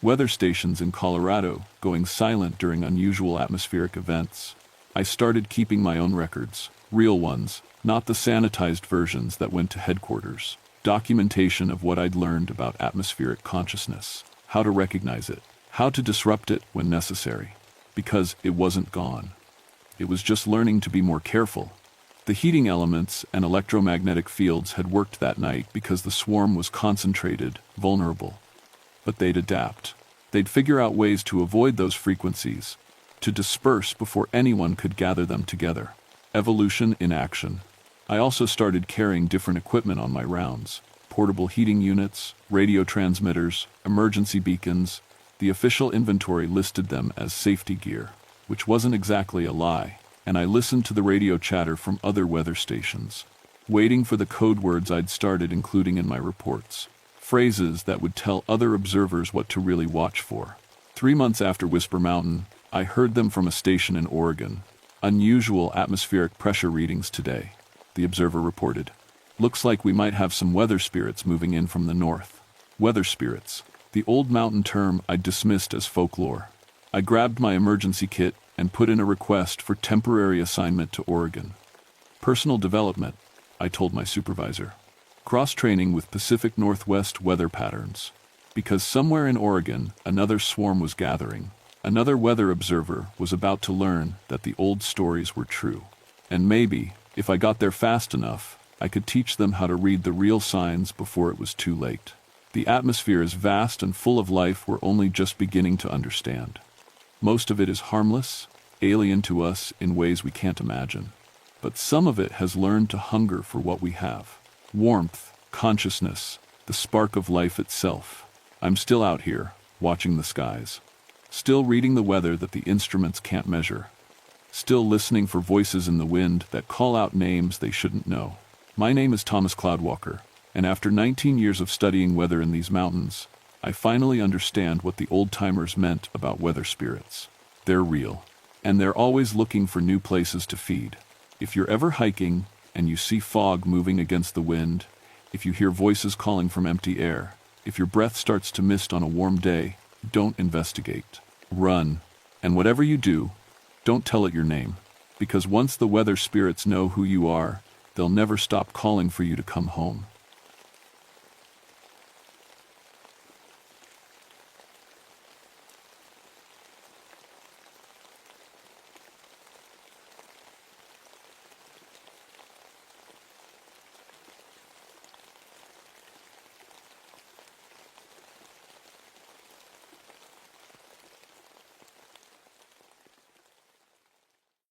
Weather stations in Colorado going silent during unusual atmospheric events. I started keeping my own records, real ones, not the sanitized versions that went to headquarters. Documentation of what I'd learned about atmospheric consciousness, how to recognize it, how to disrupt it when necessary. Because it wasn't gone. It was just learning to be more careful. The heating elements and electromagnetic fields had worked that night because the swarm was concentrated, vulnerable. But they'd adapt. They'd figure out ways to avoid those frequencies, to disperse before anyone could gather them together. Evolution in action. I also started carrying different equipment on my rounds: portable heating units, radio transmitters, emergency beacons. The official inventory listed them as safety gear, which wasn't exactly a lie, and I listened to the radio chatter from other weather stations, waiting for the code words I'd started including in my reports. Phrases that would tell other observers what to really watch for. 3 months after Whisper Mountain, I heard them from a station in Oregon. Unusual atmospheric pressure readings today, the observer reported. Looks like we might have some weather spirits moving in from the north. Weather spirits, the old mountain term I'd dismissed as folklore. I grabbed my emergency kit and put in a request for temporary assignment to Oregon. Personal development, I told my supervisor. Cross-training with Pacific Northwest weather patterns. Because somewhere in Oregon, another swarm was gathering. Another weather observer was about to learn that the old stories were true. And maybe, if I got there fast enough, I could teach them how to read the real signs before it was too late. The atmosphere is vast and full of life we're only just beginning to understand. Most of it is harmless, alien to us in ways we can't imagine. But some of it has learned to hunger for what we have. Warmth, consciousness, the spark of life itself. I'm still out here, watching the skies. Still reading the weather that the instruments can't measure. Still listening for voices in the wind that call out names they shouldn't know. My name is Thomas Cloudwalker, and after 19 years of studying weather in these mountains, I finally understand what the old-timers meant about weather spirits. They're real, and they're always looking for new places to feed. If you're ever hiking, and you see fog moving against the wind, if you hear voices calling from empty air, if your breath starts to mist on a warm day, don't investigate. Run. And whatever you do, don't tell it your name. Because once the weather spirits know who you are, they'll never stop calling for you to come home.